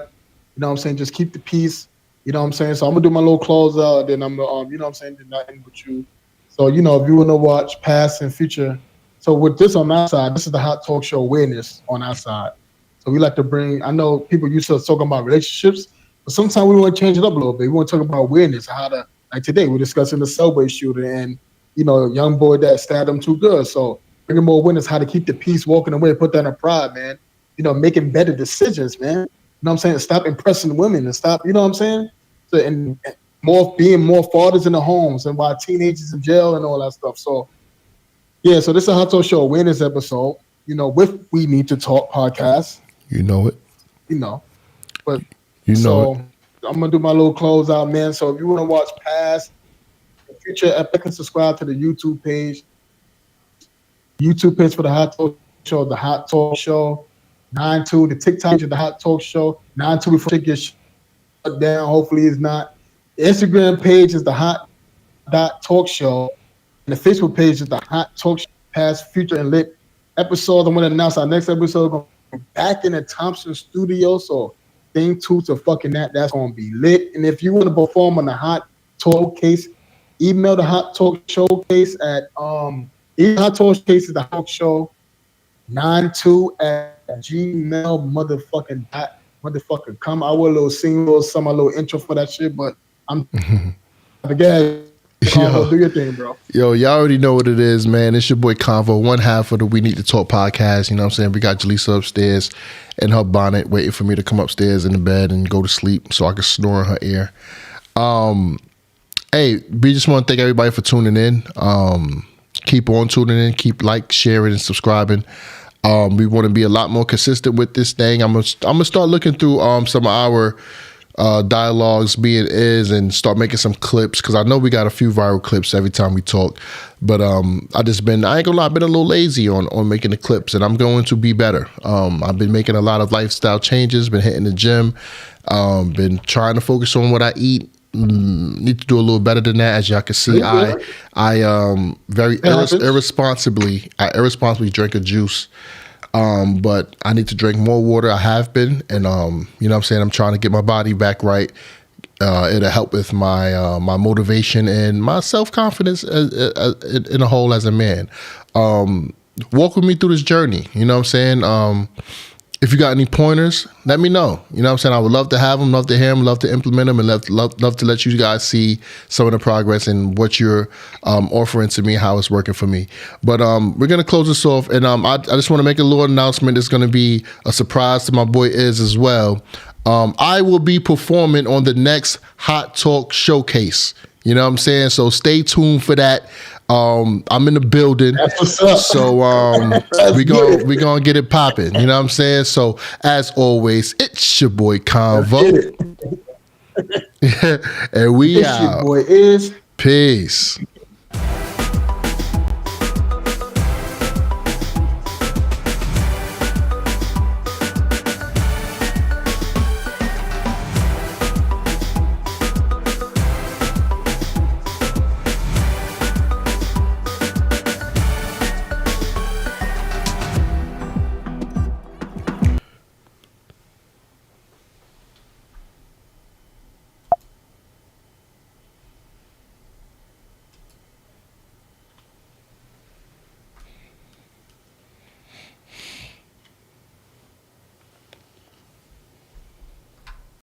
S2: You know what I'm saying? Just keep the peace. You know what I'm saying? So I'm gonna do my little close out, then I'm gonna, you know what I'm saying, do nothing with you. So, you know, if you wanna watch past and future. So with this on our side, this is the Hot Talk Show awareness on our side. So we like to bring, I know people used to talking about relationships, but sometimes we want to change it up a little bit. We want to talk about awareness, how to, like today, we're discussing the subway shooter and, you know, young boy that stabbed him too good. So bringing more awareness, how to keep the peace, walking away, put down a pride, man. You know, making better decisions, man. You know what I'm saying? Stop impressing women and stop, you know what I'm saying? So, and being more fathers in the homes and while teenagers in jail and all that stuff. So, yeah, so this is a Hot Talk Show awareness episode, you know, with We Need to Talk podcast.
S1: You know it.
S2: You know. But
S1: you know
S2: it. I'm going to do my little close out, man. So if you want to watch past and future episodes, subscribe to the YouTube page. YouTube page for the Hot Talk Show, the Hot Talk Show. 9-2, the TikTok page of the Hot Talk Show. 9-2 before it gets shut down. Hopefully it's not. The Instagram page is the Hot Talk Show. And the Facebook page is the Hot Talk Show, past, future, and lit episodes. I'm going to announce our next episode. Going to be back in the Thompson studio. So stay tuned to fucking that. That's going to be lit. And if you want to perform on the Hot Talk Case, email the Hot Talk Showcase at Hot Talk Case is the Hot Show 92 at Gmail motherfucking come. I will a little single, a little intro for that shit, but I'm again. Do your thing, bro.
S1: Yo, y'all already know what it is, man. It's your boy Convo, one half of the We Need to Talk podcast. You know what I'm saying? We got Jaleesa upstairs in her bonnet waiting for me to come upstairs in the bed and go to sleep so I can snore in her ear. Hey, we just want to thank everybody for tuning in. Keep on tuning in. Keep sharing, and subscribing. We want to be a lot more consistent with this thing. I'm gonna start looking through some of our dialogues and start making some clips, because I know we got a few viral clips every time we talk, but I ain't gonna lie, I've been a little lazy on making the clips, and I'm going to be better. I've been making a lot of lifestyle changes, been hitting the gym, been trying to focus on what I eat. Need to do a little better than that. As y'all can see, I very irresponsibly drink a juice But I need to drink more water. I have been, and you know what I'm saying, I'm trying to get my body back right. It'll help with my my motivation and my self-confidence in a whole as a man. Walk with me through this journey. You know what I'm saying? If you got any pointers, let me know. You know what I'm saying? I would love to have them, love to hear them, love to implement them, and love to let you guys see some of the progress and what you're offering to me, how it's working for me. But we're going to close this off. And I just want to make a little announcement. It's going to be a surprise to my boy Iz as well. I will be performing on the next Hot Talk Showcase. You know what I'm saying? So stay tuned for that. I'm in the building. That's what's up. So we gonna get it popping. You know what I'm saying? So as always, it's your boy Convo. And we out. Your boy Is. Peace.